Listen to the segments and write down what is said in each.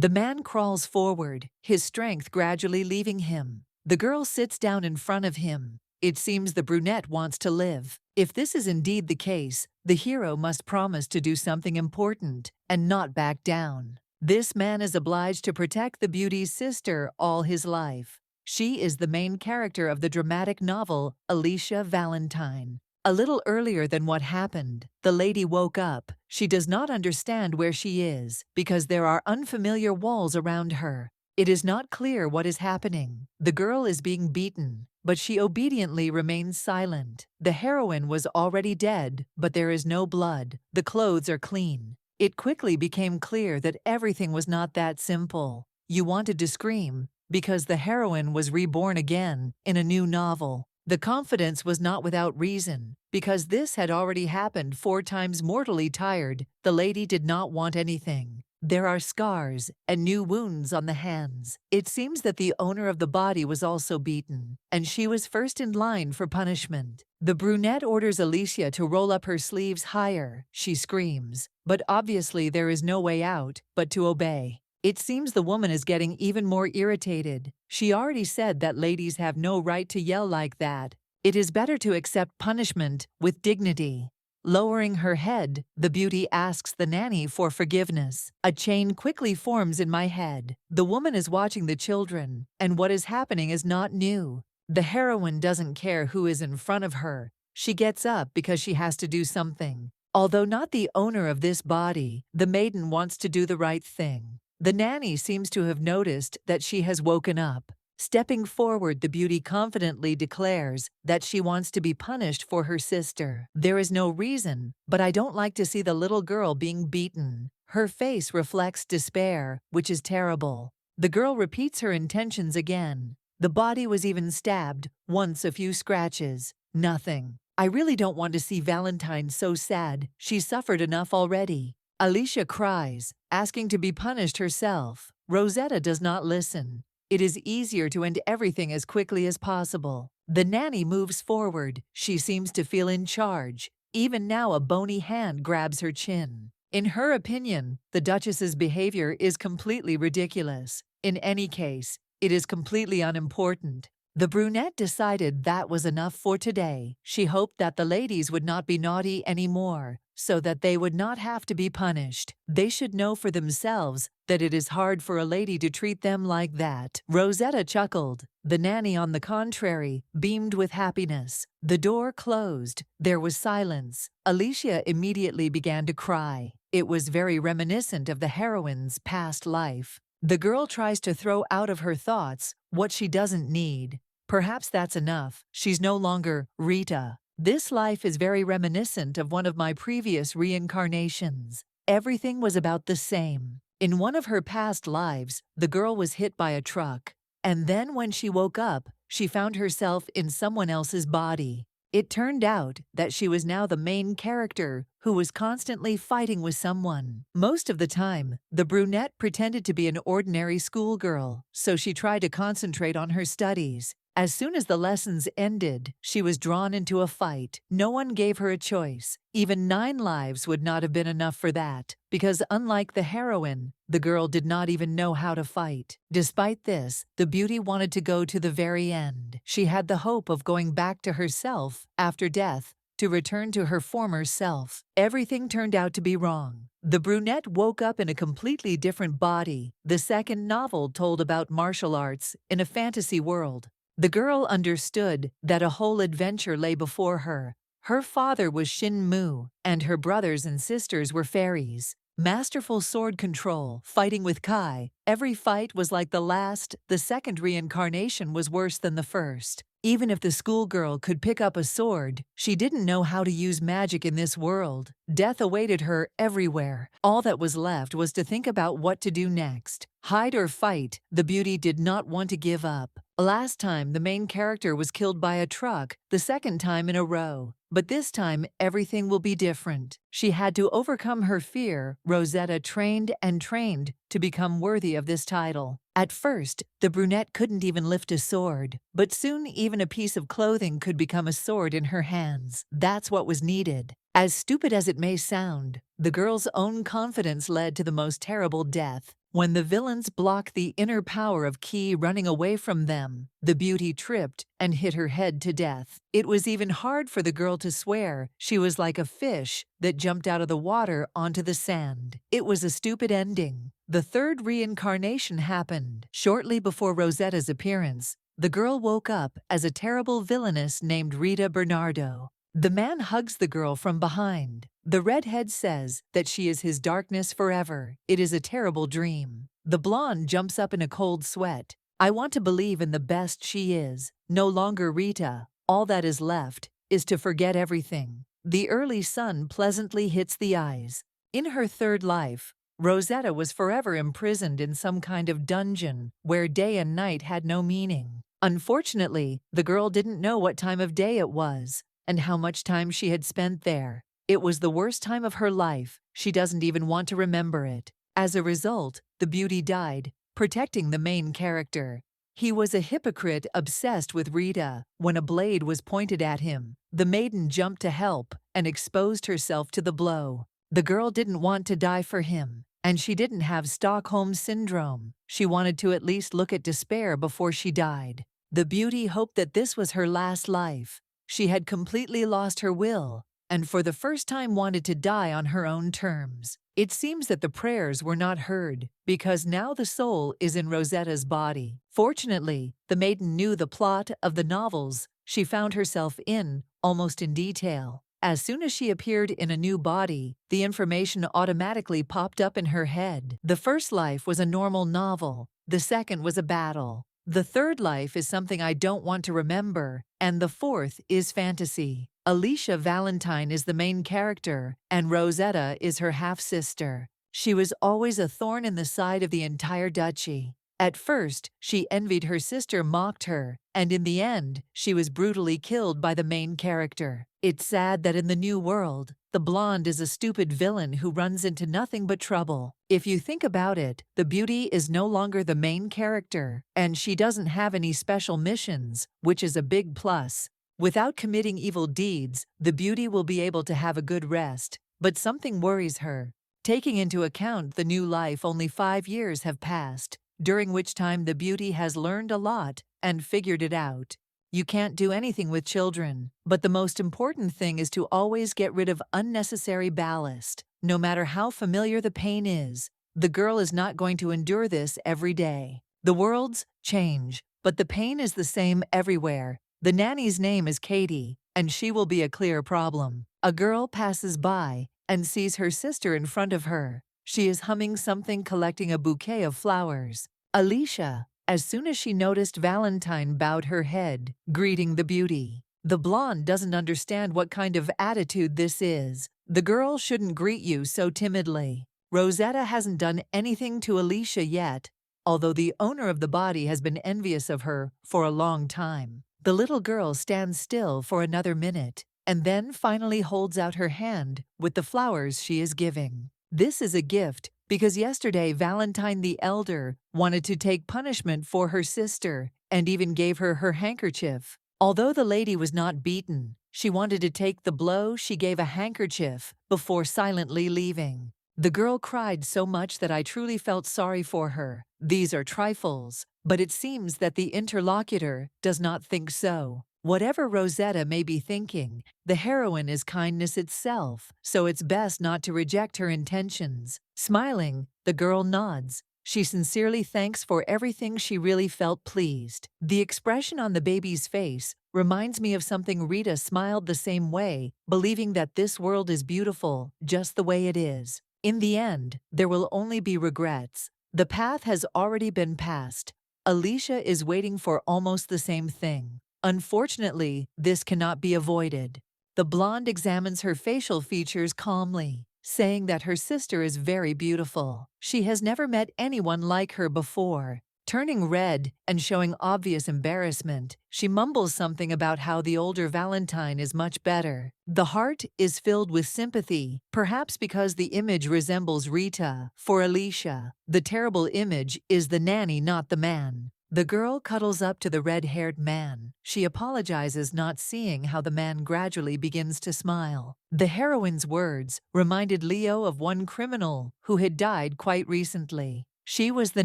The man crawls forward, his strength gradually leaving him. The girl sits down in front of him. It seems the brunette wants to live. If this is indeed the case, the hero must promise to do something important and not back down. This man is obliged to protect the beauty's sister all his life. She is the main character of the dramatic novel Alicia Valentine. A little earlier than what happened, the lady woke up. She does not understand where she is because there are unfamiliar walls around her. It is not clear what is happening. The girl is being beaten, but she obediently remains silent. The heroine was already dead, but there is no blood. The clothes are clean. It quickly became clear that everything was not that simple. You wanted to scream because the heroine was reborn again in a new novel. The confidence was not without reason, because this had already happened 4 times. Mortally tired, the lady did not want anything. There are scars and new wounds on the hands. It seems that the owner of the body was also beaten, and she was first in line for punishment. The brunette orders Alicia to roll up her sleeves higher. She screams, but obviously there is no way out but to obey. It seems the woman is getting even more irritated. She already said that ladies have no right to yell like that. It is better to accept punishment with dignity. Lowering her head, the beauty asks the nanny for forgiveness. A chain quickly forms in my head. The woman is watching the children, and what is happening is not new. The heroine doesn't care who is in front of her. She gets up because she has to do something. Although not the owner of this body, the maiden wants to do the right thing. The nanny seems to have noticed that she has woken up. Stepping forward, the beauty confidently declares that she wants to be punished for her sister. There is no reason, but I don't like to see the little girl being beaten. Her face reflects despair, which is terrible. The girl repeats her intentions again. The body was even stabbed, once a few scratches. Nothing. I really don't want to see Valentine so sad. She suffered enough already. Alicia cries, asking to be punished herself. Rosetta does not listen. It is easier to end everything as quickly as possible. The nanny moves forward. She seems to feel in charge. Even now, a bony hand grabs her chin. In her opinion, the Duchess's behavior is completely ridiculous. In any case, it is completely unimportant. The brunette decided that was enough for today. She hoped that the ladies would not be naughty anymore, so that they would not have to be punished. They should know for themselves that it is hard for a lady to treat them like that. Rosetta chuckled. The nanny, on the contrary, beamed with happiness. The door closed. There was silence. Alicia immediately began to cry. It was very reminiscent of the heroine's past life. The girl tries to throw out of her thoughts what she doesn't need. Perhaps that's enough. She's no longer Rita. This life is very reminiscent of one of my previous reincarnations. Everything was about the same. In one of her past lives, the girl was hit by a truck. And then when she woke up, she found herself in someone else's body. It turned out that she was now the main character who was constantly fighting with someone. Most of the time, the brunette pretended to be an ordinary schoolgirl, so she tried to concentrate on her studies. As soon as the lessons ended, she was drawn into a fight. No one gave her a choice. Even 9 lives would not have been enough for that, because unlike the heroine, the girl did not even know how to fight. Despite this, the beauty wanted to go to the very end. She had the hope of going back to herself after death, to return to her former self. Everything turned out to be wrong. The brunette woke up in a completely different body. The second novel told about martial arts in a fantasy world. The girl understood that a whole adventure lay before her. Her father was Shin Mu, and her brothers and sisters were fairies. Masterful sword control, fighting with Kai. Every fight was like the last. The second reincarnation was worse than the first. Even if the schoolgirl could pick up a sword, she didn't know how to use magic in this world. Death awaited her everywhere. All that was left was to think about what to do next. Hide or fight, the beauty did not want to give up. Last time, the main character was killed by a truck, the second time in a row. But this time, everything will be different. She had to overcome her fear. Rosetta trained and trained to become worthy of this title. At first, the brunette couldn't even lift a sword, but soon even a piece of clothing could become a sword in her hands. That's what was needed. As stupid as it may sound, the girl's own confidence led to the most terrible death. When the villains blocked the inner power of Ki running away from them, the beauty tripped and hit her head to death. It was even hard for the girl to swear. She was like a fish that jumped out of the water onto the sand. It was a stupid ending. The third reincarnation happened. Shortly before Rosetta's appearance, the girl woke up as a terrible villainess named Rita Bernardo. The man hugs the girl from behind. The redhead says that she is his darkness forever. It is a terrible dream. The blonde jumps up in a cold sweat. I want to believe in the best she is. No longer Rita. All that is left is to forget everything. The early sun pleasantly hits the eyes. In her third life, Rosetta was forever imprisoned in some kind of dungeon where day and night had no meaning. Unfortunately, the girl didn't know what time of day it was and how much time she had spent there. It was the worst time of her life. She doesn't even want to remember it. As a result, the beauty died, protecting the main character. He was a hypocrite obsessed with Rita. When a blade was pointed at him, the maiden jumped to help and exposed herself to the blow. The girl didn't want to die for him, and she didn't have Stockholm Syndrome. She wanted to at least look at despair before she died. The beauty hoped that this was her last life. She had completely lost her will, and for the first time wanted to die on her own terms. It seems that the prayers were not heard, because now the soul is in Rosetta's body. Fortunately, the maiden knew the plot of the novels she found herself in, almost in detail. As soon as she appeared in a new body, the information automatically popped up in her head. The first life was a normal novel. The second was a battle. The third life is something I don't want to remember, and the fourth is fantasy. Alicia Valentine is the main character, and Rosetta is her half-sister. She was always a thorn in the side of the entire duchy. At first, she envied her sister, mocked her, and in the end, she was brutally killed by the main character. It's sad that in the new world, the blonde is a stupid villain who runs into nothing but trouble. If you think about it, the beauty is no longer the main character, and she doesn't have any special missions, which is a big plus. Without committing evil deeds, the beauty will be able to have a good rest, but something worries her. Taking into account the new life, only 5 years have passed, during which time the beauty has learned a lot and figured it out. You can't do anything with children, but the most important thing is to always get rid of unnecessary ballast. No matter how familiar the pain is, the girl is not going to endure this every day. The worlds change, but the pain is the same everywhere. The nanny's name is Katie, and she will be a clear problem. A girl passes by and sees her sister in front of her. She is humming something, collecting a bouquet of flowers. Alicia, as soon as she noticed Valentine, bowed her head, greeting the beauty. The blonde doesn't understand what kind of attitude this is. The girl shouldn't greet you so timidly. Rosetta hasn't done anything to Alicia yet, although the owner of the body has been envious of her for a long time. The little girl stands still for another minute, and then finally holds out her hand with the flowers she is giving. This is a gift because yesterday Valentine the Elder wanted to take punishment for her sister and even gave her her handkerchief. Although the lady was not beaten, she wanted to take the blow. She gave a handkerchief before silently leaving. The girl cried so much that I truly felt sorry for her. These are trifles, but it seems that the interlocutor does not think so. Whatever Rosetta may be thinking, the heroine is kindness itself, so it's best not to reject her intentions. Smiling, the girl nods. She sincerely thanks for everything. She really felt pleased. The expression on the baby's face reminds me of something. Rita smiled the same way, believing that this world is beautiful just the way it is. In the end, there will only be regrets. The path has already been passed. Alicia is waiting for almost the same thing. Unfortunately, this cannot be avoided. The blonde examines her facial features calmly, saying that her sister is very beautiful. She has never met anyone like her before. Turning red and showing obvious embarrassment, she mumbles something about how the older Valentine is much better. The heart is filled with sympathy, perhaps because the image resembles Rita. For Alicia, the terrible image is the nanny, not the man. The girl cuddles up to the red-haired man. She apologizes, not seeing how the man gradually begins to smile. The heroine's words reminded Leo of one criminal who had died quite recently. She was the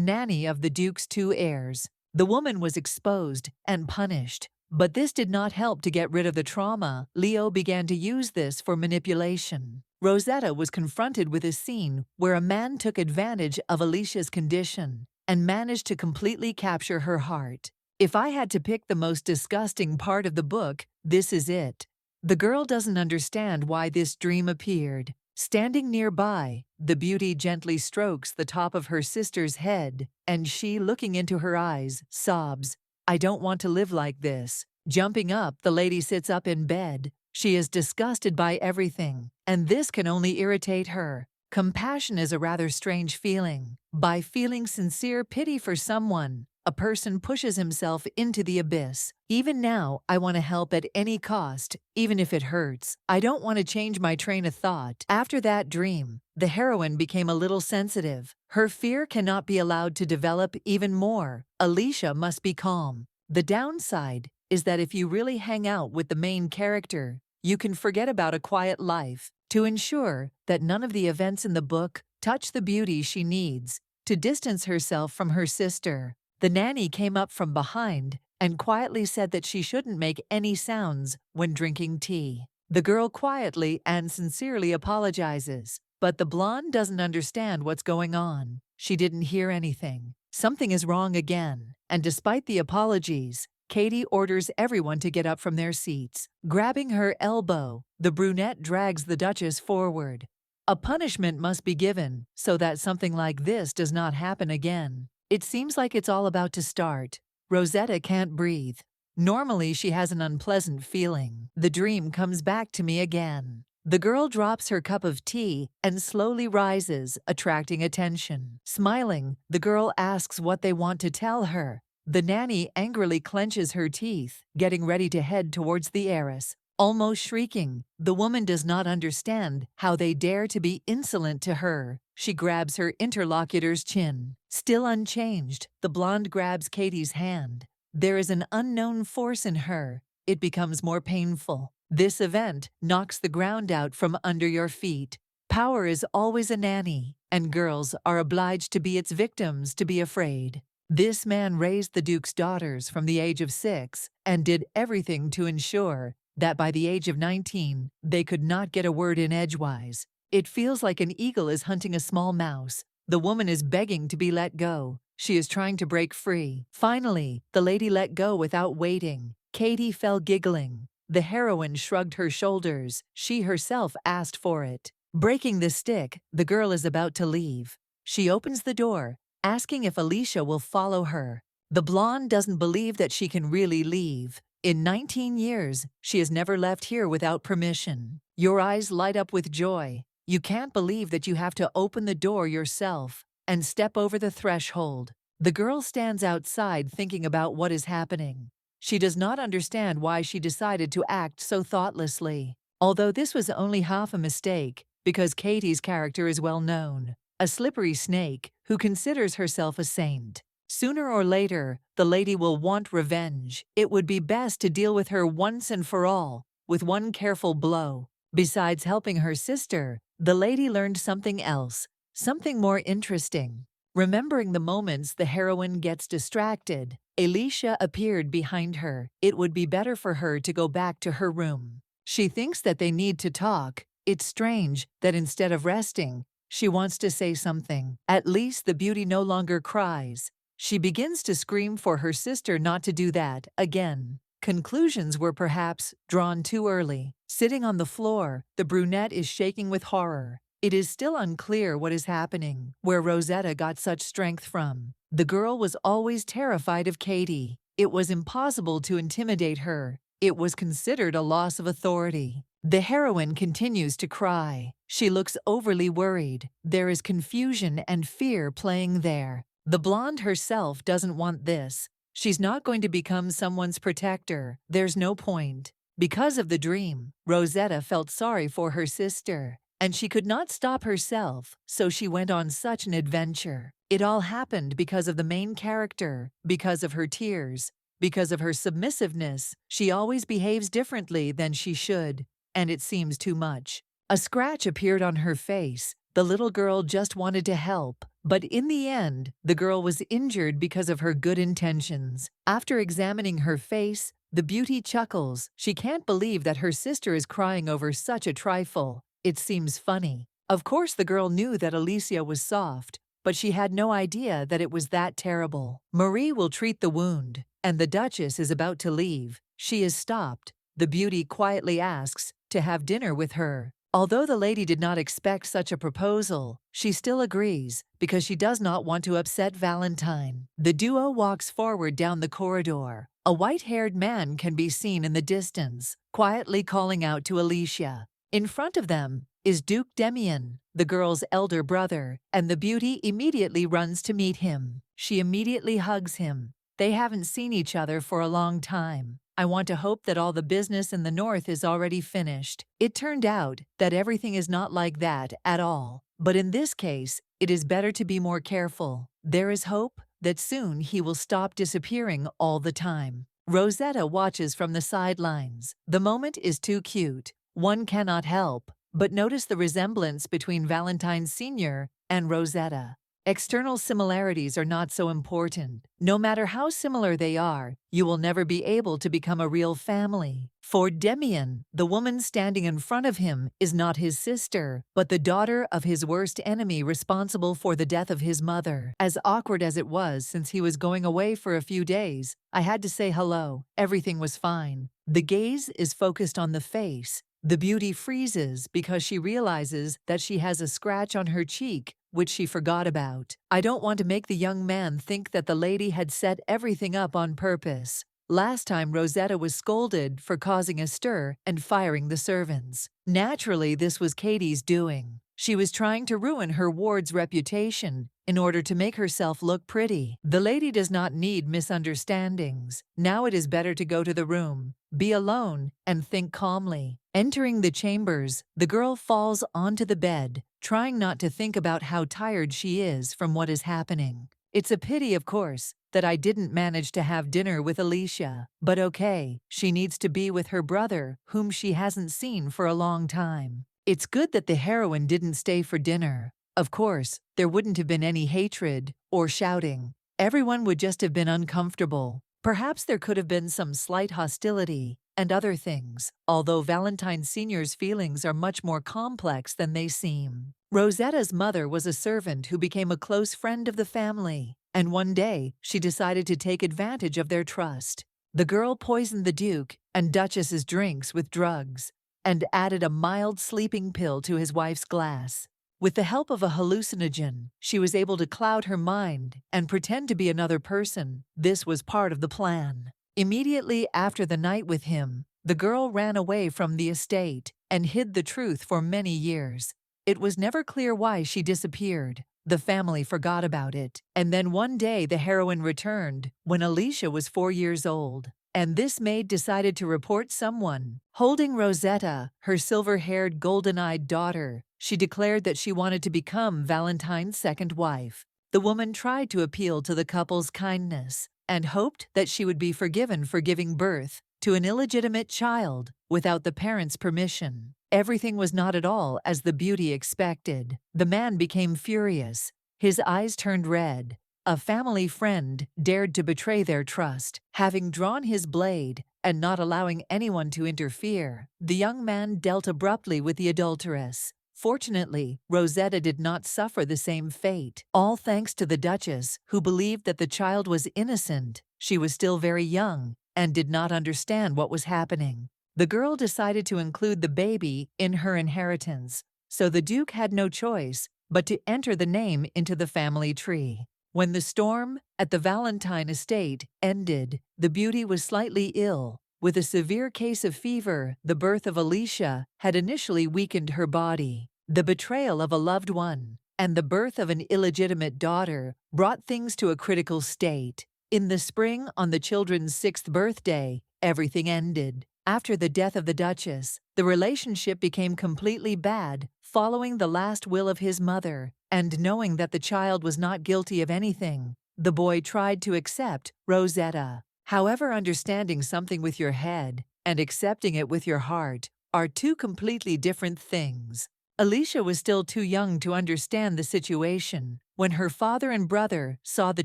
nanny of the Duke's two heirs. The woman was exposed and punished. But this did not help to get rid of the trauma. Leo began to use this for manipulation. Rosetta was confronted with a scene where a man took advantage of Alicia's condition and managed to completely capture her heart. If I had to pick the most disgusting part of the book, this is it. The girl doesn't understand why this dream appeared. Standing nearby, the beauty gently strokes the top of her sister's head, and she, looking into her eyes, sobs, "I don't want to live like this." Jumping up, the lady sits up in bed. She is disgusted by everything, and this can only irritate her. Compassion is a rather strange feeling. By feeling sincere pity for someone, a person pushes himself into the abyss. Even now, I want to help at any cost, even if it hurts. I don't want to change my train of thought. After that dream, the heroine became a little sensitive. Her fear cannot be allowed to develop even more. Alicia must be calm. The downside is that if you really hang out with the main character, you can forget about a quiet life. To ensure that none of the events in the book touch the beauty she needs to distance herself from her sister, the nanny came up from behind and quietly said that she shouldn't make any sounds when drinking tea. The girl quietly and sincerely apologizes, but the blonde doesn't understand what's going on. She didn't hear anything. Something is wrong again, and despite the apologies, Katie orders everyone to get up from their seats. Grabbing her elbow, the brunette drags the Duchess forward. A punishment must be given so that something like this does not happen again. It seems like it's all about to start. Rosetta can't breathe. Normally, she has an unpleasant feeling. The dream comes back to me again. The girl drops her cup of tea and slowly rises, attracting attention. Smiling, the girl asks what they want to tell her. The nanny angrily clenches her teeth, getting ready to head towards the heiress. Almost shrieking, the woman does not understand how they dare to be insolent to her. She grabs her interlocutor's chin. Still unchanged, the blonde grabs Katie's hand. There is an unknown force in her. It becomes more painful. This event knocks the ground out from under your feet. Power is always a nanny, and girls are obliged to be its victims to be afraid. This man raised the Duke's daughters from the age of 6 and did everything to ensure that by the age of 19, they could not get a word in edgewise. It feels like an eagle is hunting a small mouse. The woman is begging to be let go. She is trying to break free. Finally, the lady let go without waiting. Katie fell giggling. The heroine shrugged her shoulders. She herself asked for it. Breaking the stick, the girl is about to leave. She opens the door, asking if Alicia will follow her. The blonde doesn't believe that she can really leave. In 19 years, she has never left here without permission. Your eyes light up with joy. You can't believe that you have to open the door yourself and step over the threshold. The girl stands outside thinking about what is happening. She does not understand why she decided to act so thoughtlessly. Although this was only half a mistake, because Katie's character is well known. A slippery snake who considers herself a saint. Sooner or later, the lady will want revenge. It would be best to deal with her once and for all, with one careful blow. Besides helping her sister, the lady learned something else, something more interesting. Remembering the moments the heroine gets distracted, Alicia appeared behind her. It would be better for her to go back to her room. She thinks that they need to talk. It's strange that instead of resting, she wants to say something. At least the beauty no longer cries. She begins to scream for her sister not to do that again. Conclusions were perhaps drawn too early. Sitting on the floor, the brunette is shaking with horror. It is still unclear what is happening, where Rosetta got such strength from. The girl was always terrified of Katie. It was impossible to intimidate her. It was considered a loss of authority. The heroine continues to cry. She looks overly worried. There is confusion and fear playing there. The blonde herself doesn't want this. She's not going to become someone's protector. There's no point. Because of the dream, Rosetta felt sorry for her sister, and she could not stop herself, so she went on such an adventure. It all happened because of the main character, because of her tears, because of her submissiveness. She always behaves differently than she should, and it seems too much. A scratch appeared on her face. The little girl just wanted to help, But in the end, the girl was injured because of her good intentions. After examining her face, the beauty chuckles. She can't believe that her sister is crying over such a trifle. It seems funny. Of course, the girl knew that Alicia was soft, but she had no idea that it was that terrible. Marie will treat the wound, and the Duchess is about to leave. She is stopped. The beauty quietly asks to have dinner with her. Although the lady did not expect such a proposal, she still agrees because she does not want to upset Valentine. The duo walks forward down the corridor. A white-haired man can be seen in the distance, quietly calling out to Alicia. In front of them is Duke Demian, the girl's elder brother, and the beauty immediately runs to meet him. She immediately hugs him. They haven't seen each other for a long time. I want to hope that all the business in the north is already finished. It turned out that everything is not like that at all. But in this case, it is better to be more careful. There is hope that soon he will stop disappearing all the time. Rosetta watches from the sidelines. The moment is too cute. One cannot help but notice the resemblance between Valentine Sr. and Rosetta. External similarities are not so important. No matter how similar they are, you will never be able to become a real family. For Demian, the woman standing in front of him is not his sister, but the daughter of his worst enemy responsible for the death of his mother. As awkward as it was since he was going away for a few days, I had to say hello. Everything was fine. The gaze is focused on the face. The beauty freezes because she realizes that she has a scratch on her cheek, which she forgot about. I don't want to make the young man think that the lady had set everything up on purpose. Last time Rosetta was scolded for causing a stir and firing the servants. Naturally, this was Katie's doing. She was trying to ruin her ward's reputation in order to make herself look pretty. The lady does not need misunderstandings. Now it is better to go to the room, be alone, and think calmly. Entering the chambers, the girl falls onto the bed, trying not to think about how tired she is from what is happening. It's a pity, of course, that I didn't manage to have dinner with Alicia. But okay, she needs to be with her brother, whom she hasn't seen for a long time. It's good that the heroine didn't stay for dinner. Of course, there wouldn't have been any hatred or shouting. Everyone would just have been uncomfortable. Perhaps there could have been some slight hostility and other things, although Valentine Sr.'s feelings are much more complex than they seem. Rosetta's mother was a servant who became a close friend of the family, and one day she decided to take advantage of their trust. The girl poisoned the Duke and Duchess's drinks with drugs and added a mild sleeping pill to his wife's glass. With the help of a hallucinogen, she was able to cloud her mind and pretend to be another person. This was part of the plan. Immediately after the night with him, the girl ran away from the estate and hid the truth for many years. It was never clear why she disappeared. The family forgot about it. And then one day the heroine returned when Alicia was 4 years old. And this maid decided to report someone. Holding Rosetta, her silver-haired, golden-eyed daughter, she declared that she wanted to become Valentine's second wife. The woman tried to appeal to the couple's kindness and hoped that she would be forgiven for giving birth to an illegitimate child without the parents' permission. Everything was not at all as the beauty expected. The man became furious. His eyes turned red. A family friend dared to betray their trust. Having drawn his blade and not allowing anyone to interfere, the young man dealt abruptly with the adulteress. Fortunately, Rosetta did not suffer the same fate, all thanks to the Duchess, who believed that the child was innocent. She was still very young and did not understand what was happening. The girl decided to include the baby in her inheritance, so the Duke had no choice but to enter the name into the family tree. When the storm at the Valentine estate ended, the beauty was slightly ill. With a severe case of fever, the birth of Alicia had initially weakened her body. The betrayal of a loved one and the birth of an illegitimate daughter brought things to a critical state. In the spring, on the children's 6th birthday, everything ended. After the death of the Duchess, the relationship became completely bad, following the last will of his mother, and knowing that the child was not guilty of anything, the boy tried to accept Rosetta. However, understanding something with your head and accepting it with your heart are two completely different things. Alicia was still too young to understand the situation. When her father and brother saw the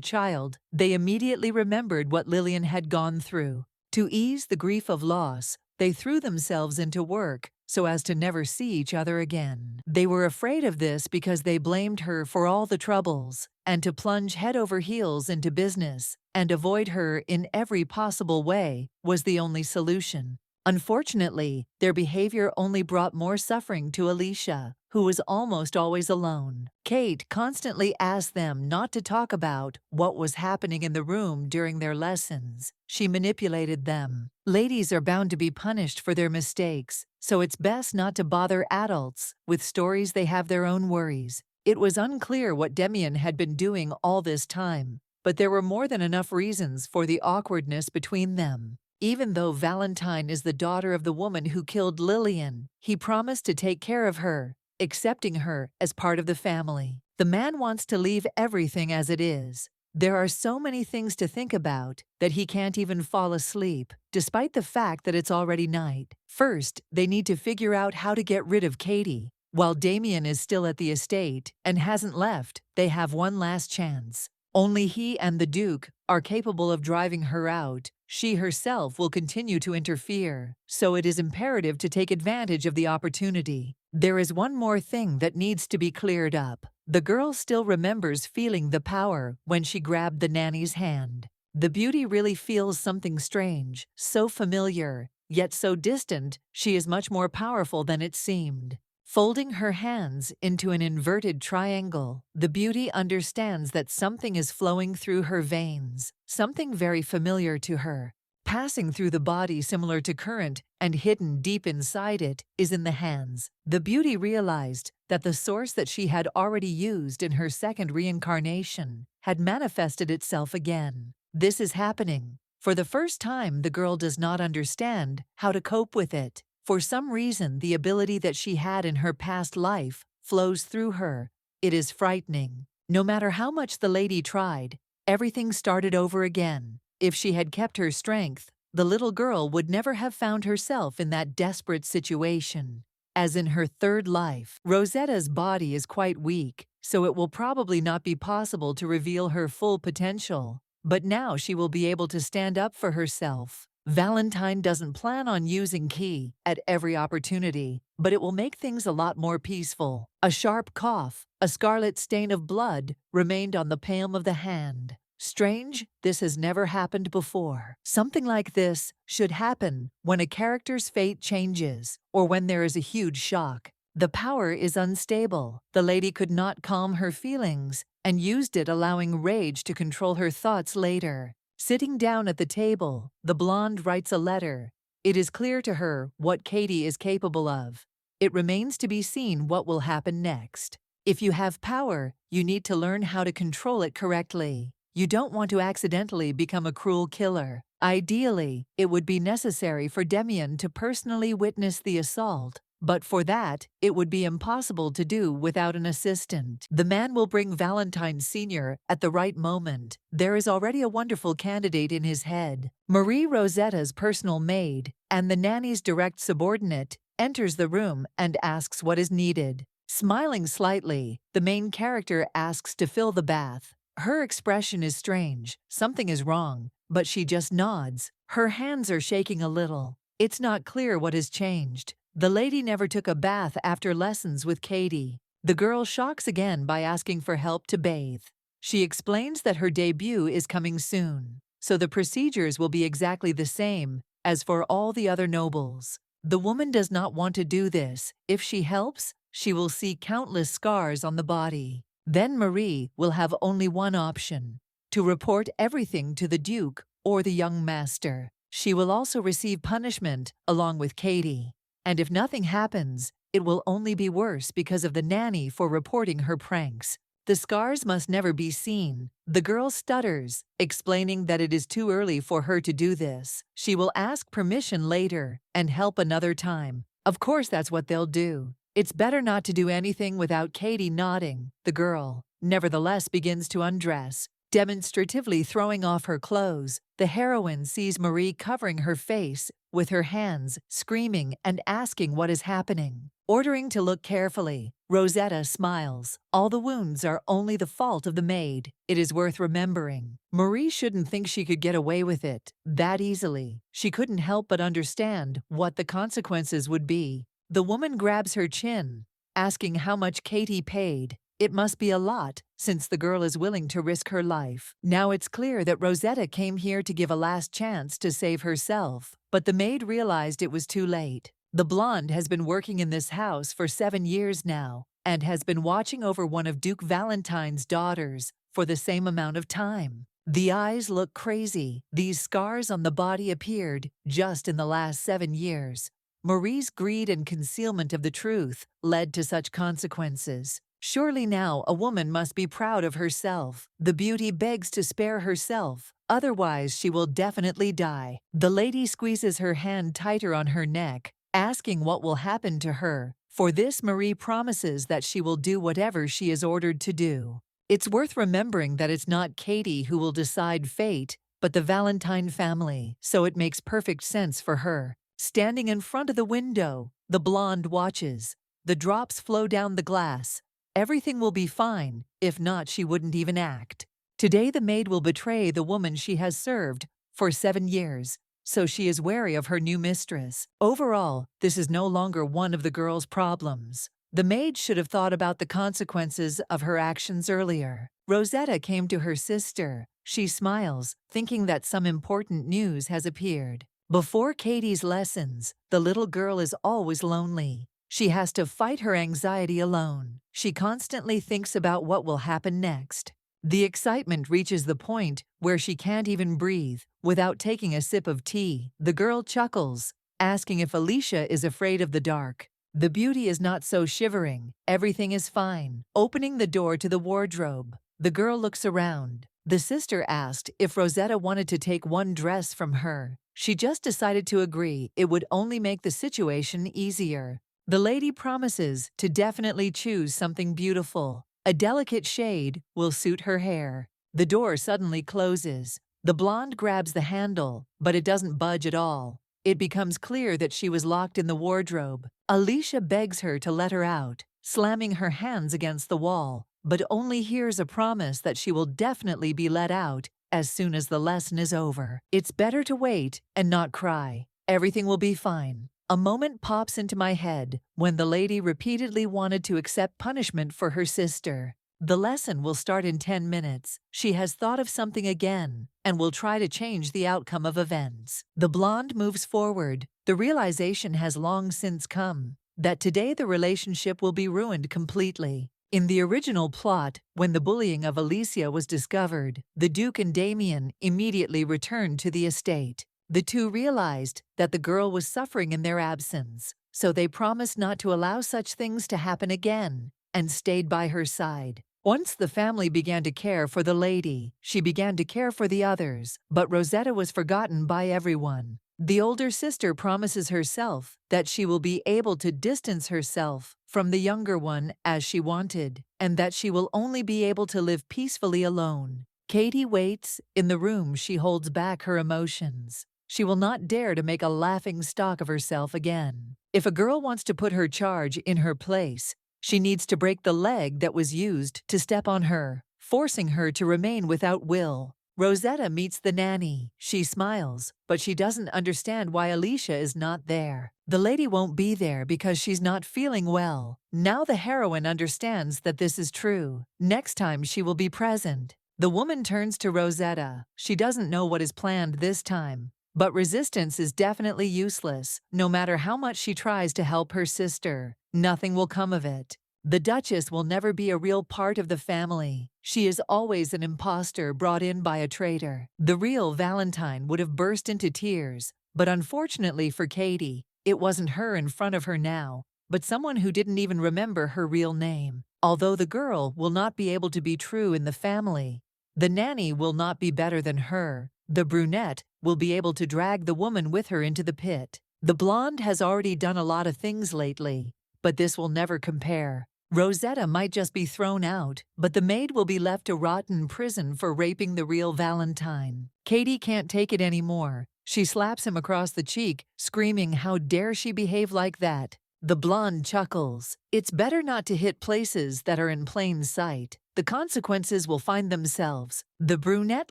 child, they immediately remembered what Lillian had gone through. To ease the grief of loss, they threw themselves into work so as to never see each other again. They were afraid of this because they blamed her for all the troubles, and to plunge head over heels into business and avoid her in every possible way was the only solution. Unfortunately, their behavior only brought more suffering to Alicia, who was almost always alone. Kate constantly asked them not to talk about what was happening in the room during their lessons. She manipulated them. Ladies are bound to be punished for their mistakes, so it's best not to bother adults with stories. They have their own worries. It was unclear what Demian had been doing all this time, but there were more than enough reasons for the awkwardness between them. Even though Valentine is the daughter of the woman who killed Lillian, he promised to take care of her, accepting her as part of the family. The man wants to leave everything as it is. There are so many things to think about that he can't even fall asleep, despite the fact that it's already night. First, they need to figure out how to get rid of Katie. While Damien is still at the estate and hasn't left, they have one last chance. Only he and the Duke are capable of driving her out. She herself will continue to interfere, so it is imperative to take advantage of the opportunity. There is one more thing that needs to be cleared up. The girl still remembers feeling the power when she grabbed the nanny's hand. The beauty really feels something strange, so familiar, yet so distant. She is much more powerful than it seemed. Folding her hands into an inverted triangle, the beauty understands that something is flowing through her veins, something very familiar to her. Passing through the body similar to current and hidden deep inside it is in the hands. The beauty realized that the source that she had already used in her second reincarnation had manifested itself again. This is happening. For the first time, the girl does not understand how to cope with it. For some reason, the ability that she had in her past life flows through her. It is frightening. No matter how much the lady tried, everything started over again. If she had kept her strength, the little girl would never have found herself in that desperate situation. As in her third life, Rosetta's body is quite weak, so it will probably not be possible to reveal her full potential. But now she will be able to stand up for herself. Valentine doesn't plan on using Key at every opportunity, but it will make things a lot more peaceful. A sharp cough, a scarlet stain of blood, remained on the palm of the hand. Strange, this has never happened before. Something like this should happen when a character's fate changes, or when there is a huge shock. The power is unstable. The lady could not calm her feelings and used it, allowing rage to control her thoughts later. Sitting down at the table, the blonde writes a letter. It is clear to her what Katie is capable of. It remains to be seen what will happen next. If you have power, you need to learn how to control it correctly. You don't want to accidentally become a cruel killer. Ideally, it would be necessary for Demian to personally witness the assault. But for that, it would be impossible to do without an assistant. The man will bring Valentine Sr. at the right moment. There is already a wonderful candidate in his head. Marie Rosetta's personal maid and the nanny's direct subordinate enters the room and asks what is needed. Smiling slightly, the main character asks to fill the bath. Her expression is strange. Something is wrong, but she just nods. Her hands are shaking a little. It's not clear what has changed. The lady never took a bath after lessons with Katie. The girl shocks again by asking for help to bathe. She explains that her debut is coming soon, so the procedures will be exactly the same as for all the other nobles. The woman does not want to do this. If she helps, she will see countless scars on the body. Then Marie will have only one option: to report everything to the Duke or the young master. She will also receive punishment along with Katie. And if nothing happens, it will only be worse because of the nanny for reporting her pranks. The scars must never be seen. The girl stutters, explaining that it is too early for her to do this. She will ask permission later and help another time. Of course, that's what they'll do. It's better not to do anything without Katie nodding. The girl, nevertheless, begins to undress, demonstratively throwing off her clothes. The heroine sees Marie covering her face with her hands, screaming and asking what is happening. Ordering to look carefully, Rosetta smiles. All the wounds are only the fault of the maid. It is worth remembering. Marie shouldn't think she could get away with it that easily. She couldn't help but understand what the consequences would be. The woman grabs her chin, asking how much Katie paid. It must be a lot, since the girl is willing to risk her life. Now it's clear that Rosetta came here to give a last chance to save herself, but the maid realized it was too late. The blonde has been working in this house for 7 years now, and has been watching over one of Duke Valentine's daughters for the same amount of time. The eyes look crazy. These scars on the body appeared just in the last 7 years. Marie's greed and concealment of the truth led to such consequences. Surely now a woman must be proud of herself. The beauty begs to spare herself, otherwise she will definitely die. The lady squeezes her hand tighter on her neck, asking what will happen to her. For this, Marie promises that she will do whatever she is ordered to do. It's worth remembering that it's not Katie who will decide fate, but the Valentine family, so it makes perfect sense for her. Standing in front of the window, the blonde watches. The drops flow down the glass. Everything will be fine. If not, she wouldn't even act. Today the maid will betray the woman she has served for 7 years, so she is wary of her new mistress. Overall, this is no longer one of the girl's problems. The maid should have thought about the consequences of her actions earlier. Rosetta came to her sister. She smiles, thinking that some important news has appeared. Before Katie's lessons, the little girl is always lonely. She has to fight her anxiety alone. She constantly thinks about what will happen next. The excitement reaches the point where she can't even breathe without taking a sip of tea. The girl chuckles, asking if Alicia is afraid of the dark. The beauty is not so shivering. Everything is fine. Opening the door to the wardrobe, the girl looks around. The sister asked if Rosetta wanted to take one dress from her. She just decided to agree. It would only make the situation easier. The lady promises to definitely choose something beautiful. A delicate shade will suit her hair. The door suddenly closes. The blonde grabs the handle, but it doesn't budge at all. It becomes clear that she was locked in the wardrobe. Alicia begs her to let her out, slamming her hands against the wall, but only hears a promise that she will definitely be let out as soon as the lesson is over. It's better to wait and not cry. Everything will be fine. A moment pops into my head when the lady repeatedly wanted to accept punishment for her sister. The lesson will start in 10 minutes. She has thought of something again and will try to change the outcome of events. The blonde moves forward. The realization has long since come that today the relationship will be ruined completely. In the original plot, when the bullying of Alicia was discovered, the Duke and Damien immediately returned to the estate. The two realized that the girl was suffering in their absence, so they promised not to allow such things to happen again and stayed by her side. Once the family began to care for the lady, she began to care for the others, but Rosetta was forgotten by everyone. The older sister promises herself that she will be able to distance herself from the younger one as she wanted, and that she will only be able to live peacefully alone. Katie waits. In the room, she holds back her emotions. She will not dare to make a laughing stock of herself again. If a girl wants to put her charge in her place, she needs to break the leg that was used to step on her, forcing her to remain without will. Rosetta meets the nanny. She smiles, but she doesn't understand why Alicia is not there. The lady won't be there because she's not feeling well. Now the heroine understands that this is true. Next time she will be present. The woman turns to Rosetta. She doesn't know what is planned this time. But resistance is definitely useless. No matter how much she tries to help her sister, nothing will come of it. The Duchess will never be a real part of the family. She is always an imposter brought in by a traitor. The real Valentine would have burst into tears, but unfortunately for Katie, it wasn't her in front of her now, but someone who didn't even remember her real name. Although the girl will not be able to be true in the family, the nanny will not be better than her. The brunette will be able to drag the woman with her into the pit. The blonde has already done a lot of things lately, but this will never compare. Rosetta might just be thrown out, but the maid will be left to rot in prison for raping the real Valentine. Katie can't take it anymore. She slaps him across the cheek, screaming, "How dare she behave like that?" The blonde chuckles. It's better not to hit places that are in plain sight. The consequences will find themselves. The brunette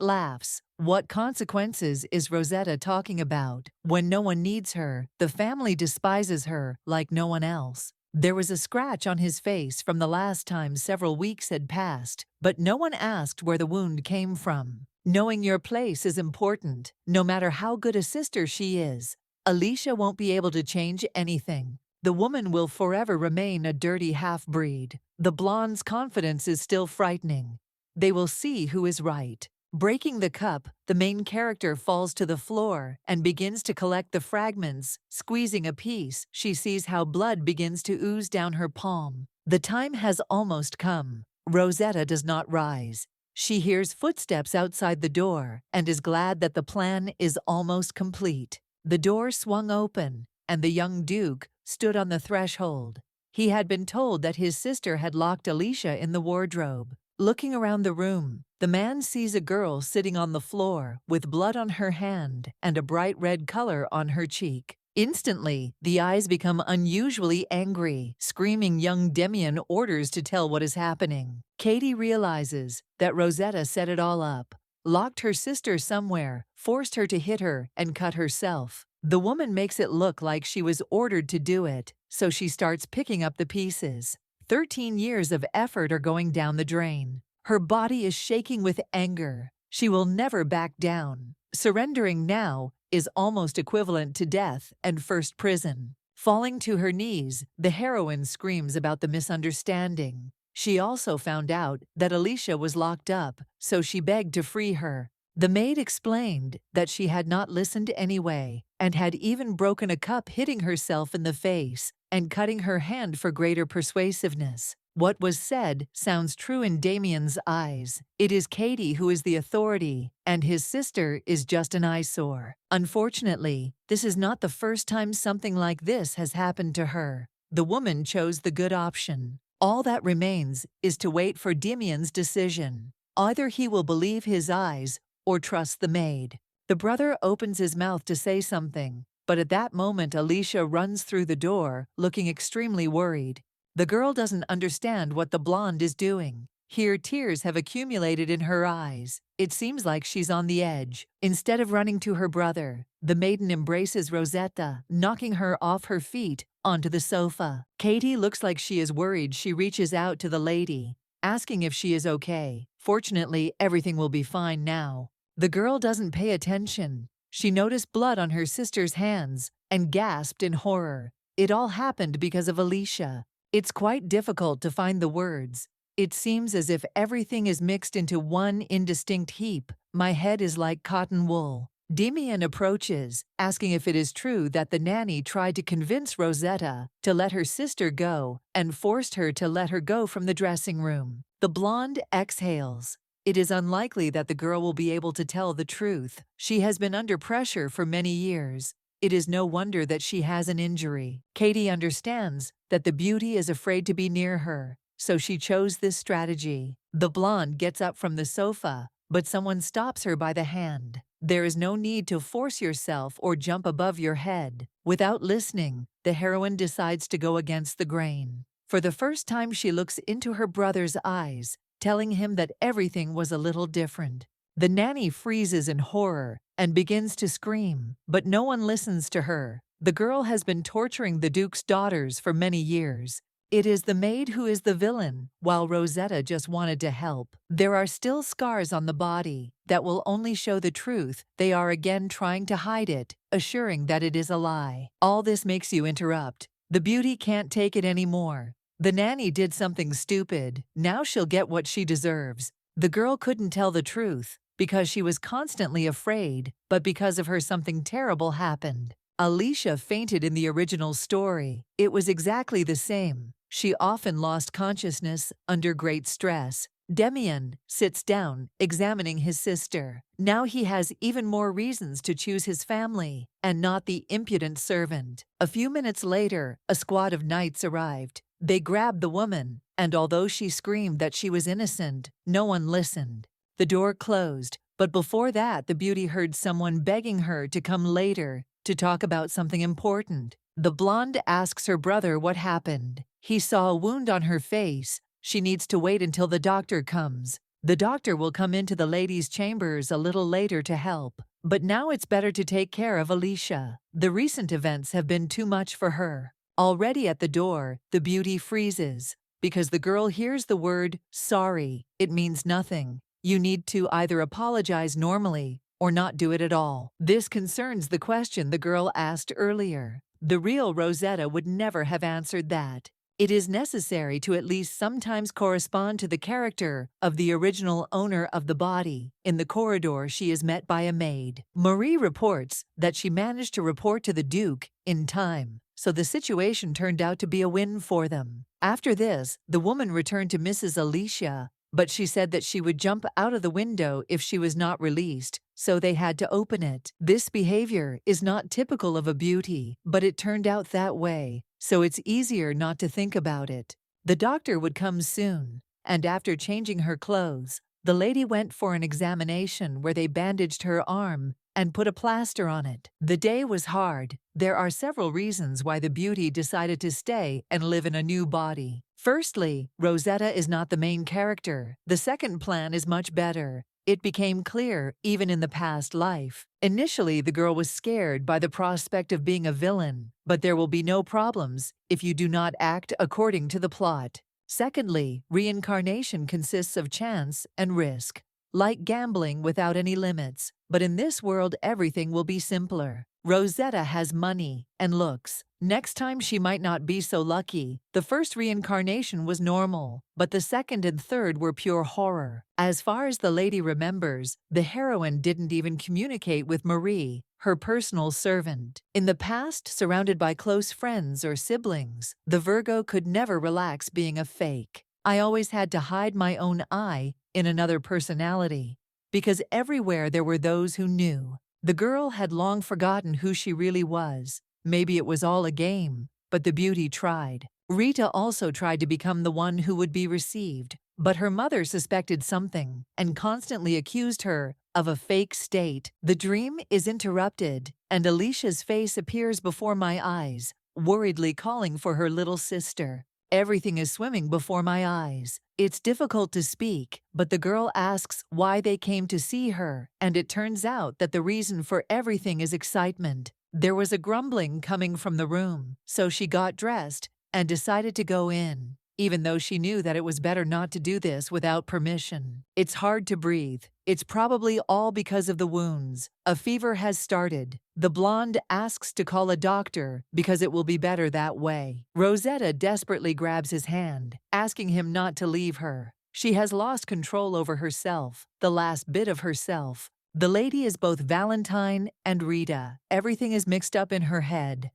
laughs. What consequences is Rosetta talking about? When no one needs her, the family despises her like no one else. There was a scratch on his face from the last time several weeks had passed, but no one asked where the wound came from. Knowing your place is important, no matter how good a sister she is. Alicia won't be able to change anything. The woman will forever remain a dirty half-breed. The blonde's confidence is still frightening. They will see who is right. Breaking the cup, the main character falls to the floor and begins to collect the fragments. Squeezing a piece, she sees how blood begins to ooze down her palm. The time has almost come. Rosetta does not rise. She hears footsteps outside the door and is glad that the plan is almost complete. The door swung open, and the young Duke stood on the threshold. He had been told that his sister had locked Alicia in the wardrobe. Looking around the room, the man sees a girl sitting on the floor with blood on her hand and a bright red color on her cheek. Instantly, the eyes become unusually angry. Screaming young Demian orders to tell what is happening. Katie realizes that Rosetta set it all up, locked her sister somewhere, forced her to hit her, and cut herself. The woman makes it look like she was ordered to do it, so she starts picking up the pieces. 13 years of effort are going down the drain. Her body is shaking with anger. She will never back down. Surrendering now is almost equivalent to death and first prison. Falling to her knees, the heroine screams about the misunderstanding. She also found out that Alicia was locked up, so she begged to free her. The maid explained that she had not listened anyway and had even broken a cup, hitting herself in the face and cutting her hand for greater persuasiveness. What was said sounds true in Damien's eyes. It is Katie who is the authority, and his sister is just an eyesore. Unfortunately, this is not the first time something like this has happened to her. The woman chose the good option. All that remains is to wait for Damien's decision. Either he will believe his eyes or trust the maid. The brother opens his mouth to say something, but at that moment Alicia runs through the door, looking extremely worried. The girl doesn't understand what the blonde is doing. Here tears have accumulated in her eyes. It seems like she's on the edge. Instead of running to her brother, the maiden embraces Rosetta, knocking her off her feet onto the sofa. Katie looks like she is worried. She reaches out to the lady, asking if she is okay. Fortunately, everything will be fine now. The girl doesn't pay attention. She noticed blood on her sister's hands and gasped in horror. It all happened because of Alicia. It's quite difficult to find the words. It seems as if everything is mixed into one indistinct heap. My head is like cotton wool. Damien approaches, asking if it is true that the nanny tried to convince Rosetta to let her sister go and forced her to let her go from the dressing room. The blonde exhales. It is unlikely that the girl will be able to tell the truth. She has been under pressure for many years. It is no wonder that she has an injury. Katie understands that the beauty is afraid to be near her, so she chose this strategy. The blonde gets up from the sofa, but someone stops her by the hand. There is no need to force yourself or jump above your head. Without listening, the heroine decides to go against the grain. For the first time, she looks into her brother's eyes, telling him that everything was a little different. The nanny freezes in horror and begins to scream, but no one listens to her. The girl has been torturing the Duke's daughters for many years. It is the maid who is the villain, while Rosetta just wanted to help. There are still scars on the body that will only show the truth. They are again trying to hide it, assuring that it is a lie. All this makes you interrupt. The beauty can't take it anymore. The nanny did something stupid. Now she'll get what she deserves. The girl couldn't tell the truth because she was constantly afraid, but because of her something terrible happened. Alicia fainted in the original story. It was exactly the same. She often lost consciousness under great stress. Damien sits down, examining his sister. Now he has even more reasons to choose his family and not the impudent servant. A few minutes later, a squad of knights arrived. They grabbed the woman, and although she screamed that she was innocent, no one listened. The door closed, but before that, the beauty heard someone begging her to come later to talk about something important. The blonde asks her brother what happened. He saw a wound on her face. She needs to wait until the doctor comes. The doctor will come into the ladies' chambers a little later to help. But now it's better to take care of Alicia. The recent events have been too much for her. Already at the door, the beauty freezes. Because the girl hears the word, sorry. It means nothing. You need to either apologize normally or not do it at all. This concerns the question the girl asked earlier. The real Rosetta would never have answered that. It is necessary to at least sometimes correspond to the character of the original owner of the body. In the corridor, she is met by a maid. Marie reports that she managed to report to the Duke in time, so the situation turned out to be a win for them. After this, the woman returned to Mrs. Alicia, but she said that she would jump out of the window if she was not released, so they had to open it. This behavior is not typical of a beauty, but it turned out that way, so it's easier not to think about it. The doctor would come soon, and after changing her clothes, the lady went for an examination where they bandaged her arm and put a plaster on it. The day was hard. There are several reasons why the beauty decided to stay and live in a new body. Firstly, Rosetta is not the main character. The second plan is much better. It became clear, even in the past life. Initially, the girl was scared by the prospect of being a villain, but there will be no problems if you do not act according to the plot. Secondly, reincarnation consists of chance and risk, like gambling without any limits. But in this world, everything will be simpler. Rosetta has money and looks. Next time she might not be so lucky. The first reincarnation was normal, but the second and third were pure horror. As far as the lady remembers, the heroine didn't even communicate with Marie, her personal servant. In the past, surrounded by close friends or siblings, the Virgo could never relax being a fake. I always had to hide my own eye in another personality, because everywhere there were those who knew. The girl had long forgotten who she really was. Maybe it was all a game, but the beauty tried. Rita also tried to become the one who would be received, but her mother suspected something and constantly accused her of a fake state. The dream is interrupted, and Alicia's face appears before my eyes, worriedly calling for her little sister. Everything is swimming before my eyes. It's difficult to speak, but the girl asks why they came to see her, and it turns out that the reason for everything is excitement. There was a grumbling coming from the room, so she got dressed and decided to go in, even though she knew that it was better not to do this without permission. It's hard to breathe. It's probably all because of the wounds. A fever has started. The blonde asks to call a doctor because it will be better that way. Rosetta desperately grabs his hand, asking him not to leave her. She has lost control over herself, the last bit of herself. The lady is both Valentine and Rita. Everything is mixed up in her head.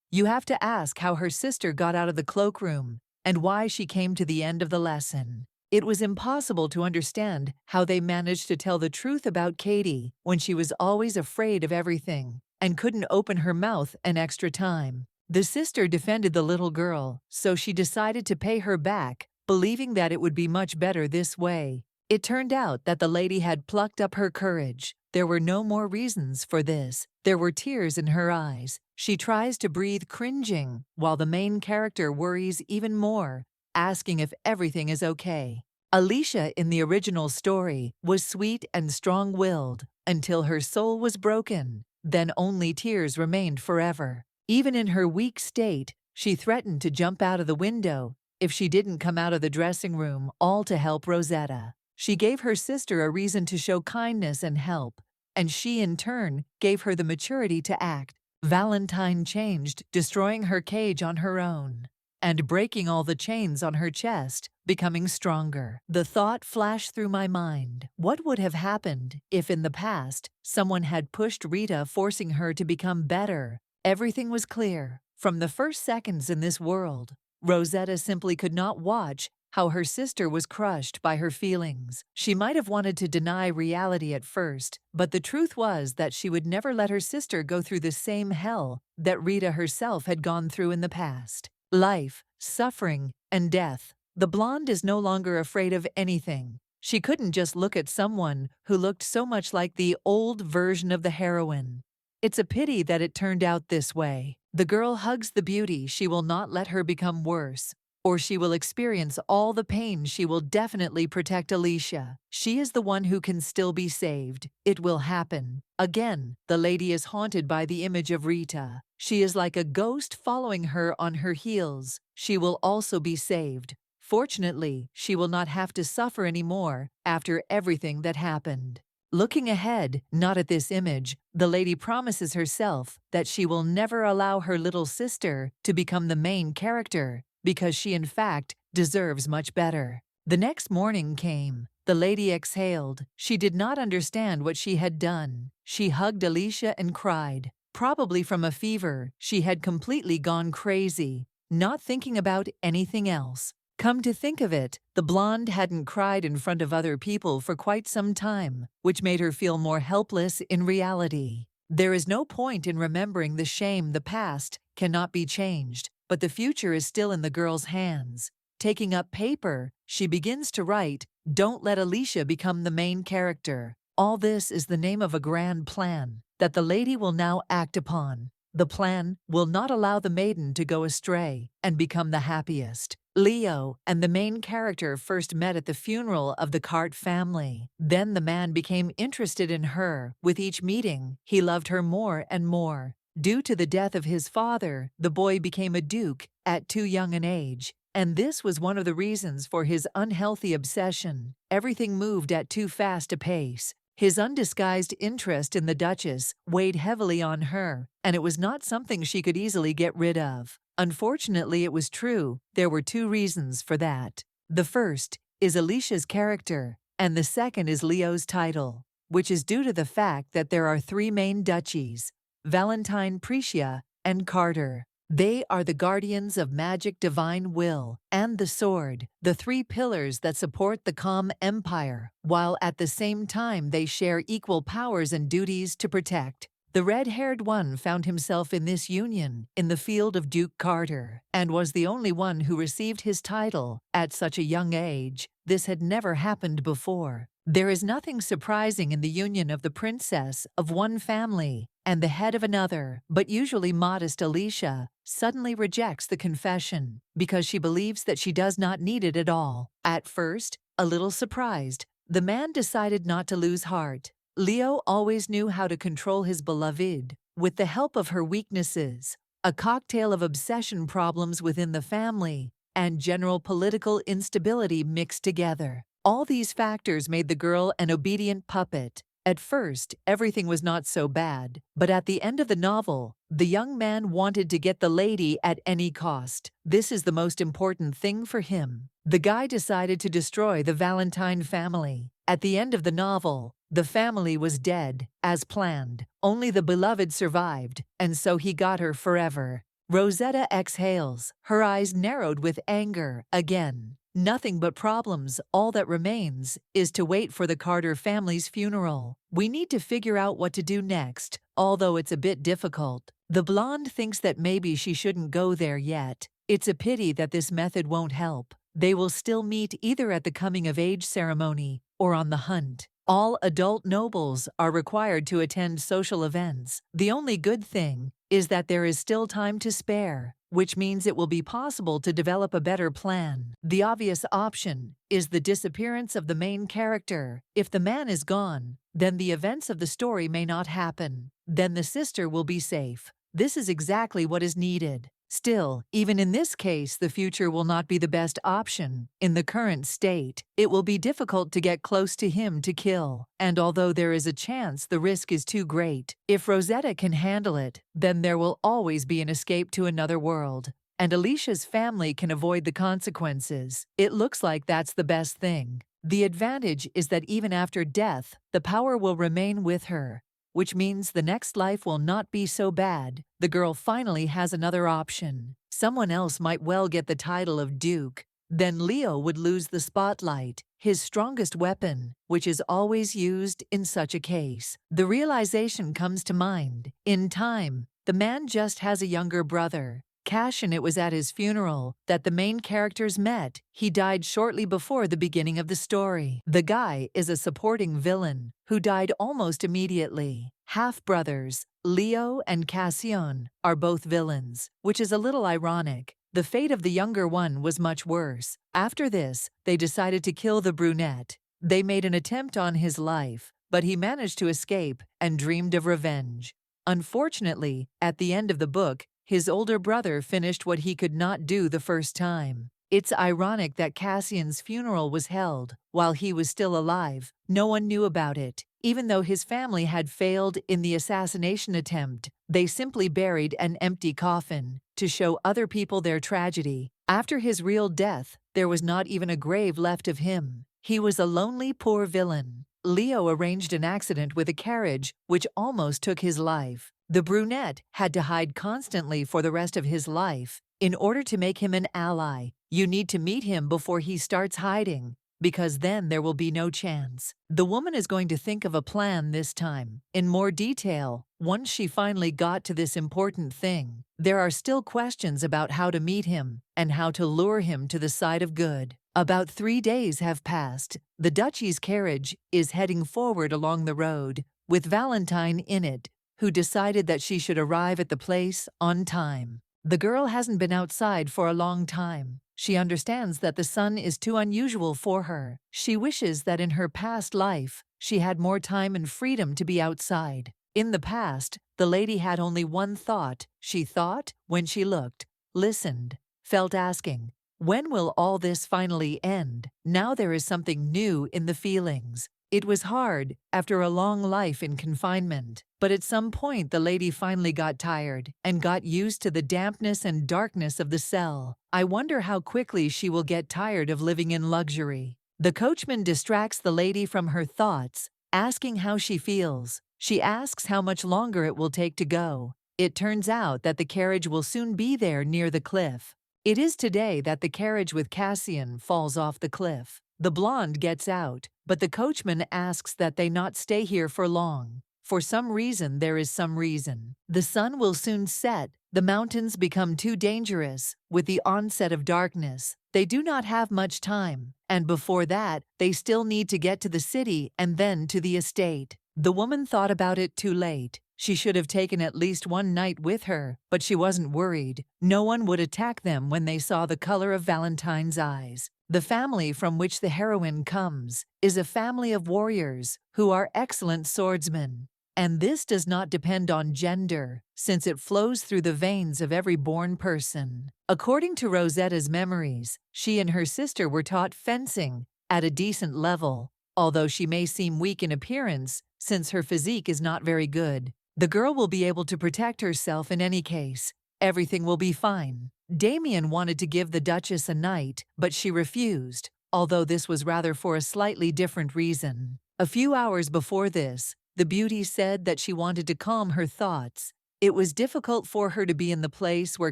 You have to ask how her sister got out of the cloakroom and why she came to the end of the lesson. It was impossible to understand how they managed to tell the truth about Katie when she was always afraid of everything and couldn't open her mouth an extra time. The sister defended the little girl, so she decided to pay her back, believing that it would be much better this way. It turned out that the lady had plucked up her courage. There were no more reasons for this. There were tears in her eyes. She tries to breathe, cringing, while the main character worries even more, asking if everything is okay. Alicia in the original story was sweet and strong-willed until her soul was broken. Then only tears remained forever. Even in her weak state, she threatened to jump out of the window if she didn't come out of the dressing room, all to help Rosetta. She gave her sister a reason to show kindness and help, and she in turn gave her the maturity to act. Valentine changed, destroying her cage on her own, and breaking all the chains on her chest, becoming stronger. The thought flashed through my mind. What would have happened if in the past someone had pushed Rita, forcing her to become better? Everything was clear. From the first seconds in this world, Rosetta simply could not watch how her sister was crushed by her feelings. She might have wanted to deny reality at first, but the truth was that she would never let her sister go through the same hell that Rita herself had gone through in the past. Life, suffering, and death. The blonde is no longer afraid of anything. She couldn't just look at someone who looked so much like the old version of the heroine. It's a pity that it turned out this way. The girl hugs the beauty. She will not let her become worse, or she will experience all the pain. She will definitely protect Alicia. She is the one who can still be saved. It will happen. Again, the lady is haunted by the image of Rita. She is like a ghost following her on her heels. She will also be saved. Fortunately, she will not have to suffer anymore after everything that happened. Looking ahead, not at this image, the lady promises herself that she will never allow her little sister to become the main character, because she in fact deserves much better. The next morning came. The lady exhaled. She did not understand what she had done. She hugged Alicia and cried. Probably from a fever, she had completely gone crazy, not thinking about anything else. Come to think of it, the blonde hadn't cried in front of other people for quite some time, which made her feel more helpless in reality. There is no point in remembering the shame. The past cannot be changed, but the future is still in the girl's hands. Taking up paper, she begins to write, "Don't let Alicia become the main character." All this is the name of a grand plan that the lady will now act upon. The plan will not allow the maiden to go astray and become the happiest. Leo and the main character first met at the funeral of the Cart family. Then the man became interested in her. With each meeting, he loved her more and more. Due to the death of his father, the boy became a duke at too young an age, and this was one of the reasons for his unhealthy obsession. Everything moved at too fast a pace. His undisguised interest in the Duchess weighed heavily on her, and it was not something she could easily get rid of. Unfortunately, it was true. There were two reasons for that. The first is Alicia's character, and the second is Leo's title, which is due to the fact that there are three main duchies: Valentine, Fria, and Carter. They are the guardians of magic, divine will, and the sword, the three pillars that support the calm empire, while at the same time they share equal powers and duties to protect. The red-haired one found himself in this union in the field of Duke Carter, and was the only one who received his title at such a young age. This had never happened before. There is nothing surprising in the union of the princess of one family and the head of another, but usually modest Alicia suddenly rejects the confession because she believes that she does not need it at all. At first, a little surprised, the man decided not to lose heart. Leo always knew how to control his beloved with the help of her weaknesses, a cocktail of obsession problems within the family, and general political instability mixed together. All these factors made the girl an obedient puppet. At first, everything was not so bad, but at the end of the novel, the young man wanted to get the lady at any cost. This is the most important thing for him. The guy decided to destroy the Valentine family. At the end of the novel, the family was dead, as planned. Only the beloved survived, and so he got her forever. Rosetta exhales, her eyes narrowed with anger. Again, nothing but problems. All that remains is to wait for the Carter family's funeral. We need to figure out what to do next, although it's a bit difficult. The blonde thinks that maybe she shouldn't go there yet. It's a pity that this method won't help. They will still meet either at the coming-of-age ceremony or on the hunt. All adult nobles are required to attend social events. The only good thing is that there is still time to spare, which means it will be possible to develop a better plan. The obvious option is the disappearance of the main character. If the man is gone, then the events of the story may not happen. Then the sister will be safe. This is exactly what is needed. Still, even in this case, the future will not be the best option. In the current state, it will be difficult to get close to him to kill, and although there is a chance, the risk is too great. If Rosetta can handle it, then there will always be an escape to another world, and Alicia's family can avoid the consequences. It looks like that's the best thing. The advantage is that even after death, the power will remain with her, which means the next life will not be so bad. The girl finally has another option. Someone else might well get the title of Duke. Then Leo would lose the spotlight, his strongest weapon, which is always used in such a case. The realization comes to mind. In time, the man just has a younger brother, Cassian, it was at his funeral that the main characters met. He died shortly before the beginning of the story. The guy is a supporting villain who died almost immediately. Half-brothers, Leo and Cassian, are both villains, which is a little ironic. The fate of the younger one was much worse. After this, they decided to kill the brunette. They made an attempt on his life, but he managed to escape and dreamed of revenge. Unfortunately, at the end of the book, his older brother finished what he could not do the first time. It's ironic that Cassian's funeral was held while he was still alive. No one knew about it. Even though his family had failed in the assassination attempt, they simply buried an empty coffin to show other people their tragedy. After his real death, there was not even a grave left of him. He was a lonely, poor villain. Leo arranged an accident with a carriage which almost took his life. The brunette had to hide constantly for the rest of his life. In order to make him an ally, you need to meet him before he starts hiding, because then there will be no chance. The woman is going to think of a plan this time, in more detail, once she finally got to this important thing. There are still questions about how to meet him and how to lure him to the side of good. About 3 days have passed. The Duchy's carriage is heading forward along the road, with Valentine in it, who decided that she should arrive at the place on time. The girl hasn't been outside for a long time. She understands that the sun is too unusual for her. She wishes that in her past life, she had more time and freedom to be outside. In the past, the lady had only one thought. She thought when she looked, listened, felt asking, when will all this finally end? Now there is something new in the feelings. It was hard after a long life in confinement, but at some point the lady finally got tired and got used to the dampness and darkness of the cell. I wonder how quickly she will get tired of living in luxury. The coachman distracts the lady from her thoughts, asking how she feels. She asks how much longer it will take to go. It turns out that the carriage will soon be there near the cliff. It is today that the carriage with Cassian falls off the cliff. The blonde gets out, but the coachman asks that they not stay here for long. For some reason, there is some reason. The sun will soon set. The mountains become too dangerous. With the onset of darkness, they do not have much time. And before that, they still need to get to the city and then to the estate. The woman thought about it too late. She should have taken at least one night with her, but she wasn't worried. No one would attack them when they saw the color of Valentine's eyes. The family from which the heroine comes is a family of warriors who are excellent swordsmen. And this does not depend on gender, since it flows through the veins of every born person. According to Rosetta's memories, she and her sister were taught fencing at a decent level, although she may seem weak in appearance since her physique is not very good. The girl will be able to protect herself in any case. Everything will be fine. Damien wanted to give the Duchess a night, but she refused, although this was rather for a slightly different reason. A few hours before this, the beauty said that she wanted to calm her thoughts. It was difficult for her to be in the place where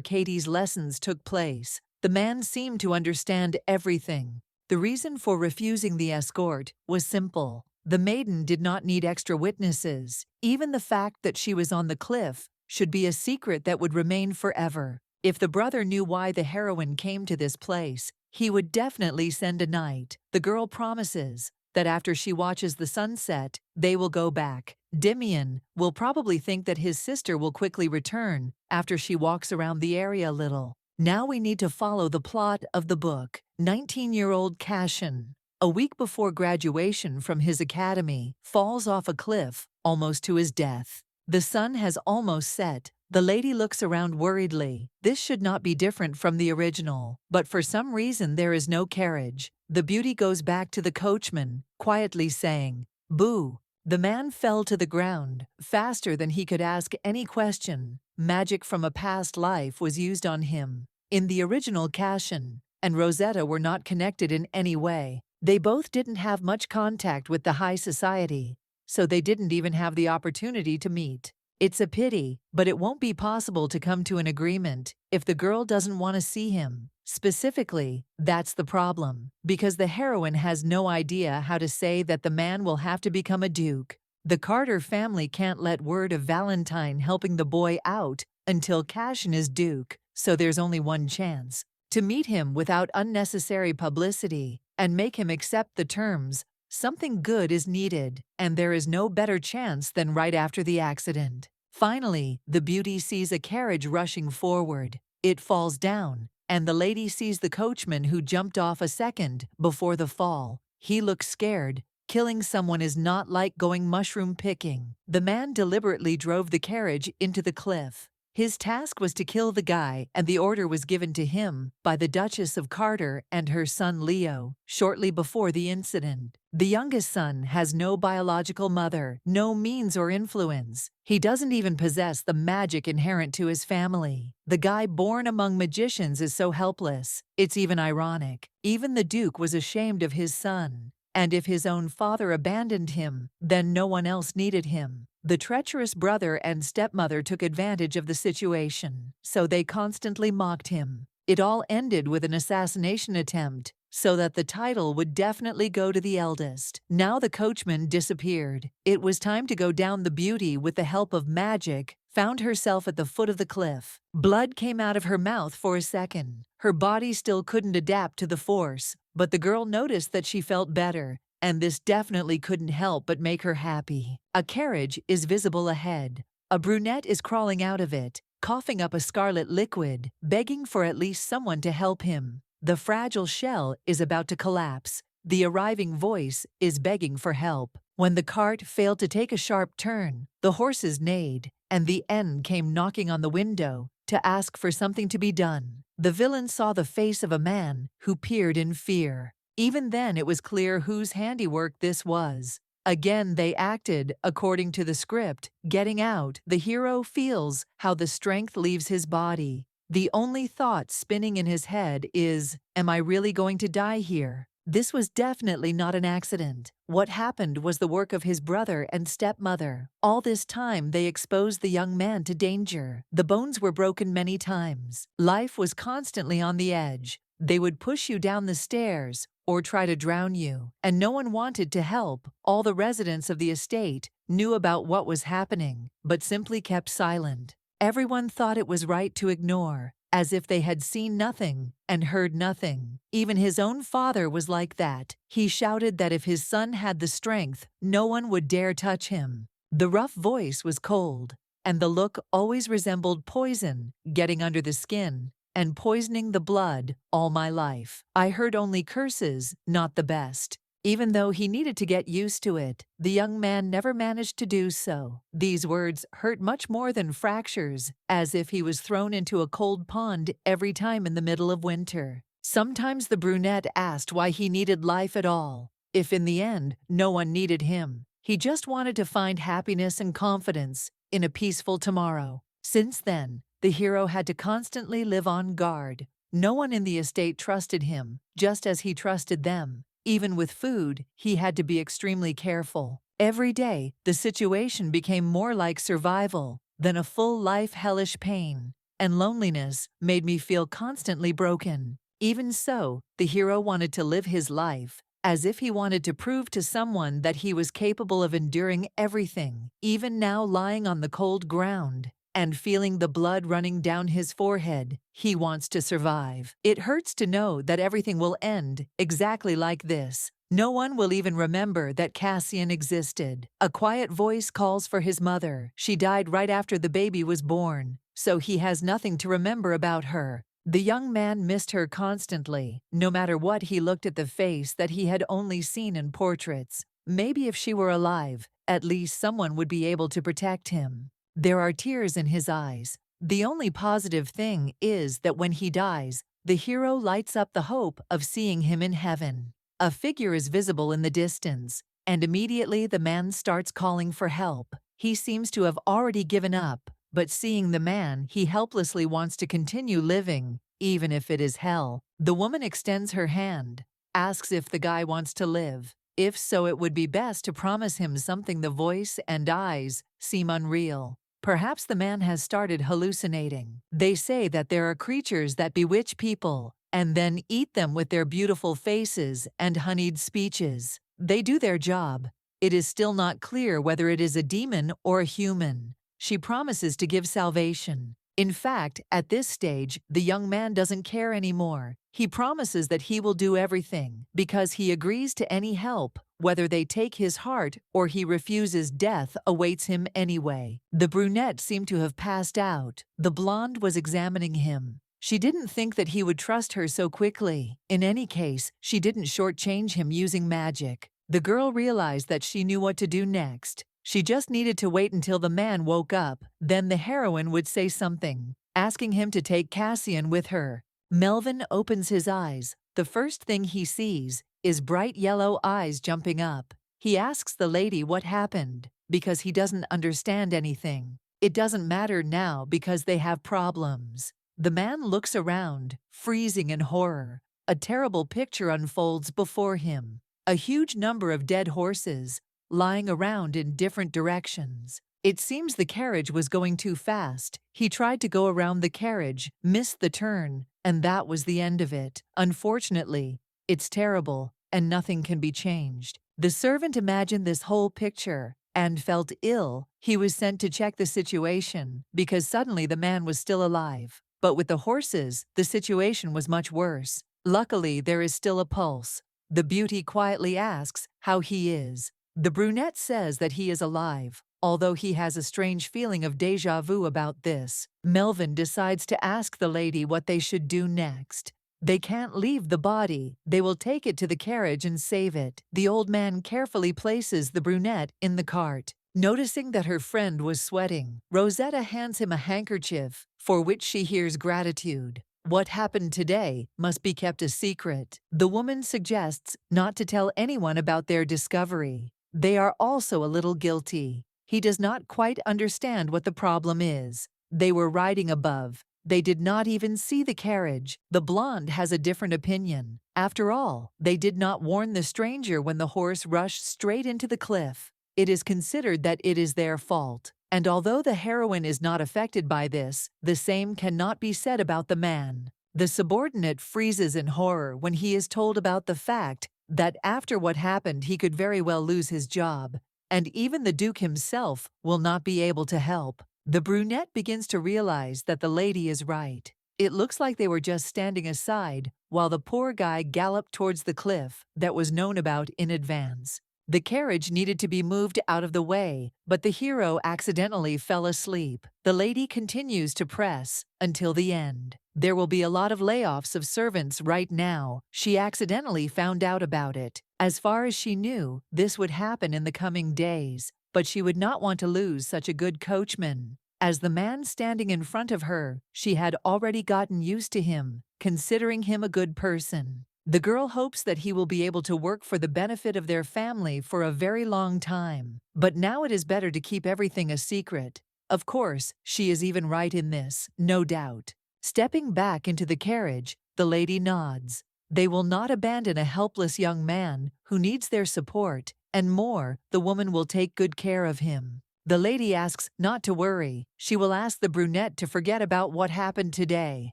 Katie's lessons took place. The man seemed to understand everything. The reason for refusing the escort was simple. The maiden did not need extra witnesses. Even the fact that she was on the cliff should be a secret that would remain forever. If the brother knew why the heroine came to this place, he would definitely send a knight. The girl promises that after she watches the sunset, they will go back. Damien will probably think that his sister will quickly return after she walks around the area a little. Now we need to follow the plot of the book. 19-year-old Cassian, a week before graduation from his academy, falls off a cliff, almost to his death. The sun has almost set. The lady looks around worriedly. This should not be different from the original, but for some reason there is no carriage. The beauty goes back to the coachman, quietly saying, "Boo." The man fell to the ground, faster than he could ask any question. Magic from a past life was used on him. In the original, Cassian and Rosetta were not connected in any way. They both didn't have much contact with the high society, so they didn't even have the opportunity to meet. It's a pity, but it won't be possible to come to an agreement if the girl doesn't want to see him. Specifically, that's the problem, because the heroine has no idea how to say that the man will have to become a duke. The Carter family can't let word of Valentine helping the boy out until Cassian is duke, so there's only one chance: to meet him without unnecessary publicity and make him accept the terms. Something good is needed, and there is no better chance than right after the accident. Finally, the beauty sees a carriage rushing forward. It falls down, and the lady sees the coachman who jumped off a second before the fall. He looks scared. Killing someone is not like going mushroom picking. The man deliberately drove the carriage into the cliff. His task was to kill the guy, and the order was given to him by the Duchess of Carter and her son Leo shortly before the incident. The youngest son has no biological mother, no means or influence. He doesn't even possess the magic inherent to his family. The guy born among magicians is so helpless. It's even ironic. Even the Duke was ashamed of his son. And if his own father abandoned him, then no one else needed him. The treacherous brother and stepmother took advantage of the situation, so they constantly mocked him. It all ended with an assassination attempt, so that the title would definitely go to the eldest. Now the coachman disappeared. It was time to go down. The beauty, with the help of magic, found herself at the foot of the cliff. Blood came out of her mouth for a second. Her body still couldn't adapt to the force, but the girl noticed that she felt better, and this definitely couldn't help but make her happy. A carriage is visible ahead. A brunette is crawling out of it, coughing up a scarlet liquid, begging for at least someone to help him. The fragile shell is about to collapse. The arriving voice is begging for help. When the cart failed to take a sharp turn, the horses neighed, and the end came knocking on the window to ask for something to be done. The villain saw the face of a man who peered in fear. Even then it was clear whose handiwork this was. Again they acted according to the script. Getting out, the hero feels how the strength leaves his body. The only thought spinning in his head is, am I really going to die here? This was definitely not an accident. What happened was the work of his brother and stepmother. All this time they exposed the young man to danger. The bones were broken many times. Life was constantly on the edge. They would push you down the stairs or try to drown you, and no one wanted to help. All the residents of the estate knew about what was happening, but simply kept silent. Everyone thought it was right to ignore, as if they had seen nothing and heard nothing. Even his own father was like that. He shouted that if his son had the strength, no one would dare touch him. The rough voice was cold, and the look always resembled poison getting under the skin and poisoning the blood. All my life, I heard only curses, not the best. Even though he needed to get used to it, the young man never managed to do so. These words hurt much more than fractures, as if he was thrown into a cold pond every time in the middle of winter. Sometimes the brunette asked why he needed life at all, if in the end no one needed him. He just wanted to find happiness and confidence in a peaceful tomorrow. Since then, the hero had to constantly live on guard. No one in the estate trusted him, just as he trusted them. Even with food, he had to be extremely careful. Every day, the situation became more like survival than a full-life hellish pain, and loneliness made me feel constantly broken. Even so, the hero wanted to live his life, as if he wanted to prove to someone that he was capable of enduring everything. Even now, lying on the cold ground and feeling the blood running down his forehead, he wants to survive. It hurts to know that everything will end exactly like this. No one will even remember that Cassian existed. A quiet voice calls for his mother. She died right after the baby was born, so he has nothing to remember about her. The young man missed her constantly. No matter what, he looked at the face that he had only seen in portraits. Maybe if she were alive, at least someone would be able to protect him. There are tears in his eyes. The only positive thing is that when he dies, the hero lights up the hope of seeing him in heaven. A figure is visible in the distance, and immediately the man starts calling for help. He seems to have already given up, but seeing the man, he helplessly wants to continue living, even if it is hell. The woman extends her hand, asks if the guy wants to live. If so, it would be best to promise him something. The voice and eyes seem unreal. Perhaps the man has started hallucinating. They say that there are creatures that bewitch people and then eat them with their beautiful faces and honeyed speeches. They do their job. It is still not clear whether it is a demon or a human. She promises to give salvation, In fact, at this stage, the young man doesn't care anymore. He promises that he will do everything because he agrees to any help. Whether they take his heart or he refuses, death awaits him anyway. The brunette seemed to have passed out. The blonde was examining him. She didn't think that he would trust her so quickly. In any case, she didn't shortchange him using magic. The girl realized that she knew what to do next. She just needed to wait until the man woke up. Then the heroine would say something, asking him to take Cassian with her. Melvin opens his eyes. The first thing he sees is bright yellow eyes jumping up. He asks the lady what happened, because he doesn't understand anything. It doesn't matter now because they have problems. The man looks around, freezing in horror. A terrible picture unfolds before him. A huge number of dead horses, lying around in different directions. It seems the carriage was going too fast. He tried to go around the carriage, missed the turn, and that was the end of it. Unfortunately, it's terrible, and nothing can be changed. The servant imagined this whole picture and felt ill. He was sent to check the situation because suddenly the man was still alive. But with the horses, the situation was much worse. Luckily, there is still a pulse. The beauty quietly asks how he is. The brunette says that he is alive, although he has a strange feeling of déjà vu about this. Melvin decides to ask the lady what they should do next. They can't leave the body. They will take it to the carriage and save it. The old man carefully places the brunette in the cart. Noticing that her friend was sweating, Rosetta hands him a handkerchief, for which she hears gratitude. What happened today must be kept a secret. The woman suggests not to tell anyone about their discovery. They are also a little guilty. He does not quite understand what the problem is. They were riding above. They did not even see the carriage. The blonde has a different opinion. After all, they did not warn the stranger when the horse rushed straight into the cliff. It is considered that it is their fault. And although the heroine is not affected by this, the same cannot be said about the man. The subordinate freezes in horror when he is told about the fact that after what happened he could very well lose his job, and even the Duke himself will not be able to help. The brunette begins to realize that the lady is right. It looks like they were just standing aside while the poor guy galloped towards the cliff that was known about in advance. The carriage needed to be moved out of the way, but the hero accidentally fell asleep. The lady continues to press until the end. There will be a lot of layoffs of servants right now. She accidentally found out about it. As far as she knew, this would happen in the coming days, but she would not want to lose such a good coachman. As the man standing in front of her, she had already gotten used to him, considering him a good person. The girl hopes that he will be able to work for the benefit of their family for a very long time. But now it is better to keep everything a secret. Of course, she is even right in this, no doubt. Stepping back into the carriage, the lady nods. They will not abandon a helpless young man who needs their support, and more, the woman will take good care of him. The lady asks not to worry. She will ask the brunette to forget about what happened today.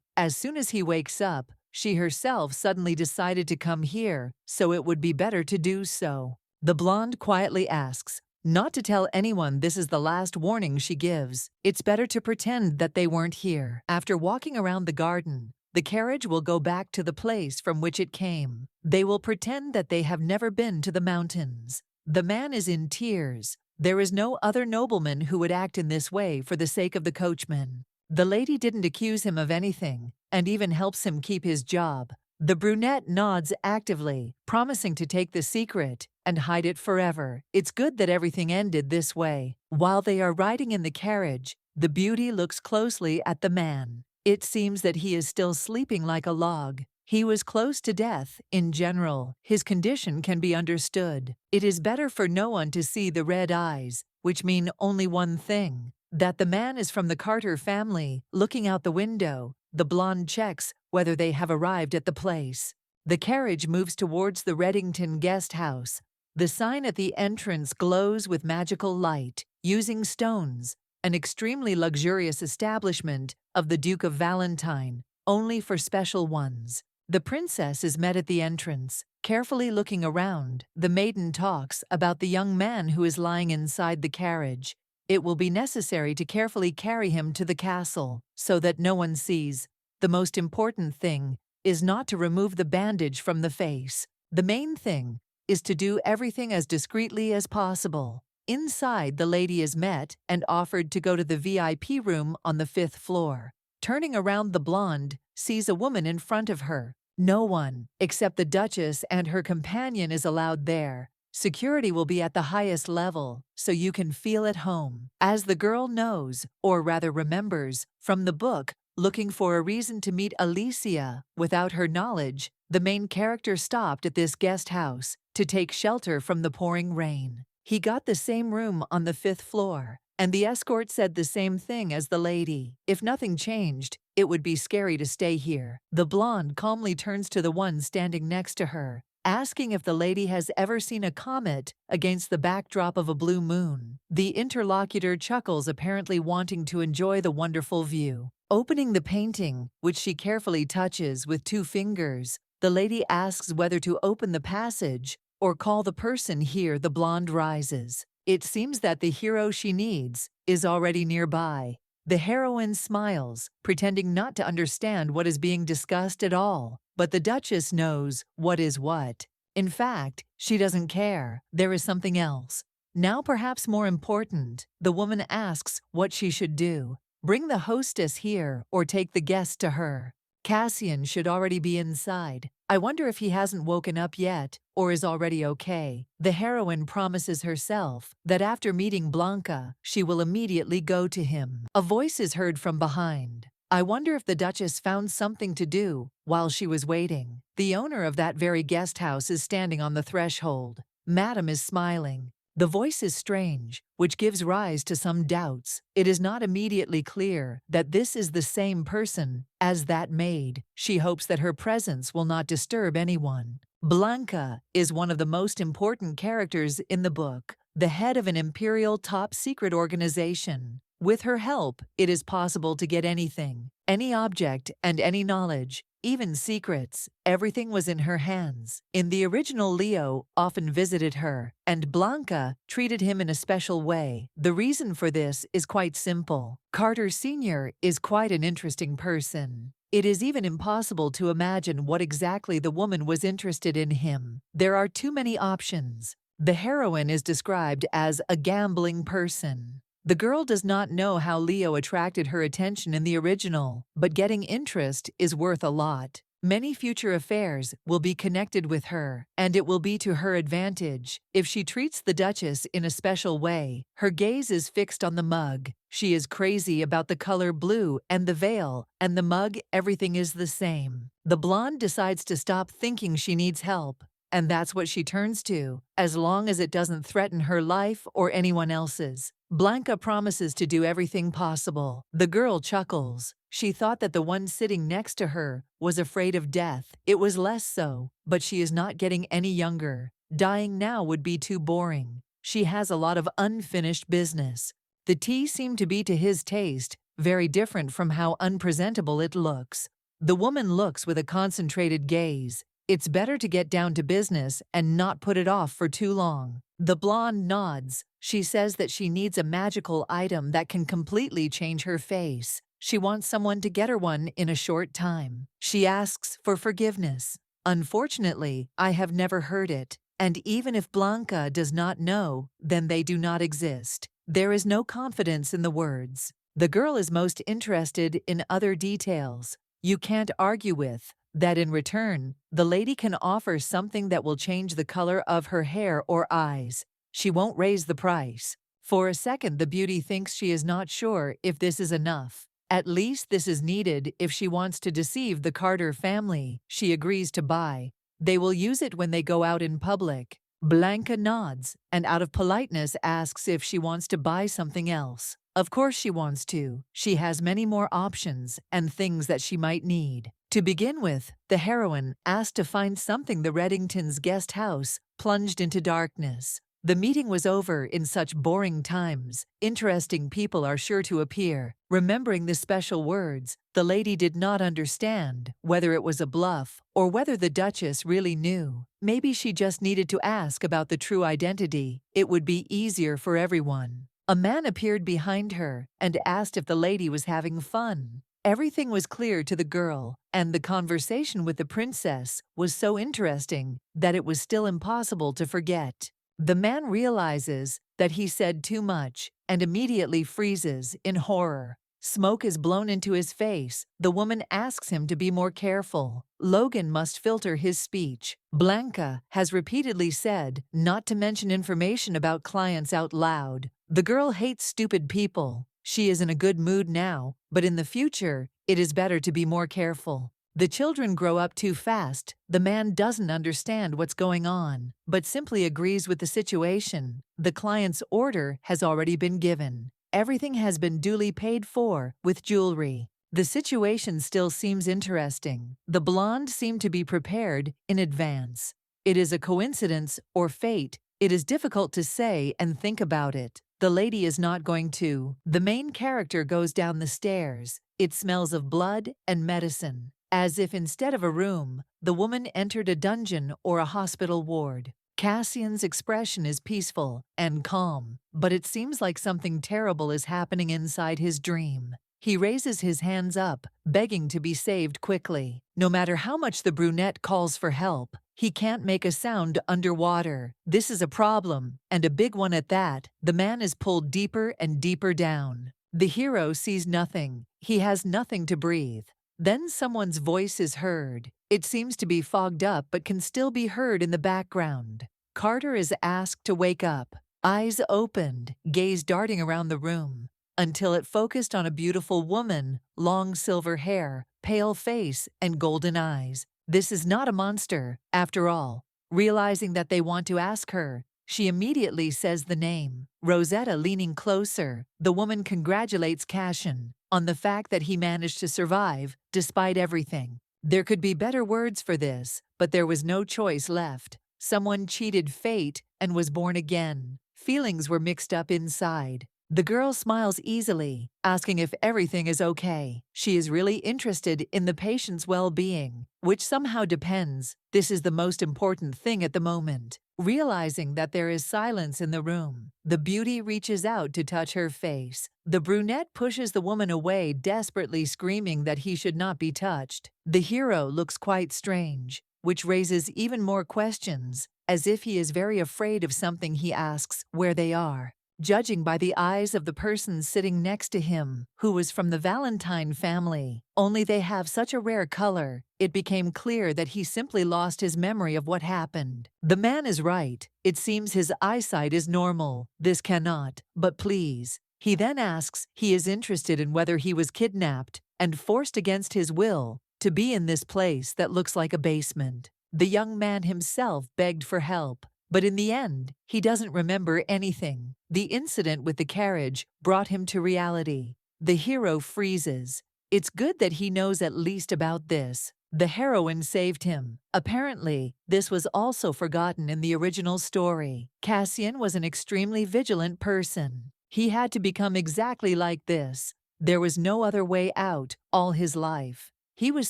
As soon as he wakes up, she herself suddenly decided to come here, so it would be better to do so. The blonde quietly asks not to tell anyone. This is the last warning she gives. It's better to pretend that they weren't here. After walking around the garden, the carriage will go back to the place from which it came. They will pretend that they have never been to the mountains. The man is in tears. There is no other nobleman who would act in this way for the sake of the coachman. The lady didn't accuse him of anything, and even helps him keep his job. The brunette nods actively, promising to take the secret and hide it forever. It's good that everything ended this way. While they are riding in the carriage, the beauty looks closely at the man. It seems that he is still sleeping like a log. He was close to death. In general, his condition can be understood. It is better for no one to see the red eyes, which mean only one thing: that the man is from the Carter family. Looking out the window, the blonde checks whether they have arrived at the place. The carriage moves towards the Reddington guest house. The sign at the entrance glows with magical light, using stones, an extremely luxurious establishment of the Duke of Valentine, only for special ones. The princess is met at the entrance. Carefully looking around, the maiden talks about the young man who is lying inside the carriage. It will be necessary to carefully carry him to the castle so that no one sees. The most important thing is not to remove the bandage from the face. The main thing is to do everything as discreetly as possible. Inside, the lady is met and offered to go to the VIP room on the 5th floor. Turning around, the blonde sees a woman in front of her. No one, except the Duchess and her companion, is allowed there. Security will be at the highest level, so you can feel at home. As the girl knows, or rather remembers, from the book, looking for a reason to meet Alicia, without her knowledge, the main character stopped at this guest house to take shelter from the pouring rain. He got the same room on the 5th floor, and the escort said the same thing as the lady. If nothing changed, it would be scary to stay here. The blonde calmly turns to the one standing next to her, asking if the lady has ever seen a comet against the backdrop of a blue moon. The interlocutor chuckles, apparently wanting to enjoy the wonderful view. Opening the painting, which she carefully touches with 2 fingers, the lady asks whether to open the passage or call the person here. The blonde rises. It seems that the hero she needs is already nearby. The heroine smiles, pretending not to understand what is being discussed at all, but the Duchess knows what is what. In fact, she doesn't care. There is something else. Now, perhaps more important, the woman asks what she should do. Bring the hostess here or take the guest to her. Cassian should already be inside. I wonder if he hasn't woken up yet or is already okay. The heroine promises herself that after meeting Blanca, she will immediately go to him. A voice is heard from behind. I wonder if the Duchess found something to do while she was waiting. The owner of that very guest house is standing on the threshold. Madame is smiling. The voice is strange, which gives rise to some doubts. It is not immediately clear that this is the same person as that maid. She hopes that her presence will not disturb anyone. Blanca is one of the most important characters in the book, the head of an imperial top-secret organization. With her help, it is possible to get anything, any object, and any knowledge, even secrets. Everything was in her hands. In the original, Leo often visited her, and Blanca treated him in a special way. The reason for this is quite simple. Carter Sr. is quite an interesting person. It is even impossible to imagine what exactly the woman was interested in him. There are too many options. The heroine is described as a gambling person. The girl does not know how Leo attracted her attention in the original, but getting interest is worth a lot. Many future affairs will be connected with her, and it will be to her advantage. If she treats the Duchess in a special way, her gaze is fixed on the mug. She is crazy about the color blue and the veil, and the mug, everything is the same. The blonde decides to stop thinking she needs help, and that's what she turns to, as long as it doesn't threaten her life or anyone else's. Blanca promises to do everything possible. The girl chuckles. She thought that the one sitting next to her was afraid of death. It was less so, but she is not getting any younger. Dying now would be too boring. She has a lot of unfinished business. The tea seemed to be to his taste, very different from how unpresentable it looks. The woman looks with a concentrated gaze. It's better to get down to business and not put it off for too long. The blonde nods. She says that she needs a magical item that can completely change her face. She wants someone to get her one in a short time. She asks for forgiveness. Unfortunately, I have never heard it, and even if Blanca does not know, then they do not exist. There is no confidence in the words. The girl is most interested in other details. You can't argue with that. In return, the lady can offer something that will change the color of her hair or eyes. She won't raise the price. For a second, the beauty thinks she is not sure if this is enough. At least this is needed if she wants to deceive the Carter family. She agrees to buy. They will use it when they go out in public. Blanca nods and out of politeness asks if she wants to buy something else. Of course she wants to. She has many more options and things that she might need. To begin with, the heroine asked to find something. The Reddingtons' guest house plunged into darkness. The meeting was over in such boring times. Interesting people are sure to appear. Remembering the special words, the lady did not understand whether it was a bluff or whether the Duchess really knew. Maybe she just needed to ask about the true identity. It would be easier for everyone. A man appeared behind her and asked if the lady was having fun. Everything was clear to the girl, and the conversation with the princess was so interesting that it was still impossible to forget. The man realizes that he said too much and immediately freezes in horror. Smoke is blown into his face. The woman asks him to be more careful. Logan must filter his speech. Blanca has repeatedly said not to mention information about clients out loud. The girl hates stupid people. She is in a good mood now, but in the future, it is better to be more careful. The children grow up too fast. The man doesn't understand what's going on, but simply agrees with the situation. The client's order has already been given. Everything has been duly paid for with jewelry. The situation still seems interesting. The blonde seemed to be prepared in advance. It is a coincidence or fate. It is difficult to say and think about it. The lady is not going to. The main character goes down the stairs. It smells of blood and medicine. As if instead of a room, the woman entered a dungeon or a hospital ward. Cassian's expression is peaceful and calm, but it seems like something terrible is happening inside his dream. He raises his hands up, begging to be saved quickly. No matter how much the brunette calls for help, he can't make a sound underwater. This is a problem, and a big one at that. The man is pulled deeper and deeper down. The hero sees nothing. He has nothing to breathe. Then someone's voice is heard. It seems to be fogged up but can still be heard in the background. Carter is asked to wake up. Eyes opened, gaze darting around the room, until it focused on a beautiful woman, long silver hair, pale face, and golden eyes. This is not a monster, after all. Realizing that they want to ask her, she immediately says the name. Rosetta leaning closer, the woman congratulates Cassian on the fact that he managed to survive despite everything. There could be better words for this, but there was no choice left. Someone cheated fate and was born again. Feelings were mixed up inside. The girl smiles easily, asking if everything is okay. She is really interested in the patient's well-being, which somehow depends. This is the most important thing at the moment. Realizing that there is silence in the room, the beauty reaches out to touch her face. The brunette pushes the woman away, desperately screaming that he should not be touched. The hero looks quite strange, which raises even more questions, as if he is very afraid of something. He asks where they are. Judging by the eyes of the person sitting next to him, who was from the Valentine family, only they have such a rare color, it became clear that he simply lost his memory of what happened. The man is right. It seems his eyesight is normal. This cannot, but please. He then asks he is interested in whether he was kidnapped and forced against his will to be in this place that looks like a basement. The young man himself begged for help, but in the end, he doesn't remember anything. The incident with the carriage brought him to reality. The hero freezes. It's good that he knows at least about this. The heroine saved him. Apparently, this was also forgotten in the original story. Cassian was an extremely vigilant person. He had to become exactly like this. There was no other way out all his life. He was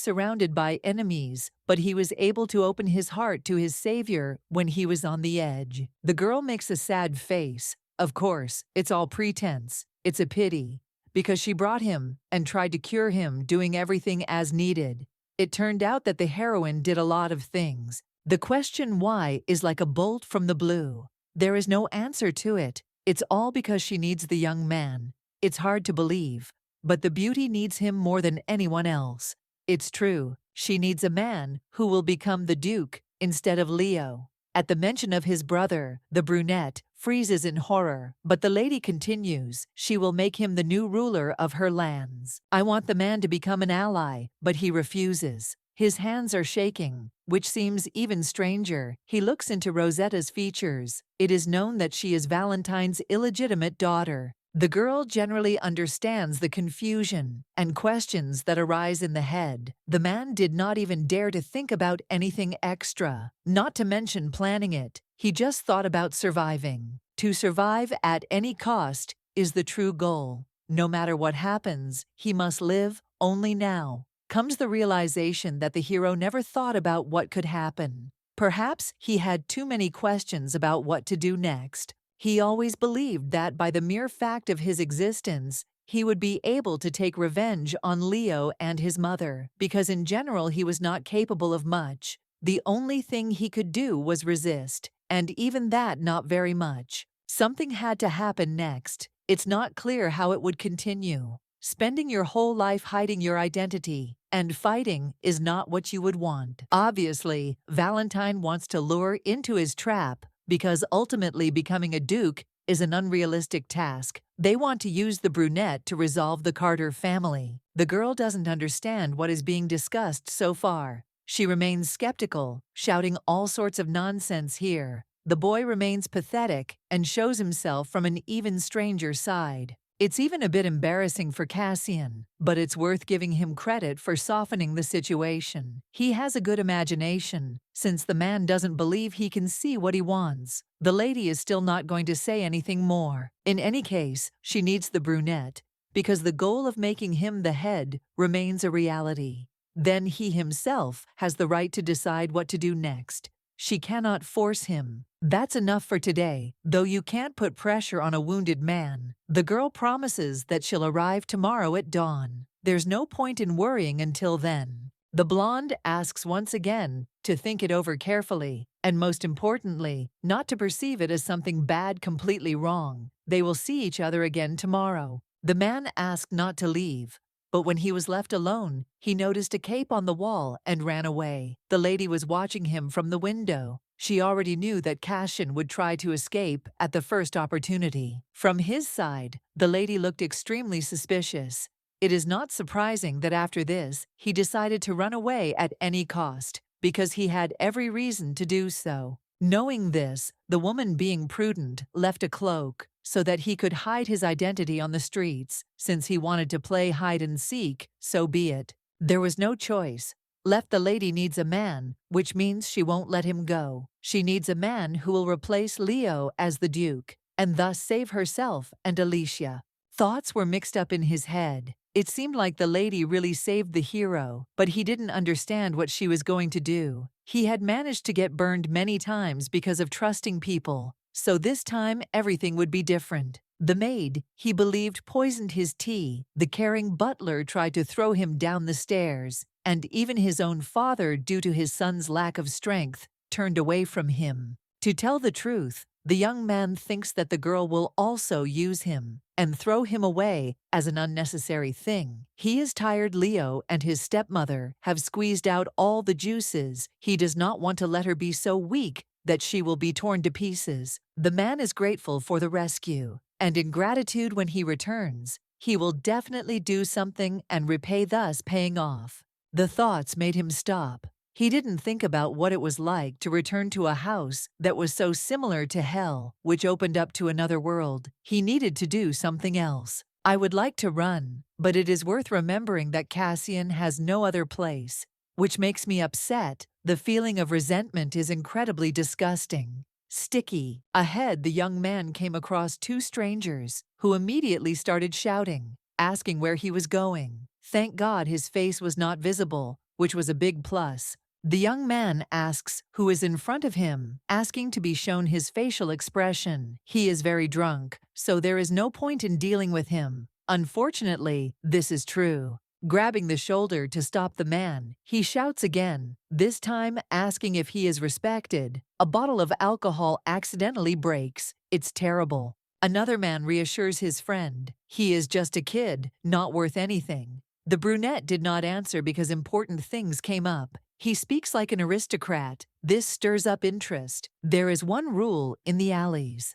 surrounded by enemies, but he was able to open his heart to his savior when he was on the edge. The girl makes a sad face. Of course, it's all pretense. It's a pity, because she brought him and tried to cure him, doing everything as needed. It turned out that the heroine did a lot of things. The question why is like a bolt from the blue. There is no answer to it. It's all because she needs the young man. It's hard to believe, but the beauty needs him more than anyone else. It's true, she needs a man who will become the Duke instead of Leo. At the mention of his brother, the brunette freezes in horror, but the lady continues. She will make him the new ruler of her lands. I want the man to become an ally, but he refuses. His hands are shaking, which seems even stranger. He looks into Rosetta's features. It is known that she is Valentine's illegitimate daughter. The girl generally understands the confusion and questions that arise in the head. The man did not even dare to think about anything extra, not to mention planning it. He just thought about surviving. To survive at any cost is the true goal. No matter what happens, he must live only now. Comes the realization that the hero never thought about what could happen. Perhaps he had too many questions about what to do next. He always believed that by the mere fact of his existence, he would be able to take revenge on Leo and his mother, because in general he was not capable of much. The only thing he could do was resist, and even that not very much. Something had to happen next. It's not clear how it would continue. Spending your whole life hiding your identity and fighting is not what you would want. Obviously, Valentine wants to lure into his trap because ultimately becoming a duke is an unrealistic task. They want to use the brunette to resolve the Carter family. The girl doesn't understand what is being discussed so far. She remains skeptical, shouting all sorts of nonsense here. The boy remains pathetic and shows himself from an even stranger side. It's even a bit embarrassing for Cassian, but it's worth giving him credit for softening the situation. He has a good imagination, since the man doesn't believe he can see what he wants. The lady is still not going to say anything more. In any case, she needs the brunette, because the goal of making him the head remains a reality. Then he himself has the right to decide what to do next. She cannot force him. That's enough for today, though you can't put pressure on a wounded man. The girl promises that she'll arrive tomorrow at dawn. There's no point in worrying until then. The blonde asks once again to think it over carefully, and most importantly, not to perceive it as something bad completely wrong. They will see each other again tomorrow. The man asked not to leave, but when he was left alone, he noticed a cape on the wall and ran away. The lady was watching him from the window. She already knew that Cassian would try to escape at the first opportunity. From his side, the lady looked extremely suspicious. It is not surprising that after this, he decided to run away at any cost, because he had every reason to do so. Knowing this, the woman, being prudent, left a cloak so that he could hide his identity on the streets. Since he wanted to play hide and seek, so be it. There was no choice. Left, the lady needs a man, which means she won't let him go. She needs a man who will replace Leo as the Duke, and thus save herself and Alicia. Thoughts were mixed up in his head. It seemed like the lady really saved the hero, but he didn't understand what she was going to do. He had managed to get burned many times because of trusting people, so this time everything would be different. The maid, he believed, poisoned his tea. The caring butler tried to throw him down the stairs, and even his own father, due to his son's lack of strength, turned away from him. To tell the truth, the young man thinks that the girl will also use him and throw him away as an unnecessary thing. He is tired Leo and his stepmother have squeezed out all the juices. He does not want to let her be so weak that she will be torn to pieces. The man is grateful for the rescue, and in gratitude when he returns, he will definitely do something and repay, thus paying off. The thoughts made him stop. He didn't think about what it was like to return to a house that was so similar to hell, which opened up to another world. He needed to do something else. I would like to run, but it is worth remembering that Cassian has no other place, which makes me upset. The feeling of resentment is incredibly disgusting. Sticky. Ahead, the young man came across two strangers, who immediately started shouting, asking where he was going. Thank God his face was not visible, which was a big plus. The young man asks who is in front of him, asking to be shown his facial expression. He is very drunk, so there is no point in dealing with him. Unfortunately, this is true. Grabbing the shoulder to stop the man, he shouts again, this time asking if he is respected. A bottle of alcohol accidentally breaks. It's terrible. Another man reassures his friend. He is just a kid, not worth anything. The brunette did not answer because important things came up. He speaks like an aristocrat. This stirs up interest. There is one rule in the alleys.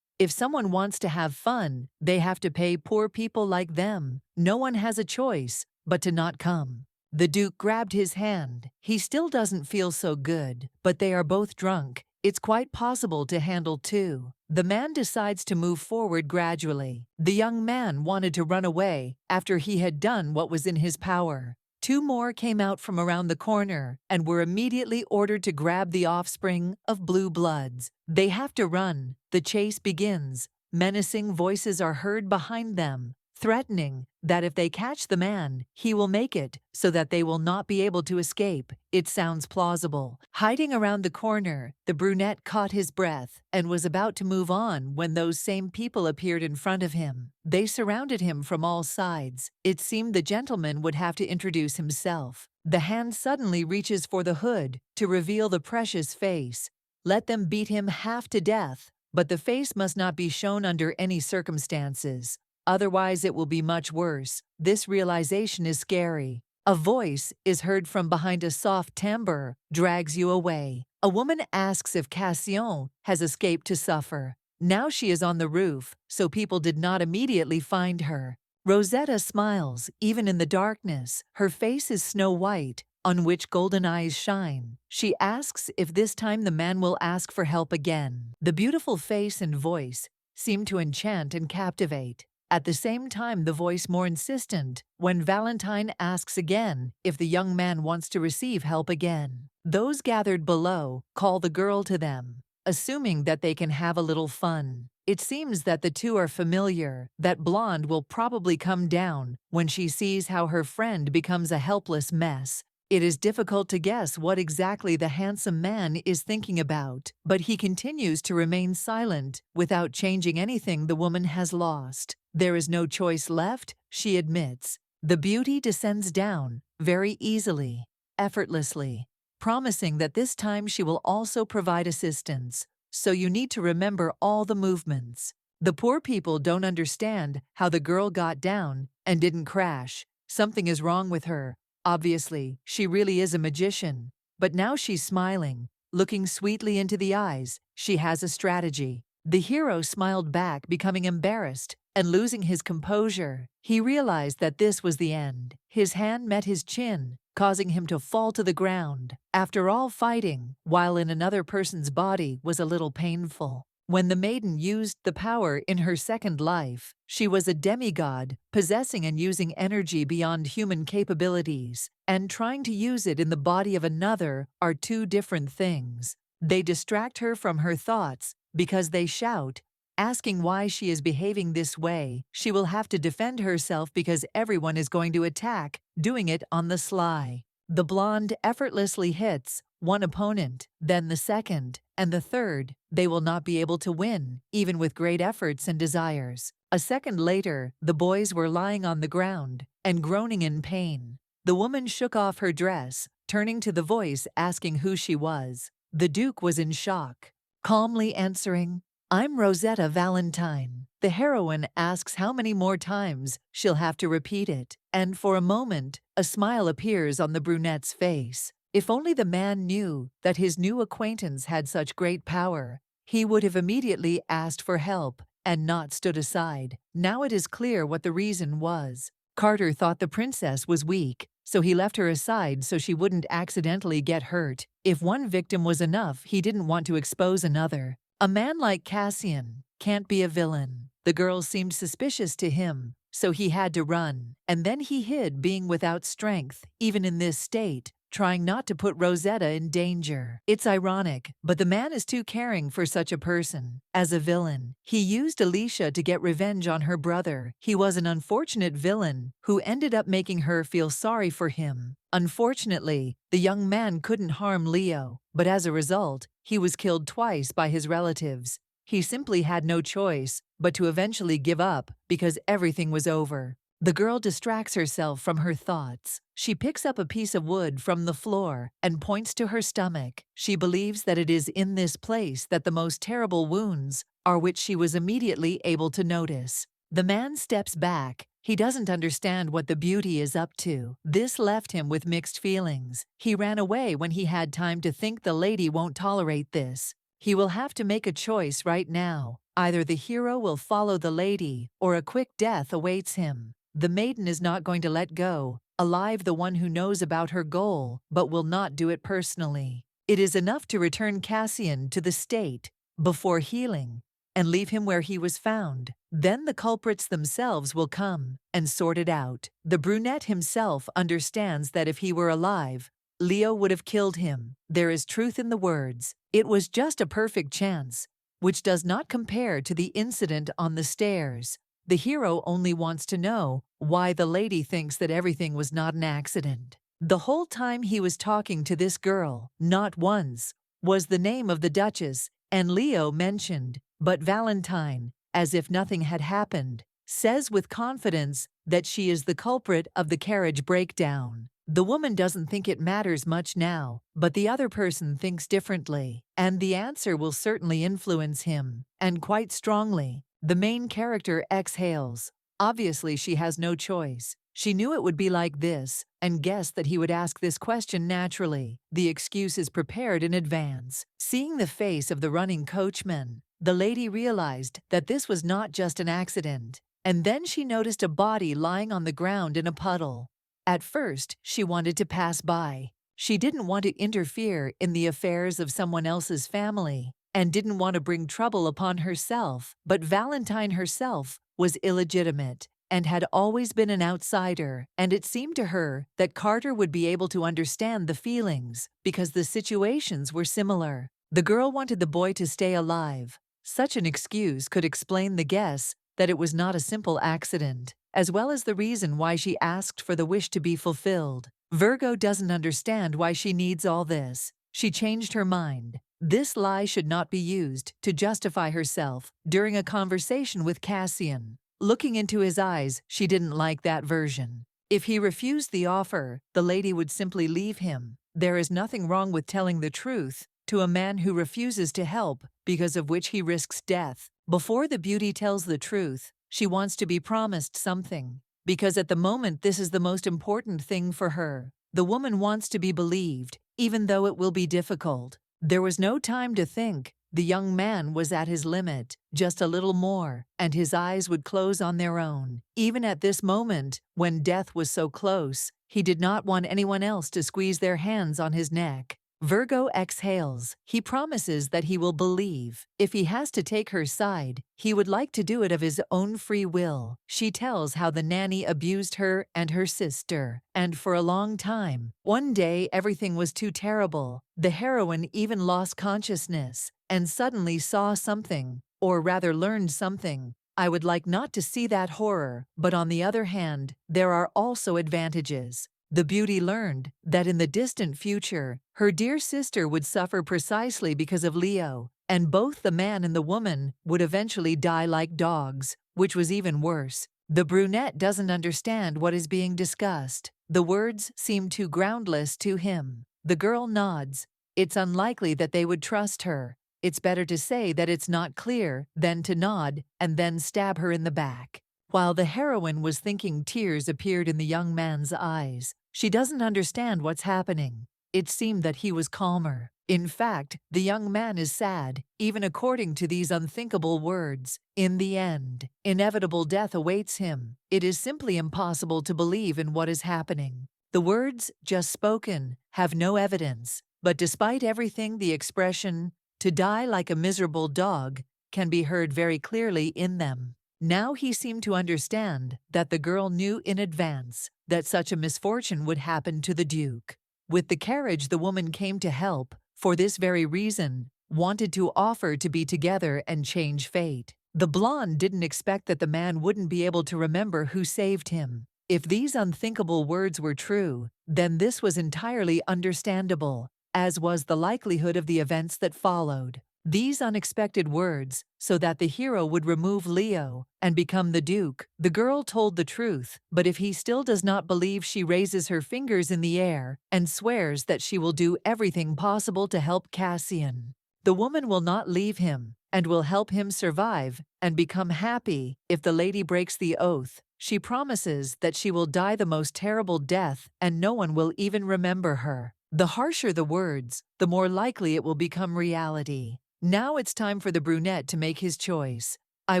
If someone wants to have fun, they have to pay poor people like them. No one has a choice but to not come. The Duke grabbed his hand. He still doesn't feel so good, but they are both drunk. It's quite possible to handle too. The man decides to move forward gradually. The young man wanted to run away after he had done what was in his power. Two more came out from around the corner and were immediately ordered to grab the offspring of blue bloods. They have to run. The chase begins. Menacing voices are heard behind them. threatening that if they catch the man, he will make it so that they will not be able to escape. It sounds plausible. Hiding around the corner, the brunette caught his breath and was about to move on when those same people appeared in front of him. They surrounded him from all sides. It seemed the gentleman would have to introduce himself. The hand suddenly reaches for the hood to reveal the precious face. Let them beat him half to death, but the face must not be shown under any circumstances. Otherwise, it will be much worse. This realization is scary. A voice is heard from behind a soft timbre, drags you away. A woman asks if Cassian has escaped to suffer. Now she is on the roof, so people did not immediately find her. Rosetta smiles, even in the darkness. Her face is snow white, on which golden eyes shine. She asks if this time the man will ask for help again. The beautiful face and voice seem to enchant and captivate. At the same time, the voice more insistent when Valentine asks again if the young man wants to receive help again. Those gathered below call the girl to them, assuming that they can have a little fun. It seems that the two are familiar, that Blonde will probably come down when she sees how her friend becomes a helpless mess. It is difficult to guess what exactly the handsome man is thinking about, but he continues to remain silent without changing anything the woman has lost. There is no choice left, she admits. The beauty descends down, very easily, effortlessly, promising that this time she will also provide assistance. So you need to remember all the movements. The poor people don't understand how the girl got down and didn't crash. Something is wrong with her. Obviously, she really is a magician. But now she's smiling, looking sweetly into the eyes. She has a strategy. The hero smiled back, becoming embarrassed and losing his composure. He realized that this was the end. His hand met his chin, causing him to fall to the ground. After all, fighting, while in another person's body, was a little painful. When the maiden used the power in her second life, she was a demigod, possessing and using energy beyond human capabilities, and trying to use it in the body of another are two different things. They distract her from her thoughts because they shout, asking why she is behaving this way. She will have to defend herself because everyone is going to attack, doing it on the sly. The blonde effortlessly hits one opponent, then the second, and the third. They will not be able to win, even with great efforts and desires. A second later, the boys were lying on the ground and groaning in pain. The woman shook off her dress, turning to the voice asking who she was. The Duke was in shock, calmly answering, "I'm Rosetta Valentine." The heroine asks how many more times she'll have to repeat it, and for a moment, a smile appears on the brunette's face. If only the man knew that his new acquaintance had such great power, he would have immediately asked for help and not stood aside. Now it is clear what the reason was. Carter thought the princess was weak, so he left her aside so she wouldn't accidentally get hurt. If one victim was enough, he didn't want to expose another. A man like Cassian can't be a villain. The girl seemed suspicious to him, so he had to run. And then he hid, being without strength, even in this state, trying not to put Rosetta in danger. It's ironic, but the man is too caring for such a person. As a villain, he used Alicia to get revenge on her brother. He was an unfortunate villain who ended up making her feel sorry for him. Unfortunately, the young man couldn't harm Leo, but as a result, he was killed twice by his relatives. He simply had no choice but to eventually give up because everything was over. The girl distracts herself from her thoughts. She picks up a piece of wood from the floor and points to her stomach. She believes that it is in this place that the most terrible wounds are, which she was immediately able to notice. The man steps back. He doesn't understand what the beauty is up to. This left him with mixed feelings. He ran away when he had time to think the lady won't tolerate this. He will have to make a choice right now. Either the hero will follow the lady, or a quick death awaits him. The maiden is not going to let go, alive, the one who knows about her goal, but will not do it personally. It is enough to return Cassian to the state before healing and leave him where he was found. Then the culprits themselves will come and sort it out. The brunette himself understands that if he were alive, Leo would have killed him. There is truth in the words. It was just a perfect chance, which does not compare to the incident on the stairs. The hero only wants to know why the lady thinks that everything was not an accident. The whole time he was talking to this girl, not once was the name of the Duchess and Leo mentioned, but Valentine, as if nothing had happened, says with confidence that she is the culprit of the carriage breakdown. The woman doesn't think it matters much now, but the other person thinks differently, and the answer will certainly influence him, and quite strongly. The main character exhales. Obviously, she has no choice. She knew it would be like this, and guessed that he would ask this question naturally. The excuse is prepared in advance. Seeing the face of the running coachman, the lady realized that this was not just an accident, and then she noticed a body lying on the ground in a puddle. At first, she wanted to pass by. She didn't want to interfere in the affairs of someone else's family, and didn't want to bring trouble upon herself, but Valentine herself was illegitimate and had always been an outsider, and it seemed to her that Carter would be able to understand the feelings because the situations were similar. The girl wanted the boy to stay alive. Such an excuse could explain the guess that it was not a simple accident, as well as the reason why she asked for the wish to be fulfilled. Virgo doesn't understand why she needs all this. She changed her mind. This lie should not be used to justify herself during a conversation with Cassian. Looking into his eyes, she didn't like that version. If he refused the offer, the lady would simply leave him. There is nothing wrong with telling the truth to a man who refuses to help, because of which he risks death. Before the beauty tells the truth, she wants to be promised something, because at the moment this is the most important thing for her. The woman wants to be believed, even though it will be difficult. There was no time to think. The young man was at his limit, just a little more, and his eyes would close on their own. Even at this moment, when death was so close, he did not want anyone else to squeeze their hands on his neck. Virgo exhales. He promises that he will believe. If he has to take her side, he would like to do it of his own free will. She tells how the nanny abused her and her sister, and for a long time. One day, everything was too terrible. The heroine even lost consciousness, and suddenly saw something, or rather learned something. I would like not to see that horror, but on the other hand, there are also advantages. The beauty learned that in the distant future, her dear sister would suffer precisely because of Leo, and both the man and the woman would eventually die like dogs, which was even worse. The brunette doesn't understand what is being discussed. The words seem too groundless to him. The girl nods. It's unlikely that they would trust her. It's better to say that it's not clear than to nod and then stab her in the back. While the heroine was thinking, tears appeared in the young man's eyes. She doesn't understand what's happening. It seemed that he was calmer. In fact, the young man is sad, even according to these unthinkable words. In the end, inevitable death awaits him. It is simply impossible to believe in what is happening. The words, just spoken, have no evidence. But despite everything, the expression, "to die like a miserable dog," can be heard very clearly in them. Now he seemed to understand that the girl knew in advance that such a misfortune would happen to the Duke. With the carriage, the woman came to help, for this very reason, wanted to offer to be together and change fate. The blonde didn't expect that the man wouldn't be able to remember who saved him. If these unthinkable words were true, then this was entirely understandable, as was the likelihood of the events that followed. These unexpected words, so that the hero would remove Leo and become the Duke. The girl told the truth, but if he still does not believe, she raises her fingers in the air and swears that she will do everything possible to help Cassian. The woman will not leave him and will help him survive and become happy if the lady breaks the oath. She promises that she will die the most terrible death and no one will even remember her. The harsher the words, the more likely it will become reality. Now it's time for the brunette to make his choice. I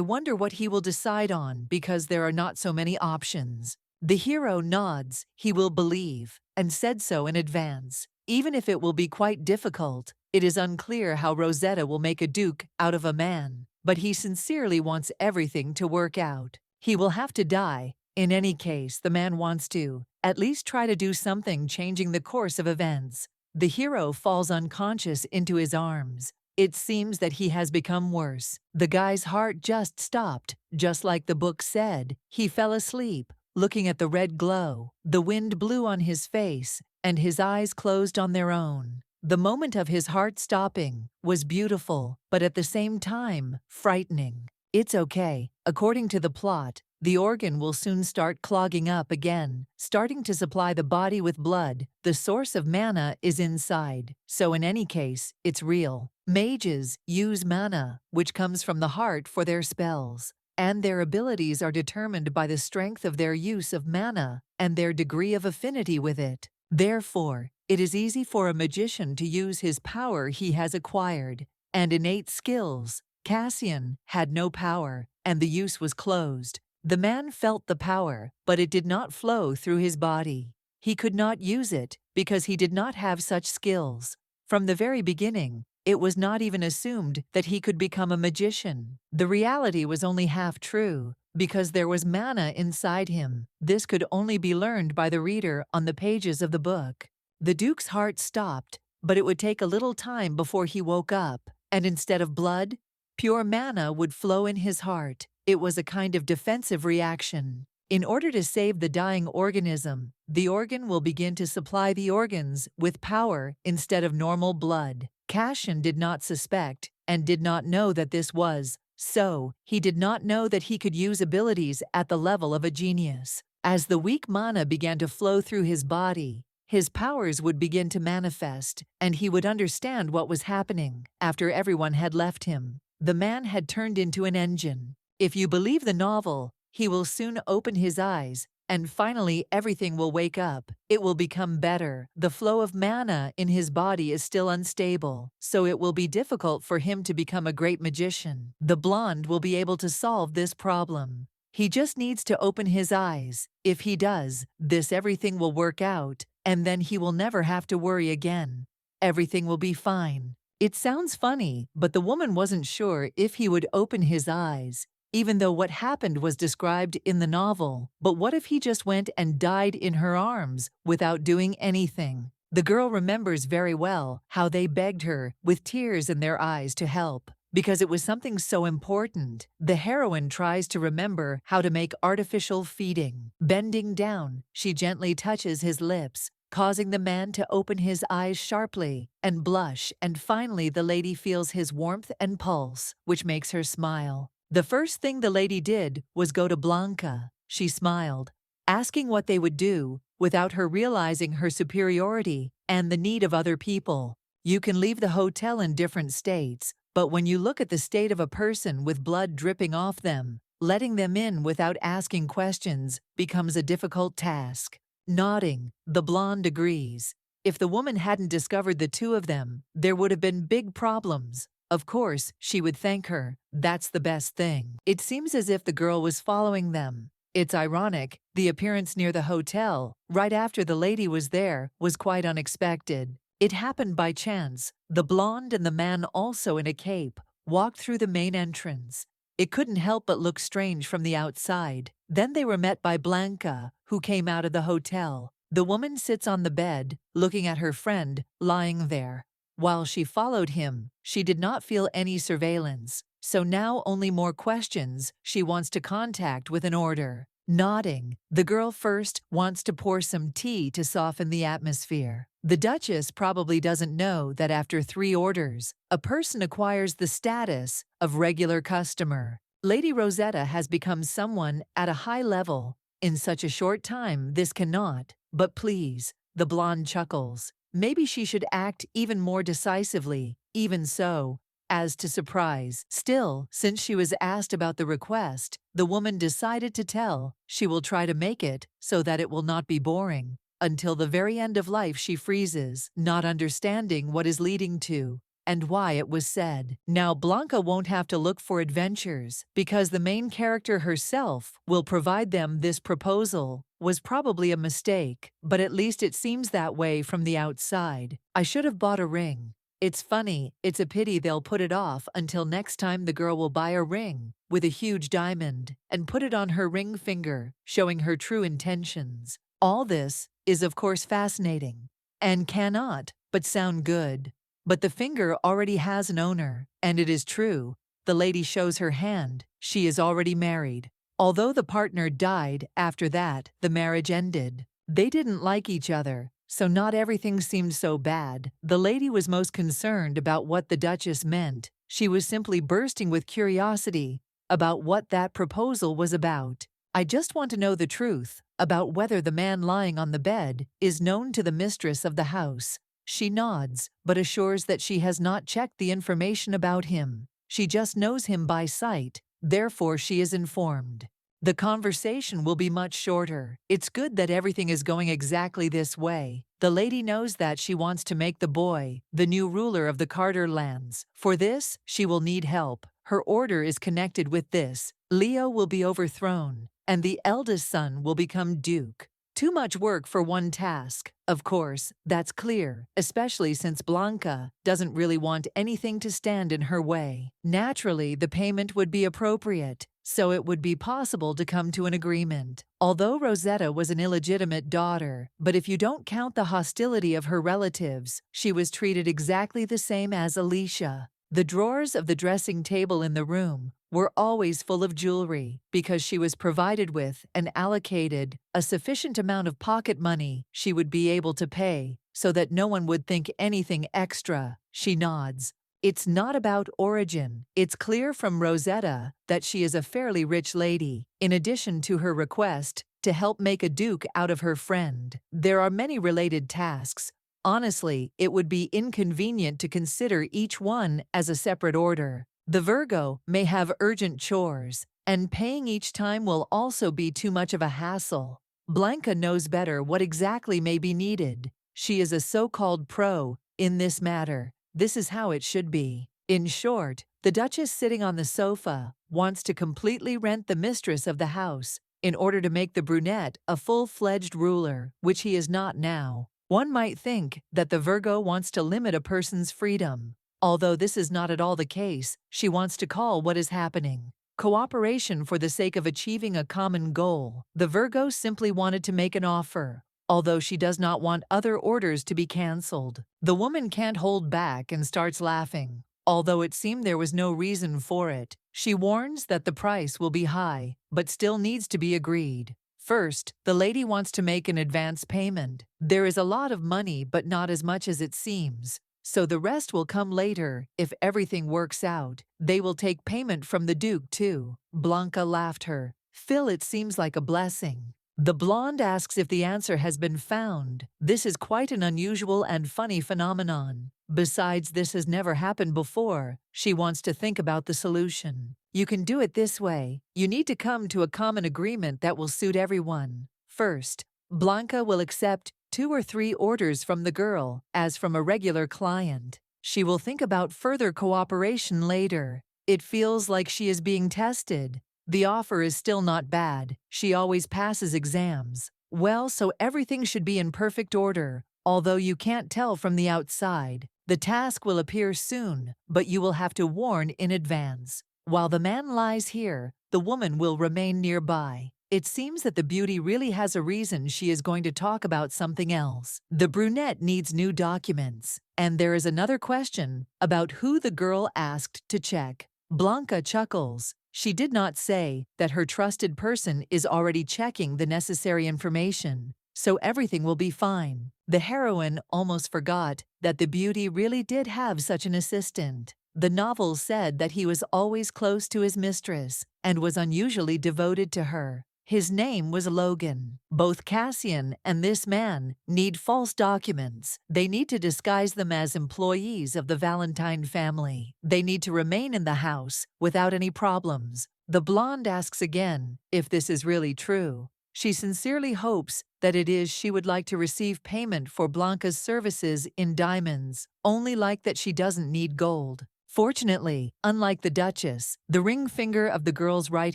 wonder what he will decide on because there are not so many options. The hero nods, he will believe, and said so in advance. Even if it will be quite difficult, it is unclear how Rosetta will make a duke out of a man, but he sincerely wants everything to work out. He will have to die. In any case, the man wants to at least try to do something, changing the course of events. The hero falls unconscious into his arms. It seems that he has become worse. The guy's heart just stopped, just like the book said. He fell asleep, looking at the red glow. The wind blew on his face, and his eyes closed on their own. The moment of his heart stopping was beautiful, but at the same time, frightening. It's okay. According to the plot, the organ will soon start clogging up again, starting to supply the body with blood. The source of mana is inside, so in any case, it's real. Mages use mana, which comes from the heart, for their spells, and their abilities are determined by the strength of their use of mana and their degree of affinity with it. Therefore, it is easy for a magician to use his power he has acquired and innate skills. Cassian had no power, and the use was closed. The man felt the power, but it did not flow through his body. He could not use it because he did not have such skills. From the very beginning, it was not even assumed that he could become a magician. The reality was only half true, because there was mana inside him. This could only be learned by the reader on the pages of the book. The Duke's heart stopped, but it would take a little time before he woke up, and instead of blood, pure mana would flow in his heart. It was a kind of defensive reaction. In order to save the dying organism, the organ will begin to supply the organs with power instead of normal blood. Cassian did not suspect and did not know that this was so. He did not know that he could use abilities at the level of a genius. As the weak mana began to flow through his body, his powers would begin to manifest, and he would understand what was happening. After everyone had left him, the man had turned into an engine. If you believe the novel, he will soon open his eyes, and finally everything will wake up. It will become better. The flow of mana in his body is still unstable, so it will be difficult for him to become a great magician. The blonde will be able to solve this problem. He just needs to open his eyes. If he does this, everything will work out, and then he will never have to worry again. Everything will be fine. It sounds funny, but the woman wasn't sure if he would open his eyes, even though what happened was described in the novel. But what if he just went and died in her arms without doing anything? The girl remembers very well how they begged her with tears in their eyes to help, because it was something so important. The heroine tries to remember how to make artificial feeding. Bending down, she gently touches his lips, causing the man to open his eyes sharply and blush, and finally the lady feels his warmth and pulse, which makes her smile. The first thing the lady did was go to Blanca. She smiled, asking what they would do, without her realizing her superiority and the need of other people. You can leave the hotel in different states, but when you look at the state of a person with blood dripping off them, letting them in without asking questions becomes a difficult task. Nodding, the blonde agrees. If the woman hadn't discovered the two of them, there would have been big problems. Of course, she would thank her. That's the best thing. It seems as if the girl was following them. It's ironic, the appearance near the hotel, right after the lady was there, was quite unexpected. It happened by chance. The blonde and the man, also in a cape, walked through the main entrance. It couldn't help but look strange from the outside. Then they were met by Blanca, who came out of the hotel. The woman sits on the bed, looking at her friend, lying there. While she followed him, she did not feel any surveillance, so now only more questions she wants to contact with an order. Nodding, the girl first wants to pour some tea to soften the atmosphere. The Duchess probably doesn't know that after 3 orders, a person acquires the status of regular customer. Lady Rosetta has become someone at a high level. In such a short time, this cannot. But please, the blonde chuckles. Maybe she should act even more decisively, even so, as to surprise. Still, since she was asked about the request, the woman decided to tell. She will try to make it so that it will not be boring. Until the very end of life she freezes, not understanding what is leading to, and why it was said. Now Blanca won't have to look for adventures, because the main character herself will provide them. This proposal was probably a mistake, but at least it seems that way from the outside. I should have bought a ring. It's funny, it's a pity they'll put it off until next time. The girl will buy a ring with a huge diamond and put it on her ring finger, showing her true intentions. All this is of course fascinating and cannot but sound good. But the finger already has an owner, and it is true. The lady shows her hand. She is already married. Although the partner died after that, the marriage ended. They didn't like each other, so not everything seemed so bad. The lady was most concerned about what the Duchess meant. She was simply bursting with curiosity about what that proposal was about. I just want to know the truth about whether the man lying on the bed is known to the mistress of the house. She nods, but assures that she has not checked the information about him. She just knows him by sight, therefore she is informed. The conversation will be much shorter. It's good that everything is going exactly this way. The lady knows that she wants to make the boy the new ruler of the Carter lands. For this, she will need help. Her order is connected with this. Leo will be overthrown, and the eldest son will become duke. Too much work for one task. Of course, that's clear, especially since Blanca doesn't really want anything to stand in her way. Naturally, the payment would be appropriate, so it would be possible to come to an agreement. Although Rosetta was an illegitimate daughter, but if you don't count the hostility of her relatives, she was treated exactly the same as Alicia. The drawers of the dressing table in the room were always full of jewelry because she was provided with and allocated a sufficient amount of pocket money she would be able to pay so that no one would think anything extra. She nods. It's not about origin. It's clear from Rosetta that she is a fairly rich lady. In addition to her request to help make a duke out of her friend, there are many related tasks. Honestly, it would be inconvenient to consider each one as a separate order. The Virgo may have urgent chores, and paying each time will also be too much of a hassle. Blanca knows better what exactly may be needed. She is a so-called pro in this matter. This is how it should be. In short, the Duchess sitting on the sofa wants to completely rent the mistress of the house in order to make the brunette a full-fledged ruler, which he is not now. One might think that the Virgo wants to limit a person's freedom. Although this is not at all the case, she wants to call what is happening cooperation for the sake of achieving a common goal. The Virgo simply wanted to make an offer, although she does not want other orders to be cancelled. The woman can't hold back and starts laughing. Although it seemed there was no reason for it, she warns that the price will be high, but still needs to be agreed. First, the lady wants to make an advance payment. There is a lot of money, but not as much as it seems. So the rest will come later if everything works out. They will take payment from the Duke too. Blanca laughed her. Phil, it seems like a blessing. The blonde asks if the answer has been found. This is quite an unusual and funny phenomenon. Besides, this has never happened before. She wants to think about the solution. You can do it this way. You need to come to a common agreement that will suit everyone. First, Blanca will accept 2 or 3 orders from the girl, as from a regular client. She will think about further cooperation later. It feels like she is being tested. The offer is still not bad. She always passes exams. Well, so everything should be in perfect order, although you can't tell from the outside. The task will appear soon, but you will have to warn in advance. While the man lies here, the woman will remain nearby. It seems that the beauty really has a reason she is going to talk about something else. The brunette needs new documents, and there is another question about who the girl asked to check. Blanca chuckles. She did not say that her trusted person is already checking the necessary information, so everything will be fine. The heroine almost forgot that the beauty really did have such an assistant. The novel said that he was always close to his mistress and was unusually devoted to her. His name was Logan. Both Cassian and this man need false documents. They need to disguise them as employees of the Valentine family. They need to remain in the house without any problems. The blonde asks again if this is really true. She sincerely hopes that it is. She would like to receive payment for Blanca's services in diamonds, only like that she doesn't need gold. Fortunately, unlike the Duchess, the ring finger of the girl's right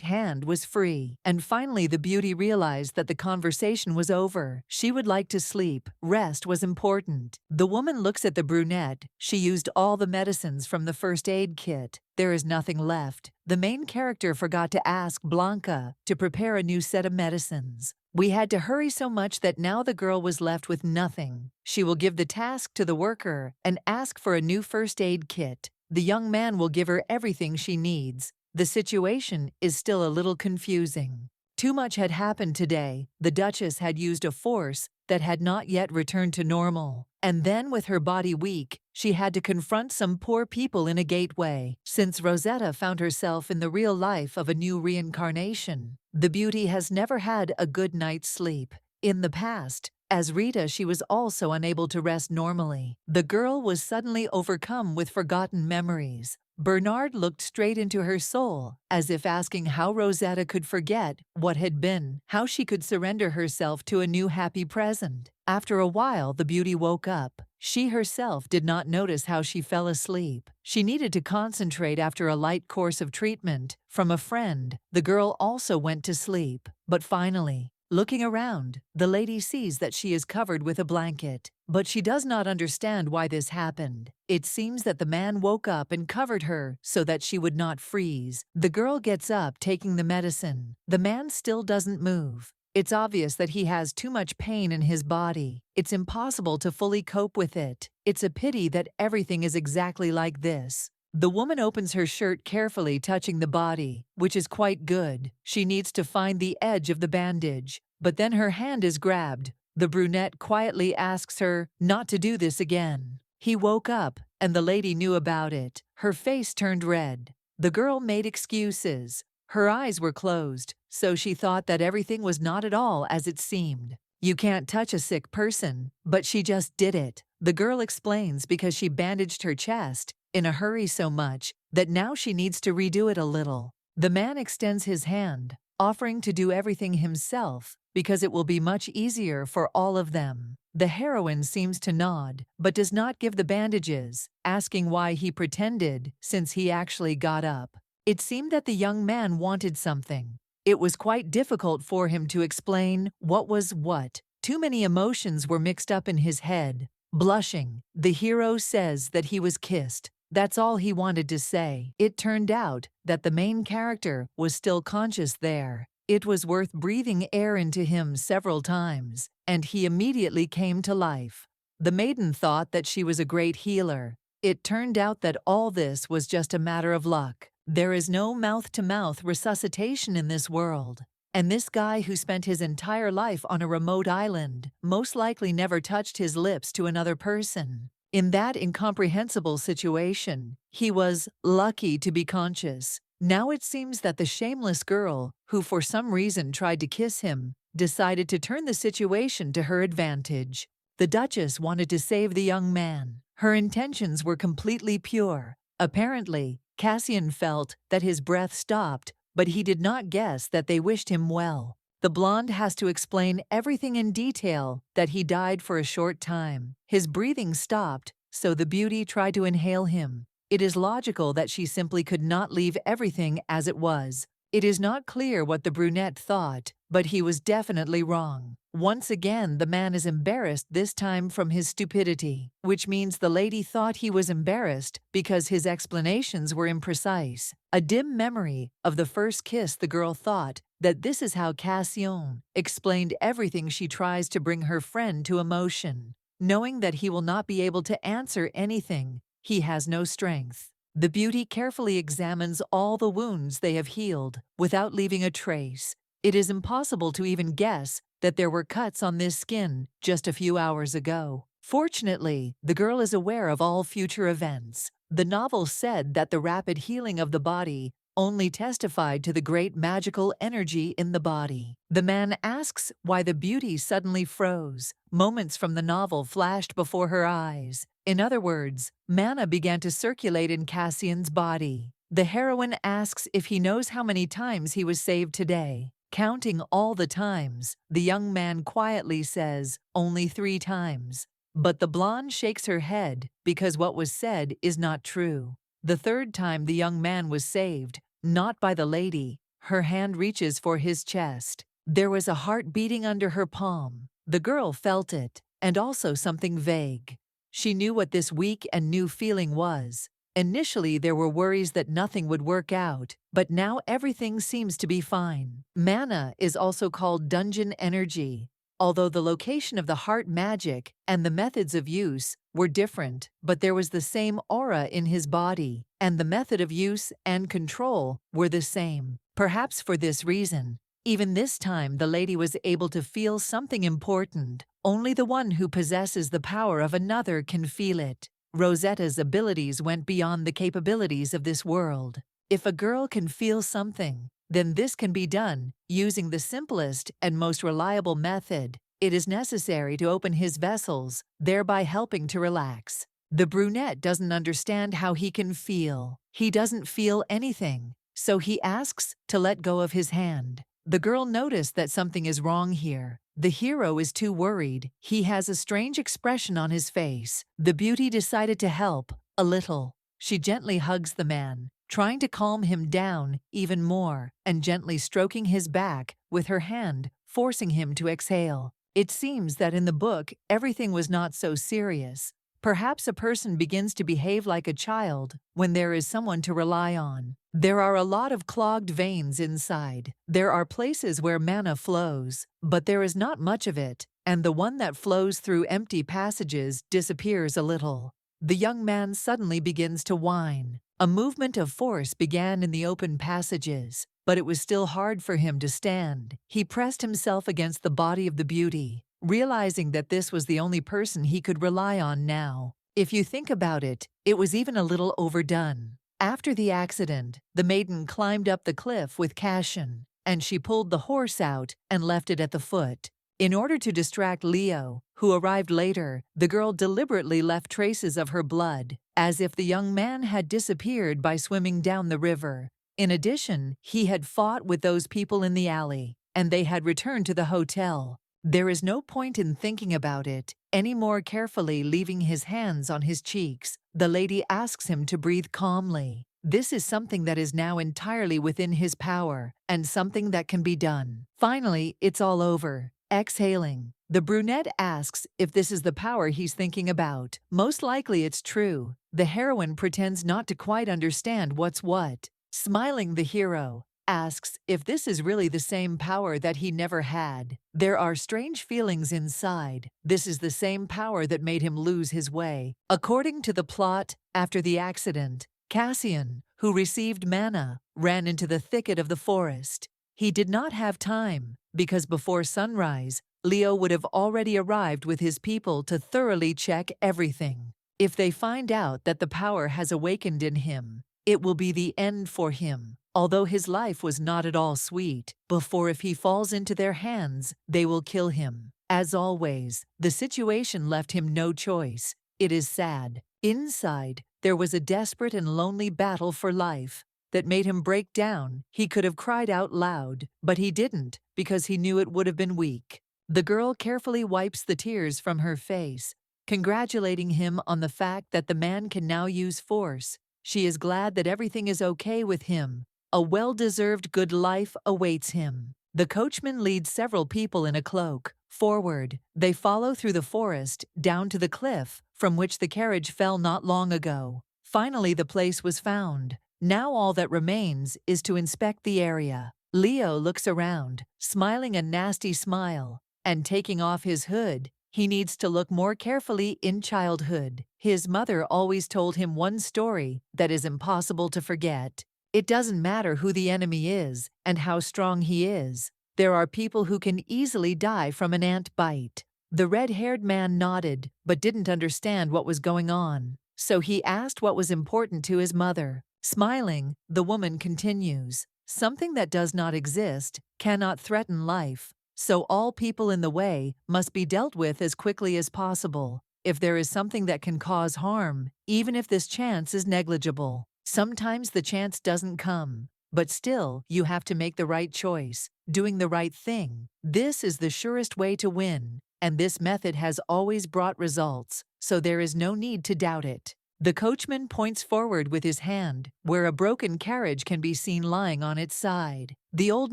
hand was free, and finally the beauty realized that the conversation was over. She would like to sleep. Rest was important. The woman looks at the brunette. She used all the medicines from the first aid kit. There is nothing left. The main character forgot to ask Blanca to prepare a new set of medicines. We had to hurry so much that now the girl was left with nothing. She will give the task to the worker and ask for a new first aid kit. The young man will give her everything she needs. The situation is still a little confusing. Too much had happened today. The Duchess had used a force that had not yet returned to normal. And then, with her body weak, she had to confront some poor people in a gateway. Since Rosetta found herself in the real life of a new reincarnation, the beauty has never had a good night's sleep. In the past, as Rita, she was also unable to rest normally. The girl was suddenly overcome with forgotten memories. Bernard looked straight into her soul, as if asking how Rosetta could forget what had been, how she could surrender herself to a new happy present. After a while, the beauty woke up. She herself did not notice how she fell asleep. She needed to concentrate after a light course of treatment from a friend. The girl also went to sleep. But finally, looking around, the lady sees that she is covered with a blanket. But she does not understand why this happened. It seems that the man woke up and covered her so that she would not freeze. The girl gets up, taking the medicine. The man still doesn't move. It's obvious that he has too much pain in his body. It's impossible to fully cope with it. It's a pity that everything is exactly like this. The woman opens her shirt carefully, touching the body, which is quite good. She needs to find the edge of the bandage, but then her hand is grabbed. The brunette quietly asks her not to do this again. He woke up, and the lady knew about it. Her face turned red. The girl made excuses. Her eyes were closed, so she thought that everything was not at all as it seemed. You can't touch a sick person, but she just did it. The girl explains because she bandaged her chest in a hurry so much that now she needs to redo it a little. The man extends his hand, offering to do everything himself because it will be much easier for all of them. The heroine seems to nod, but does not give the bandages, asking why he pretended since he actually got up. It seemed that the young man wanted something. It was quite difficult for him to explain what was what. Too many emotions were mixed up in his head. Blushing, the hero says that he was kissed. That's all he wanted to say. It turned out that the main character was still conscious there. It was worth breathing air into him several times, and he immediately came to life. The maiden thought that she was a great healer. It turned out that all this was just a matter of luck. There is no mouth-to-mouth resuscitation in this world. And this guy who spent his entire life on a remote island most likely never touched his lips to another person. In that incomprehensible situation, he was lucky to be conscious. Now it seems that the shameless girl, who for some reason tried to kiss him, decided to turn the situation to her advantage. The Duchess wanted to save the young man. Her intentions were completely pure. Apparently, Cassian felt that his breath stopped, but he did not guess that they wished him well. The blonde has to explain everything in detail, that he died for a short time. His breathing stopped, so the beauty tried to inhale him. It is logical that she simply could not leave everything as it was. It is not clear what the brunette thought, but he was definitely wrong. Once again, the man is embarrassed, this time from his stupidity, which means the lady thought he was embarrassed because his explanations were imprecise. A dim memory of the first kiss, the girl thought that this is how Cassian explained everything. She tries to bring her friend to emotion, knowing that he will not be able to answer anything. He has no strength. The beauty carefully examines all the wounds they have healed without leaving a trace. It is impossible to even guess that there were cuts on this skin just a few hours ago. Fortunately, the girl is aware of all future events. The novel said that the rapid healing of the body only testified to the great magical energy in the body. The man asks why the beauty suddenly froze. Moments from the novel flashed before her eyes. In other words, mana began to circulate in Cassian's body. The heroine asks if he knows how many times he was saved today. Counting all the times, the young man quietly says, only 3 times. But the blonde shakes her head because what was said is not true. The 3rd time the young man was saved, not by the lady. Her hand reaches for his chest. There was a heart beating under her palm. The girl felt it, and also something vague. She knew what this weak and new feeling was. Initially, there were worries that nothing would work out, but now everything seems to be fine. Mana is also called dungeon energy. Although the location of the heart magic and the methods of use were different, but there was the same aura in his body, and the method of use and control were the same. Perhaps for this reason, even this time the lady was able to feel something important. Only the one who possesses the power of another can feel it. Rosetta's abilities went beyond the capabilities of this world. If a girl can feel something, then this can be done using the simplest and most reliable method. It is necessary to open his vessels, thereby helping to relax. The brunette doesn't understand how he can feel. He doesn't feel anything, so he asks to let go of his hand. The girl noticed that something is wrong here. The hero is too worried. He has a strange expression on his face. The beauty decided to help a little. She gently hugs the man, trying to calm him down even more, and gently stroking his back with her hand, forcing him to exhale. It seems that in the book, everything was not so serious. Perhaps a person begins to behave like a child when there is someone to rely on. There are a lot of clogged veins inside. There are places where mana flows, but there is not much of it, and the one that flows through empty passages disappears a little. The young man suddenly begins to whine. A movement of force began in the open passages, but it was still hard for him to stand. He pressed himself against the body of the beauty, realizing that this was the only person he could rely on now. If you think about it, it was even a little overdone. After the accident, the maiden climbed up the cliff with Cassian, and she pulled the horse out and left it at the foot. In order to distract Leo, who arrived later, the girl deliberately left traces of her blood, as if the young man had disappeared by swimming down the river. In addition, he had fought with those people in the alley, and they had returned to the hotel. There is no point in thinking about it any more carefully. Leaving his hands on his cheeks, the lady asks him to breathe calmly. This is something that is now entirely within his power, and something that can be done. Finally, it's all over. Exhaling, the brunette asks if this is the power he's thinking about. Most likely it's true. The heroine pretends not to quite understand what's what. Smiling, the hero asks if this is really the same power that he never had. There are strange feelings inside. This is the same power that made him lose his way. According to the plot, after the accident, Cassian, who received mana, ran into the thicket of the forest. He did not have time, because before sunrise, Leo would have already arrived with his people to thoroughly check everything. If they find out that the power has awakened in him, it will be the end for him. Although his life was not at all sweet, before if he falls into their hands, they will kill him. As always, the situation left him no choice. It is sad. Inside, there was a desperate and lonely battle for life that made him break down. He could have cried out loud, but he didn't, because he knew it would have been weak. The girl carefully wipes the tears from her face, congratulating him on the fact that the man can now use force. She is glad that everything is okay with him. A well-deserved good life awaits him. The coachman leads several people in a cloak forward. They follow through the forest, down to the cliff, from which the carriage fell not long ago. Finally, the place was found. Now all that remains is to inspect the area. Leo looks around, smiling a nasty smile, and taking off his hood. He needs to look more carefully. In childhood, his mother always told him one story that is impossible to forget. It doesn't matter who the enemy is and how strong he is. There are people who can easily die from an ant bite. The red-haired man nodded, but didn't understand what was going on. So he asked what was important to his mother. Smiling, the woman continues, "Something that does not exist cannot threaten life. So all people in the way must be dealt with as quickly as possible. If there is something that can cause harm, even if this chance is negligible, sometimes the chance doesn't come, but still you have to make the right choice, doing the right thing. This is the surest way to win, and this method has always brought results, so there is no need to doubt it." The coachman points forward with his hand, where a broken carriage can be seen lying on its side. The old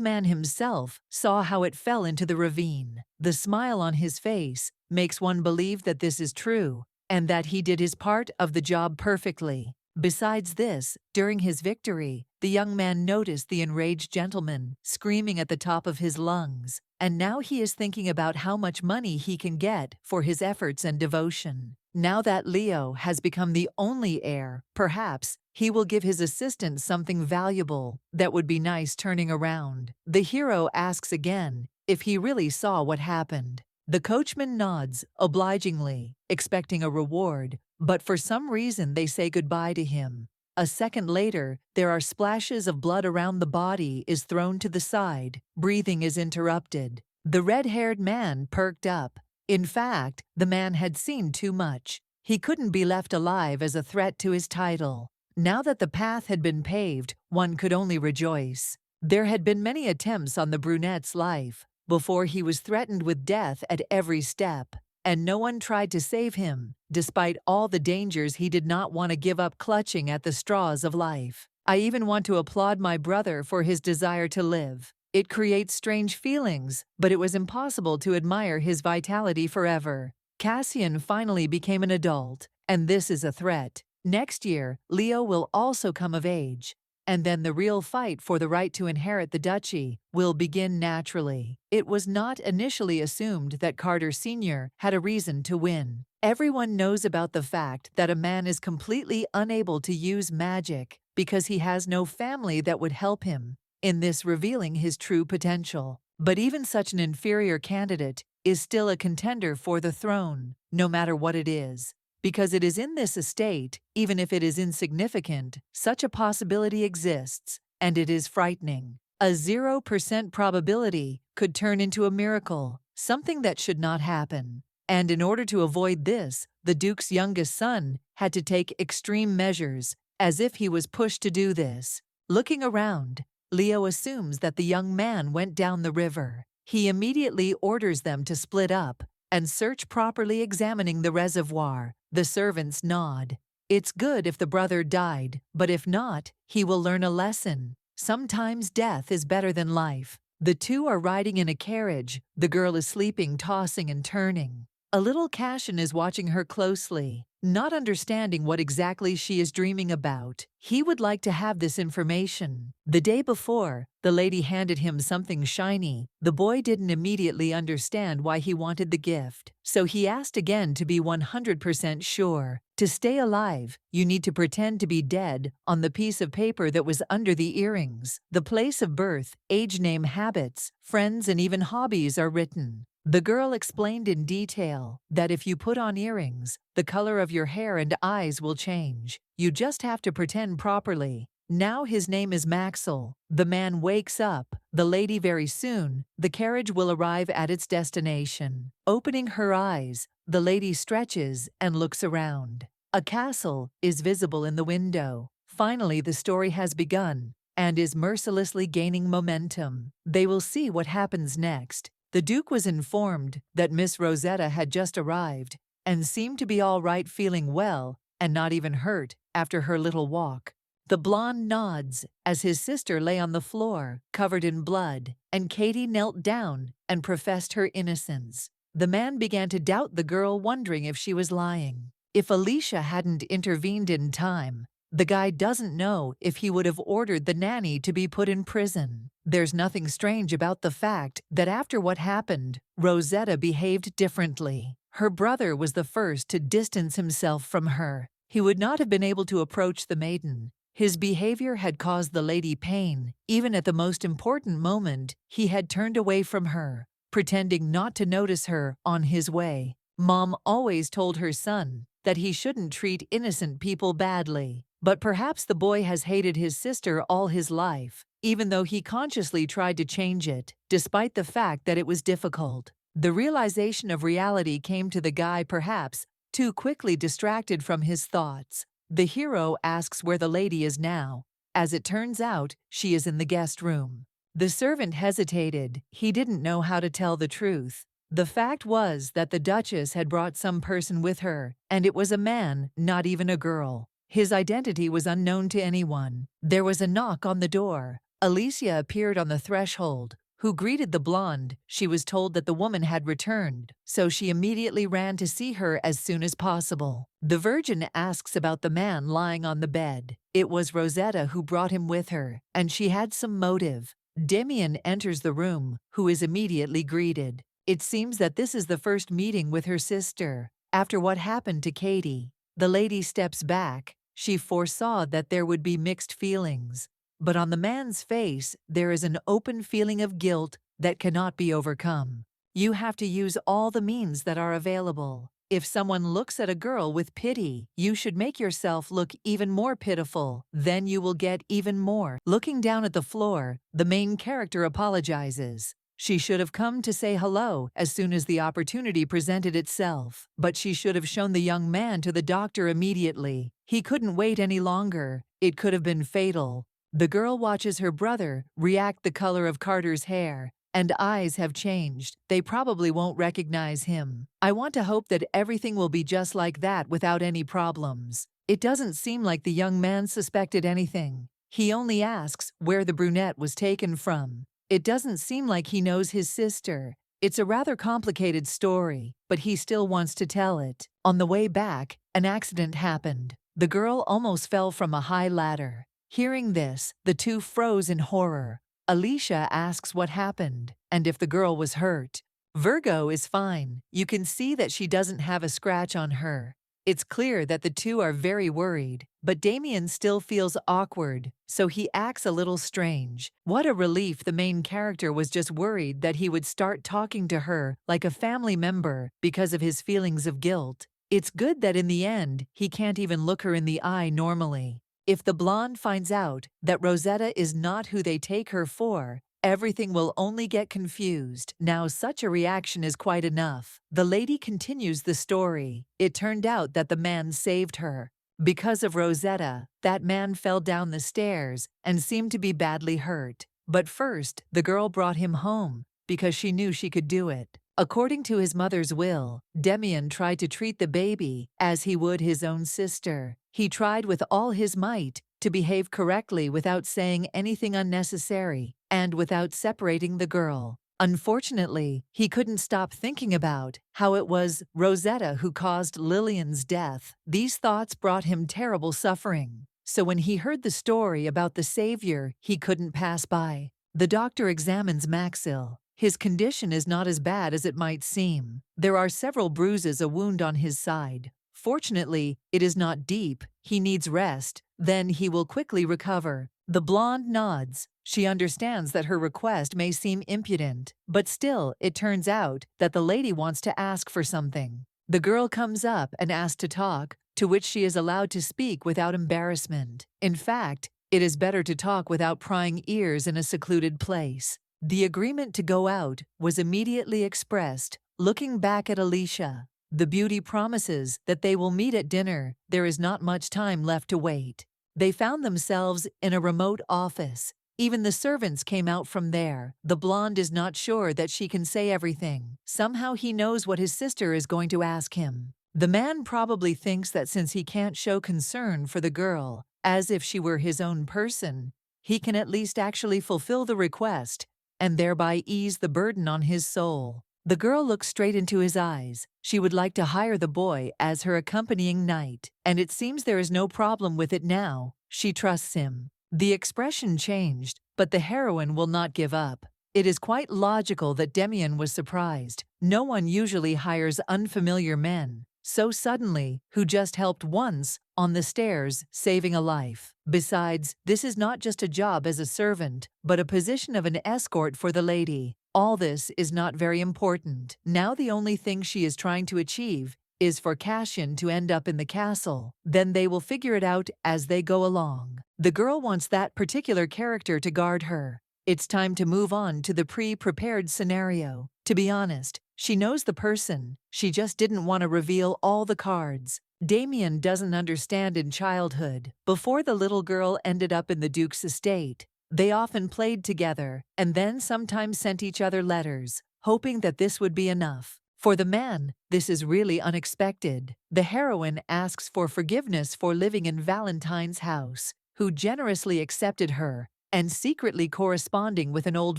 man himself saw how it fell into the ravine. The smile on his face makes one believe that this is true, and that he did his part of the job perfectly. Besides this, during his victory, the young man noticed the enraged gentleman screaming at the top of his lungs, and now he is thinking about how much money he can get for his efforts and devotion. Now that Leo has become the only heir, perhaps he will give his assistant something valuable that would be nice turning around. The hero asks again if he really saw what happened. The coachman nods obligingly, expecting a reward, but for some reason they say goodbye to him. A second later, there are splashes of blood around the body is thrown to the side. Breathing is interrupted. The red-haired man perked up. In fact, the man had seen too much. He couldn't be left alive as a threat to his title. Now that the path had been paved, one could only rejoice. There had been many attempts on the brunette's life before he was threatened with death at every step, and no one tried to save him. Despite all the dangers, he did not want to give up clutching at the straws of life. I even want to applaud my brother for his desire to live. It creates strange feelings, but it was impossible to admire his vitality forever. Cassian finally became an adult, and this is a threat. Next year, Leo will also come of age, and then the real fight for the right to inherit the duchy will begin naturally. It was not initially assumed that Carter Sr. had a reason to win. Everyone knows about the fact that a man is completely unable to use magic because he has no family that would help him in this, revealing his true potential. But even such an inferior candidate is still a contender for the throne, no matter what it is. Because it is in this estate, even if it is insignificant, such a possibility exists, and it is frightening. A 0% probability could turn into a miracle, something that should not happen. And in order to avoid this, the Duke's youngest son had to take extreme measures, as if he was pushed to do this. Looking around, Leo assumes that the young man went down the river. He immediately orders them to split up and search properly, examining the reservoir. The servants nod. It's good if the brother died, but if not, he will learn a lesson. Sometimes death is better than life. The two are riding in a carriage. The girl is sleeping, tossing and turning. A little Cassian is watching her closely, not understanding what exactly she is dreaming about. He would like to have this information. The day before, the lady handed him something shiny. The boy didn't immediately understand why he wanted the gift, so he asked again to be 100% sure. To stay alive, you need to pretend to be dead on the piece of paper that was under the earrings. The place of birth, age, name, habits, friends, and even hobbies are written. The girl explained in detail that if you put on earrings, the color of your hair and eyes will change. You just have to pretend properly. Now his name is Maxwell. The man wakes up. The lady very soon. The carriage will arrive at its destination. Opening her eyes, the lady stretches and looks around. A castle is visible in the window. Finally, the story has begun and is mercilessly gaining momentum. They will see what happens next. The Duke was informed that Miss Rosetta had just arrived and seemed to be all right, feeling well and not even hurt after her little walk. The blonde nods as his sister lay on the floor, covered in blood, and Katie knelt down and professed her innocence. The man began to doubt the girl, wondering if she was lying. If Alicia hadn't intervened in time, the guy doesn't know if he would have ordered the nanny to be put in prison. There's nothing strange about the fact that after what happened, Rosetta behaved differently. Her brother was the first to distance himself from her. He would not have been able to approach the maiden. His behavior had caused the lady pain. Even at the most important moment, he had turned away from her, pretending not to notice her on his way. Mom always told her son that he shouldn't treat innocent people badly. But perhaps the boy has hated his sister all his life, even though he consciously tried to change it, despite the fact that it was difficult. The realization of reality came to the guy, perhaps too quickly distracted from his thoughts. The hero asks where the lady is now. As it turns out, she is in the guest room. The servant hesitated. He didn't know how to tell the truth. The fact was that the Duchess had brought some person with her, and it was a man, not even a girl. His identity was unknown to anyone. There was a knock on the door. Alicia appeared on the threshold, who greeted the blonde. She was told that the woman had returned, so she immediately ran to see her as soon as possible. The Virgin asks about the man lying on the bed. It was Rosetta who brought him with her, and she had some motive. Damien enters the room, who is immediately greeted. It seems that this is the first meeting with her sister. After what happened to Katie, the lady steps back. She foresaw that there would be mixed feelings. But on the man's face, there is an open feeling of guilt that cannot be overcome. You have to use all the means that are available. If someone looks at a girl with pity, you should make yourself look even more pitiful. Then you will get even more. Looking down at the floor, the main character apologizes. She should have come to say hello as soon as the opportunity presented itself. But she should have shown the young man to the doctor immediately. He couldn't wait any longer. It could have been fatal. The girl watches her brother react the color of Carter's hair, and eyes have changed. They probably won't recognize him. I want to hope that everything will be just like that without any problems. It doesn't seem like the young man suspected anything. He only asks where the brunette was taken from. It doesn't seem like he knows his sister. It's a rather complicated story, but he still wants to tell it. On the way back, an accident happened. The girl almost fell from a high ladder. Hearing this, the two froze in horror. Alicia asks what happened, and if the girl was hurt. Virgo is fine. You can see that she doesn't have a scratch on her. It's clear that the two are very worried, but Damien still feels awkward, so he acts a little strange. What a relief the main character was just worried that he would start talking to her like a family member because of his feelings of guilt. It's good that in the end, he can't even look her in the eye normally. If the blonde finds out that Rosetta is not who they take her for, everything will only get confused. Now such a reaction is quite enough. The lady continues the story. It turned out that the man saved her. Because of Rosetta, that man fell down the stairs and seemed to be badly hurt. But first, the girl brought him home because she knew she could do it. According to his mother's will, Damien tried to treat the baby as he would his own sister. He tried with all his might to behave correctly without saying anything unnecessary and without separating the girl. Unfortunately, he couldn't stop thinking about how it was Rosetta who caused Lillian's death. These thoughts brought him terrible suffering. So when he heard the story about the savior, he couldn't pass by. The doctor examines Maxil. His condition is not as bad as it might seem. There are several bruises, a wound on his side. Fortunately, it is not deep. He needs rest. Then he will quickly recover. The blonde nods. She understands that her request may seem impudent, but still, it turns out that the lady wants to ask for something. The girl comes up and asks to talk, to which she is allowed to speak without embarrassment. In fact, it is better to talk without prying ears in a secluded place. The agreement to go out was immediately expressed. Looking back at Alicia, the beauty promises that they will meet at dinner. There is not much time left to wait. They found themselves in a remote office. Even the servants came out from there. The blonde is not sure that she can say everything. Somehow he knows what his sister is going to ask him. The man probably thinks that since he can't show concern for the girl, as if she were his own person, he can at least actually fulfill the request and thereby ease the burden on his soul. The girl looks straight into his eyes. She would like to hire the boy as her accompanying knight, and it seems there is no problem with it now. She trusts him. The expression changed, but the heroine will not give up. It is quite logical that Damien was surprised. No one usually hires unfamiliar men so suddenly, who just helped once on the stairs, saving a life. Besides, this is not just a job as a servant, but a position of an escort for the lady. All this is not very important. Now the only thing she is trying to achieve is for Cassian to end up in the castle. Then they will figure it out as they go along. The girl wants that particular character to guard her. It's time to move on to the pre-prepared scenario. To be honest, she knows the person. She just didn't want to reveal all the cards. Damien doesn't understand in childhood. Before the little girl ended up in the Duke's estate, they often played together and then sometimes sent each other letters, hoping that this would be enough. For the man, this is really unexpected. The heroine asks for forgiveness for living in Valentine's house, who generously accepted her and secretly corresponding with an old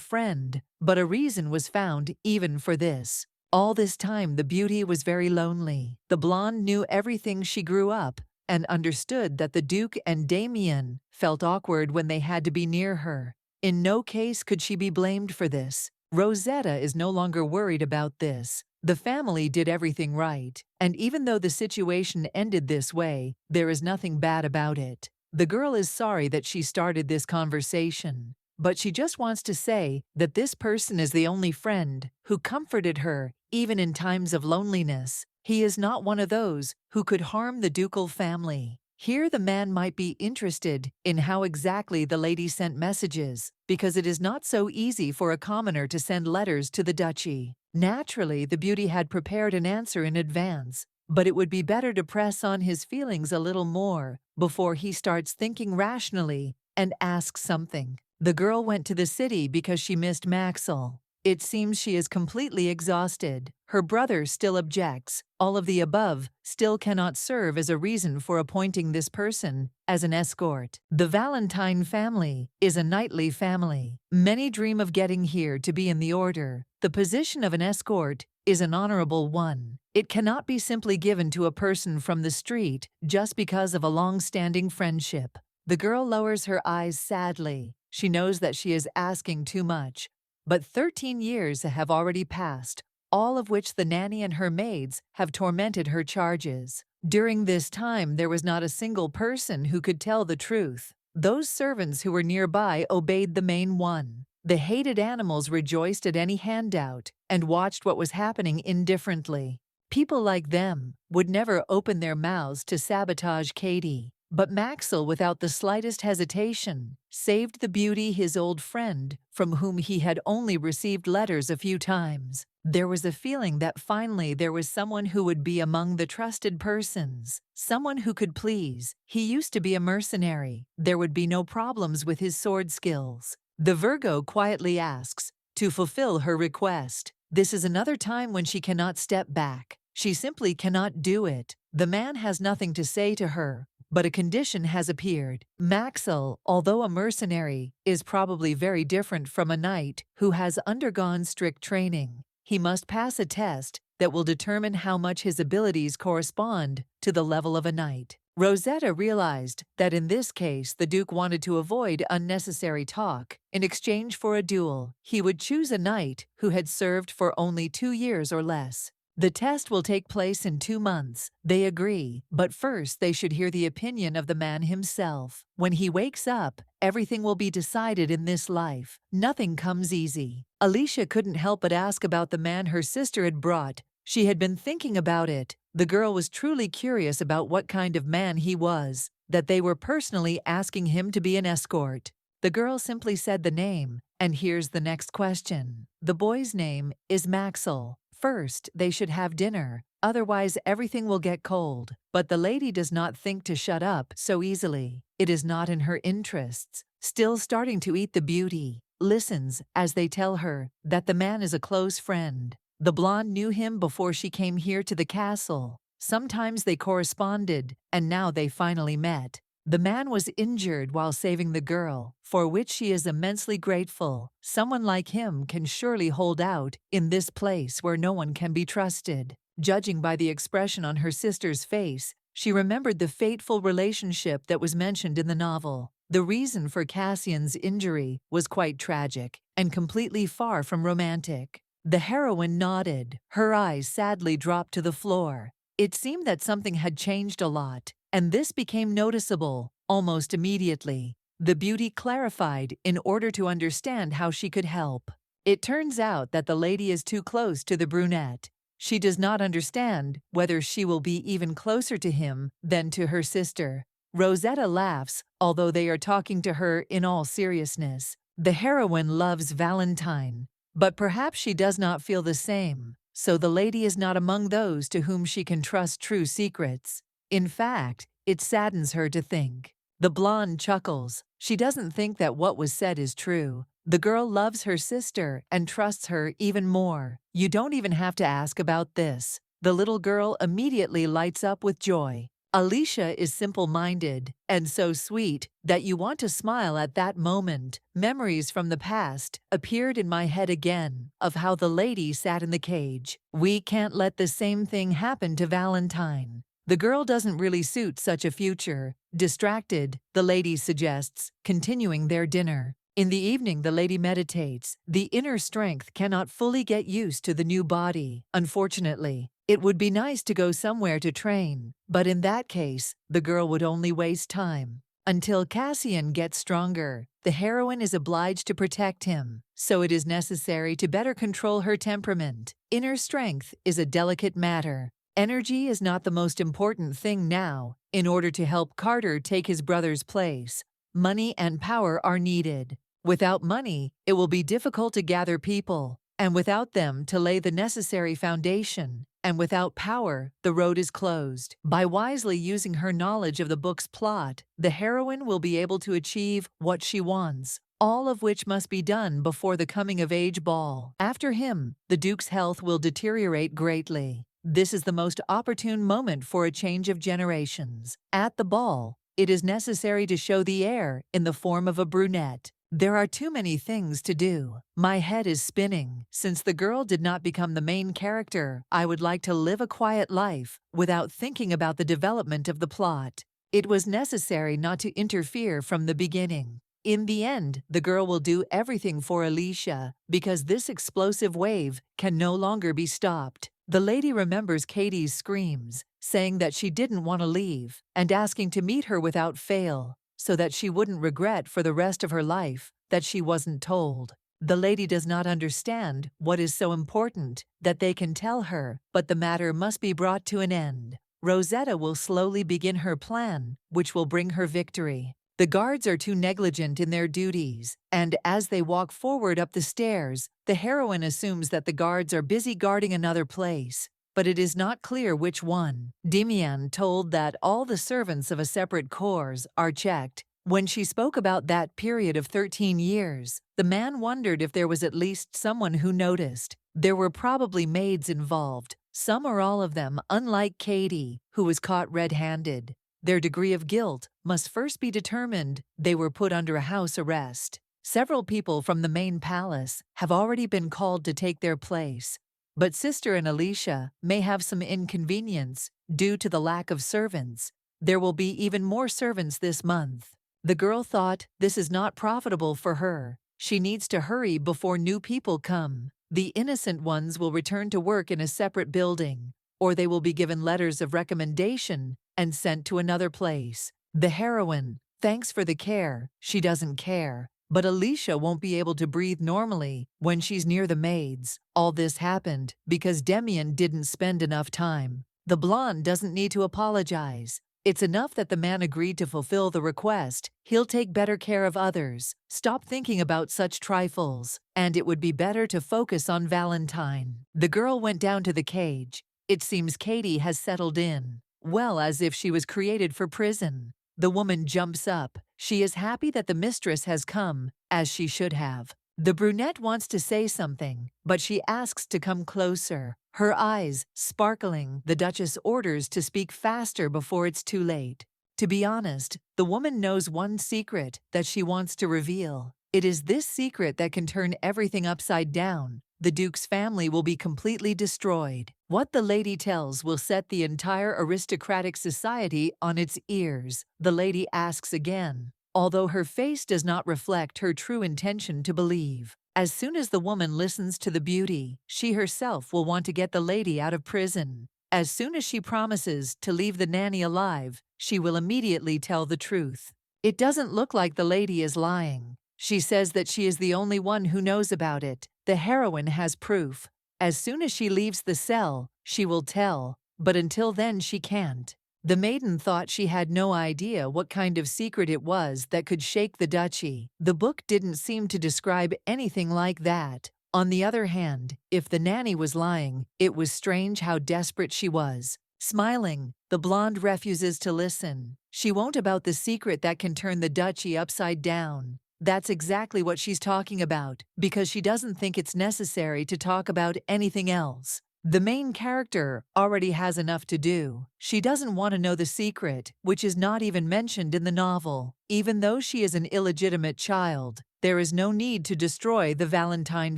friend, but a reason was found even for this. All this time the beauty was very lonely. The blonde knew everything she grew up and understood that the Duke and Damien felt awkward when they had to be near her. In no case could she be blamed for this. Rosetta is no longer worried about this. The family did everything right, and even though the situation ended this way, there is nothing bad about it. The girl is sorry that she started this conversation, but she just wants to say that this person is the only friend who comforted her even in times of loneliness. He is not one of those who could harm the ducal family. Here the man might be interested in how exactly the lady sent messages, because it is not so easy for a commoner to send letters to the duchy. Naturally, the beauty had prepared an answer in advance, but it would be better to press on his feelings a little more before he starts thinking rationally and asks something. The girl went to the city because she missed Maxwell. It seems she is completely exhausted. Her brother still objects. All of the above still cannot serve as a reason for appointing this person as an escort. The Valentine family is a knightly family. Many dream of getting here to be in the order. The position of an escort is an honorable one. It cannot be simply given to a person from the street just because of a long-standing friendship. The girl lowers her eyes sadly. She knows that she is asking too much. But 13 years have already passed, all of which the nanny and her maids have tormented her charges. During this time, there was not a single person who could tell the truth. Those servants who were nearby obeyed the main one. The hated animals rejoiced at any handout and watched what was happening indifferently. People like them would never open their mouths to sabotage Katie. But Maxwell, without the slightest hesitation, saved the beauty, his old friend, from whom he had only received letters a few times. There was a feeling that finally there was someone who would be among the trusted persons, someone who could please. He used to be a mercenary. There would be no problems with his sword skills. The Virgo quietly asks to fulfill her request. This is another time when she cannot step back. She simply cannot do it. The man has nothing to say to her, but a condition has appeared. Maxwell, although a mercenary, is probably very different from a knight who has undergone strict training. He must pass a test that will determine how much his abilities correspond to the level of a knight. Rosetta realized that in this case the Duke wanted to avoid unnecessary talk. In exchange for a duel, he would choose a knight who had served for only 2 years or less. The test will take place in 2 months. They agree, but first they should hear the opinion of the man himself. When he wakes up, everything will be decided in this life. Nothing comes easy. Alicia couldn't help but ask about the man her sister had brought. She had been thinking about it. The girl was truly curious about what kind of man he was, that they were personally asking him to be an escort. The girl simply said the name, and here's the next question. The boy's name is Maxwell. First, they should have dinner, otherwise everything will get cold. But the lady does not think to shut up so easily. It is not in her interests. Still starting to eat, the beauty listens as they tell her that the man is a close friend. The blonde knew him before she came here to the castle. Sometimes they corresponded, and now they finally met. The man was injured while saving the girl, for which she is immensely grateful. Someone like him can surely hold out in this place where no one can be trusted. Judging by the expression on her sister's face, she remembered the fateful relationship that was mentioned in the novel. The reason for Cassian's injury was quite tragic and completely far from romantic. The heroine nodded. Her eyes sadly dropped to the floor. It seemed that something had changed a lot, and this became noticeable almost immediately. The beauty clarified in order to understand how she could help. It turns out that the lady is too close to the brunette. She does not understand whether she will be even closer to him than to her sister. Rosetta laughs, although they are talking to her in all seriousness. The heroine loves Valentine, but perhaps she does not feel the same, so the lady is not among those to whom she can trust true secrets. In fact, it saddens her to think. The blonde chuckles. She doesn't think that what was said is true. The girl loves her sister and trusts her even more. You don't even have to ask about this. The little girl immediately lights up with joy. Alicia is simple-minded and so sweet that you want to smile at that moment. Memories from the past appeared in my head again of how the lady sat in the cage. We can't let the same thing happen to Valentine. The girl doesn't really suit such a future. Distracted, the lady suggests continuing their dinner. In the evening, the lady meditates. The inner strength cannot fully get used to the new body. Unfortunately, it would be nice to go somewhere to train, but in that case, the girl would only waste time. Until Cassian gets stronger, the heroine is obliged to protect him, so it is necessary to better control her temperament. Inner strength is a delicate matter. Energy is not the most important thing now. In order to help Carter take his brother's place, money and power are needed. Without money, it will be difficult to gather people, and without them to lay the necessary foundation. And without power, the road is closed. By wisely using her knowledge of the book's plot, the heroine will be able to achieve what she wants, all of which must be done before the coming-of-age ball. After him, the Duke's health will deteriorate greatly. This is the most opportune moment for a change of generations. At the ball, it is necessary to show the heir in the form of a brunette. There are too many things to do. My head is spinning. Since the girl did not become the main character, I would like to live a quiet life without thinking about the development of the plot. It was necessary not to interfere from the beginning. In the end, the girl will do everything for Alicia because this explosive wave can no longer be stopped. The lady remembers Katie's screams, saying that she didn't want to leave, and asking to meet her without fail, so that she wouldn't regret for the rest of her life that she wasn't told. The lady does not understand what is so important that they can tell her, but the matter must be brought to an end. Rosetta will slowly begin her plan, which will bring her victory. The guards are too negligent in their duties, and as they walk forward up the stairs, the heroine assumes that the guards are busy guarding another place, but it is not clear which one. Demian told that all the servants of a separate corps are checked. When she spoke about that period of 13 years, the man wondered if there was at least someone who noticed. There were probably maids involved, some or all of them, unlike Katie, who was caught red-handed. Their degree of guilt must first be determined. They were put under a house arrest. Several people from the main palace have already been called to take their place, but Sister and Alicia may have some inconvenience due to the lack of servants. There will be even more servants this month. The girl thought this is not profitable for her. She needs to hurry before new people come. The innocent ones will return to work in a separate building, or they will be given letters of recommendation and sent to another place. The heroine, thanks for the care, she doesn't care. But Alicia won't be able to breathe normally when she's near the maids. All this happened because Demian didn't spend enough time. The blonde doesn't need to apologize. It's enough that the man agreed to fulfill the request. He'll take better care of others. Stop thinking about such trifles, and it would be better to focus on Valentine. The girl went down to the cage. It seems Katie has settled in, well, as if she was created for prison. The woman jumps up. She is happy that the mistress has come, as she should have. The brunette wants to say something, but she asks to come closer. Her eyes sparkling, the Duchess orders to speak faster before it's too late. To be honest, the woman knows one secret that she wants to reveal. It is this secret that can turn everything upside down. The Duke's family will be completely destroyed. What the lady tells will set the entire aristocratic society on its ears. The lady asks again, although her face does not reflect her true intention to believe. As soon as the woman listens to the beauty, she herself will want to get the lady out of prison. As soon as she promises to leave the nanny alive, she will immediately tell the truth. It doesn't look like the lady is lying. She says that she is the only one who knows about it. The heroine has proof. As soon as she leaves the cell, she will tell, but until then she can't. The maiden thought she had no idea what kind of secret it was that could shake the duchy. The book didn't seem to describe anything like that. On the other hand, if the nanny was lying, it was strange how desperate she was. Smiling, the blonde refuses to listen. She won't about the secret that can turn the duchy upside down. That's exactly what she's talking about, because she doesn't think it's necessary to talk about anything else. The main character already has enough to do. She doesn't want to know the secret, which is not even mentioned in the novel. Even though she is an illegitimate child, there is no need to destroy the Valentine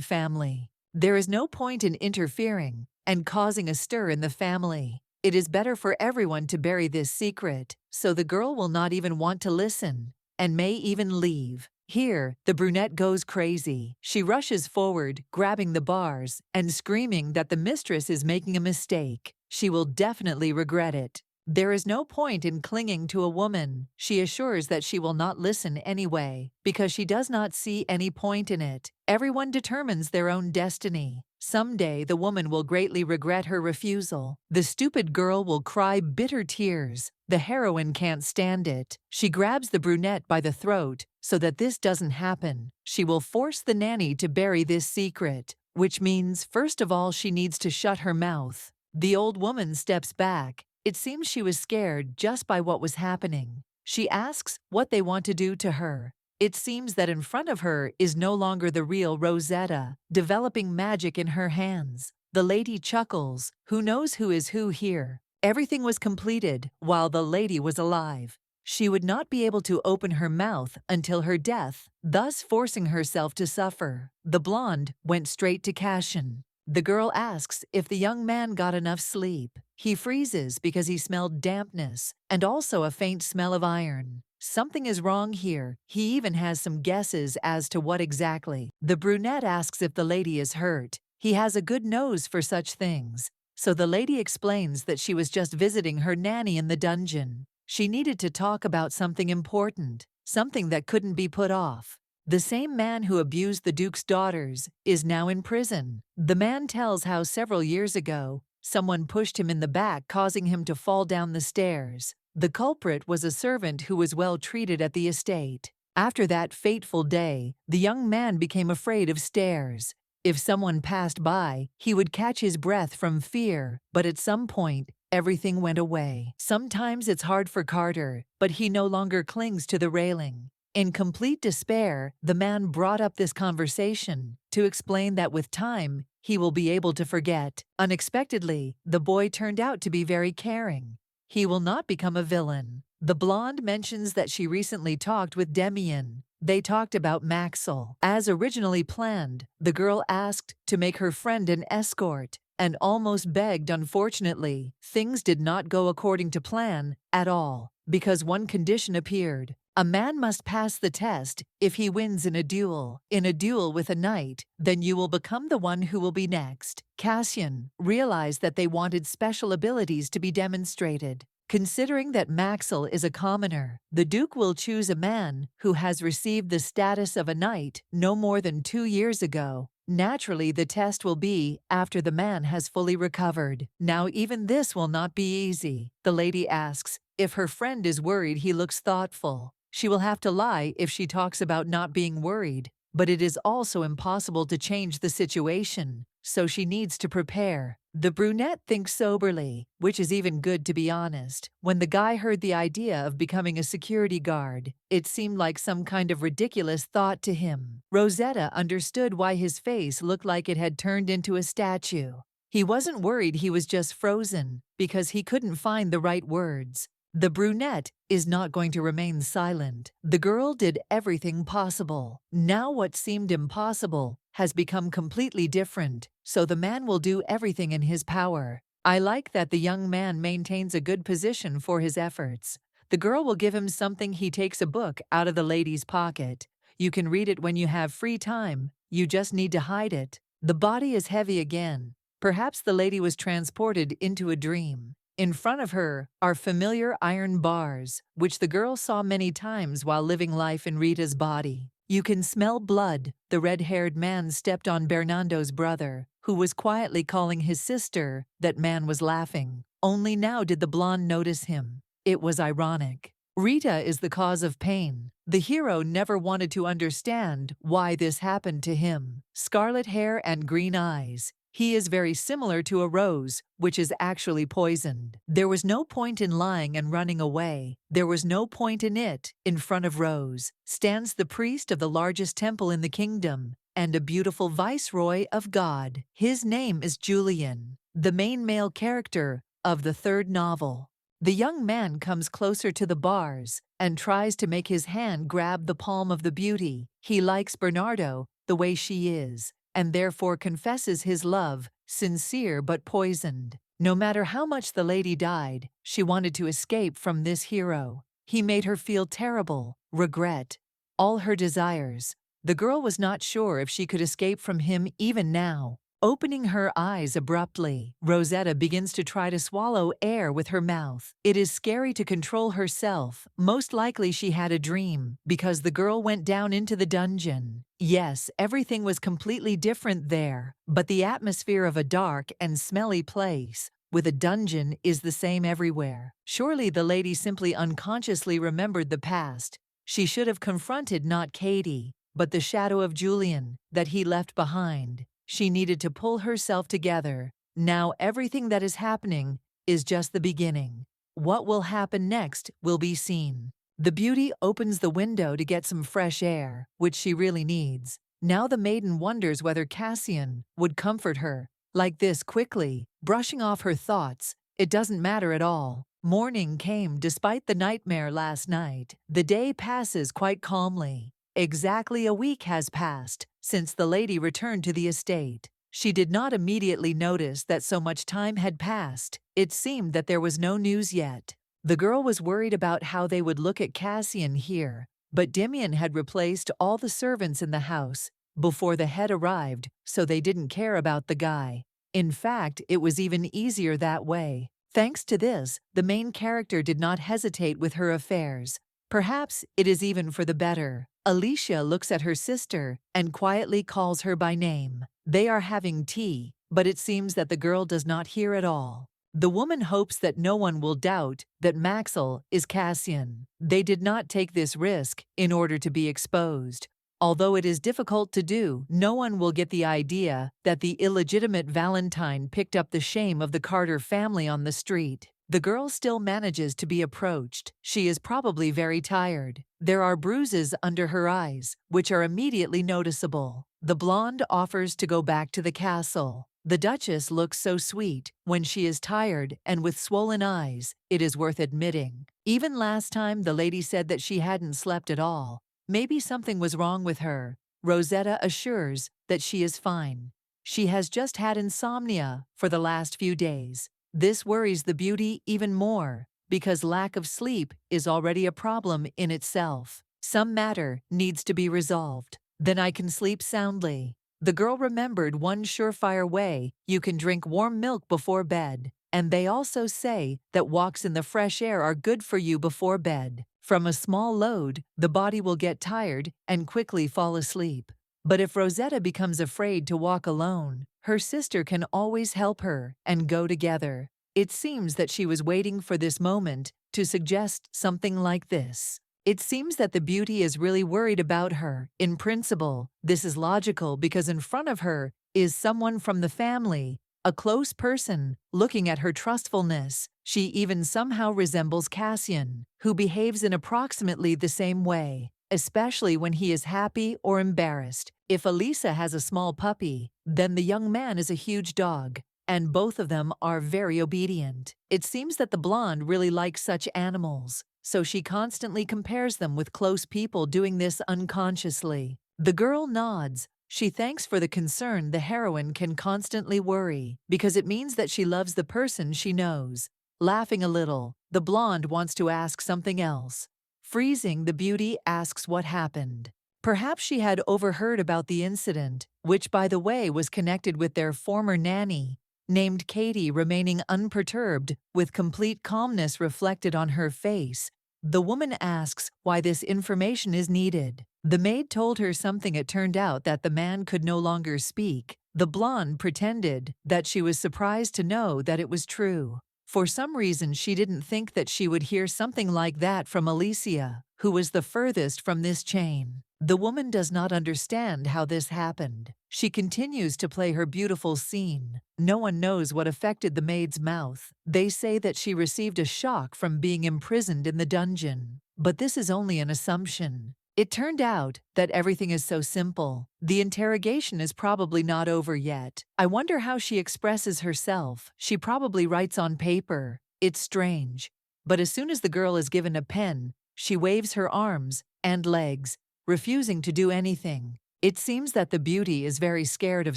family. There is no point in interfering and causing a stir in the family. It is better for everyone to bury this secret, so the girl will not even want to listen, and may even leave. Here, the brunette goes crazy. She rushes forward, grabbing the bars, and screaming that the mistress is making a mistake. She will definitely regret it. There is no point in clinging to a woman. She assures that she will not listen anyway, because she does not see any point in it. Everyone determines their own destiny. Someday the woman will greatly regret her refusal. The stupid girl will cry bitter tears. The heroine can't stand it. She grabs the brunette by the throat so that this doesn't happen. She will force the nanny to bury this secret, which means, first of all, she needs to shut her mouth. The old woman steps back. It seems she was scared just by what was happening. She asks what they want to do to her. It seems that in front of her is no longer the real Rosetta, developing magic in her hands. The lady chuckles. Who knows who is who here? Everything was completed while the lady was alive. She would not be able to open her mouth until her death, thus forcing herself to suffer. The blonde went straight to Cassian. The girl asks if the young man got enough sleep. He freezes because he smelled dampness and also a faint smell of iron. Something is wrong here. He even has some guesses as to what exactly. The brunette asks if the lady is hurt. He has a good nose for such things. So the lady explains that she was just visiting her nanny in the dungeon. She needed to talk about something important, something that couldn't be put off. The same man who abused the Duke's daughters is now in prison. The man tells how several years ago, someone pushed him in the back, causing him to fall down the stairs. The culprit was a servant who was well treated at the estate. After that fateful day, the young man became afraid of stairs. If someone passed by, he would catch his breath from fear, but at some point, everything went away. Sometimes it's hard for Carter, but he no longer clings to the railing. In complete despair, the man brought up this conversation to explain that with time, he will be able to forget. Unexpectedly, the boy turned out to be very caring. He will not become a villain. The blonde mentions that she recently talked with Demian. They talked about Maxwell. As originally planned, the girl asked to make her friend an escort and almost begged. Unfortunately, things did not go according to plan at all, because one condition appeared. A man must pass the test if he wins in a duel. In a duel with a knight, then you will become the one who will be next. Cassian realized that they wanted special abilities to be demonstrated. Considering that Maxwell is a commoner, the Duke will choose a man who has received the status of a knight no more than 2 years ago. Naturally, the test will be after the man has fully recovered. Now, even this will not be easy. The lady asks if her friend is worried. He looks thoughtful. She will have to lie if she talks about not being worried, but it is also impossible to change the situation, so she needs to prepare. The brunette thinks soberly, which is even good to be honest. When the guy heard the idea of becoming a security guard, it seemed like some kind of ridiculous thought to him. Rosetta understood why his face looked like it had turned into a statue. He wasn't worried, he was just frozen, because he couldn't find the right words. The brunette is not going to remain silent. The girl did everything possible. Now what seemed impossible has become completely different, so the man will do everything in his power. I like that the young man maintains a good position for his efforts. The girl will give him something. He takes a book out of the lady's pocket. You can read it when you have free time. You just need to hide it. The body is heavy again. Perhaps the lady was transported into a dream. In front of her are familiar iron bars, which the girl saw many times while living life in Rita's body. You can smell blood. The red-haired man stepped on Bernardo's brother, who was quietly calling his sister. That man was laughing. Only now did the blonde notice him. It was ironic. Rita is the cause of pain. The hero never wanted to understand why this happened to him. Scarlet hair and green eyes. He is very similar to a rose, which is actually poisoned. There was no point in lying and running away. There was no point in it. In front of Rose stands the priest of the largest temple in the kingdom and a beautiful viceroy of God. His name is Julian. the main male character of the third novel. The young man comes closer to the bars and tries to make his hand grab the palm of the beauty. He likes Bernardo the way she is, and therefore confesses his love, sincere but poisoned. No matter how much the lady died, she wanted to escape from this hero. He made her feel terrible, regret, all her desires. The girl was not sure if she could escape from him even now. Opening her eyes abruptly, Rosetta begins to try to swallow air with her mouth. It is scary to control herself. Most likely she had a dream, because the girl went down into the dungeon. Yes, everything was completely different there, but the atmosphere of a dark and smelly place with a dungeon is the same everywhere. Surely the lady simply unconsciously remembered the past. She should have confronted not Katie, but the shadow of Julian that he left behind. She needed to pull herself together. Now everything that is happening is just the beginning. What will happen next will be seen. The beauty opens the window to get some fresh air, which she really needs. Now the maiden wonders whether Cassian would comfort her like this quickly, brushing off her thoughts. It doesn't matter at all. Morning came despite the nightmare last night. The day passes quite calmly. Exactly a week has passed since the lady returned to the estate. She did not immediately notice that so much time had passed. It seemed that there was no news yet. The girl was worried about how they would look at Cassian here, but Dimian had replaced all the servants in the house before the head arrived, so they didn't care about the guy. In fact, it was even easier that way. Thanks to this, the main character did not hesitate with her affairs. Perhaps it is even for the better. Alicia looks at her sister and quietly calls her by name. They are having tea, but it seems that the girl does not hear at all. The woman hopes that no one will doubt that Maxwell is Cassian. They did not take this risk in order to be exposed. Although it is difficult to do, no one will get the idea that the illegitimate Valentine picked up the shame of the Carter family on the street. The girl still manages to be approached. She is probably very tired. There are bruises under her eyes, which are immediately noticeable. The blonde offers to go back to the castle. The Duchess looks so sweet when she is tired and with swollen eyes, it is worth admitting. Even last time the lady said that she hadn't slept at all. Maybe something was wrong with her. Rosetta assures that she is fine. She has just had insomnia for the last few days. This worries the beauty even more, because lack of sleep is already a problem in itself. Some matter needs to be resolved. Then I can sleep soundly. The girl remembered one surefire way: you can drink warm milk before bed. And they also say that walks in the fresh air are good for you before bed. From a small load, the body will get tired and quickly fall asleep. But if Rosetta becomes afraid to walk alone, her sister can always help her and go together. It seems that she was waiting for this moment to suggest something like this. It seems that the beauty is really worried about her. In principle, this is logical because in front of her is someone from the family, a close person. Looking at her trustfulness, she even somehow resembles Cassian, who behaves in approximately the same way, especially when he is happy or embarrassed. If Elisa has a small puppy, then the young man is a huge dog, and both of them are very obedient. It seems that the blonde really likes such animals, so she constantly compares them with close people, doing this unconsciously. The girl nods. She thanks for the concern. The heroine can constantly worry, because it means that she loves the person she knows. Laughing a little, the blonde wants to ask something else. Freezing, the beauty asks what happened. Perhaps she had overheard about the incident, which by the way was connected with their former nanny, named Katie. Remaining unperturbed, with complete calmness reflected on her face, the woman asks why this information is needed. The maid told her something. It turned out that the man could no longer speak. The blonde pretended that she was surprised to know that it was true. For some reason she didn't think that she would hear something like that from Alicia, who was the furthest from this chain. The woman does not understand how this happened. She continues to play her beautiful scene. No one knows what affected the maid's mouth. They say that she received a shock from being imprisoned in the dungeon. But this is only an assumption. It turned out that everything is so simple. The interrogation is probably not over yet. I wonder how she expresses herself. She probably writes on paper. It's strange. But as soon as the girl is given a pen, she waves her arms and legs, refusing to do anything. It seems that the beauty is very scared of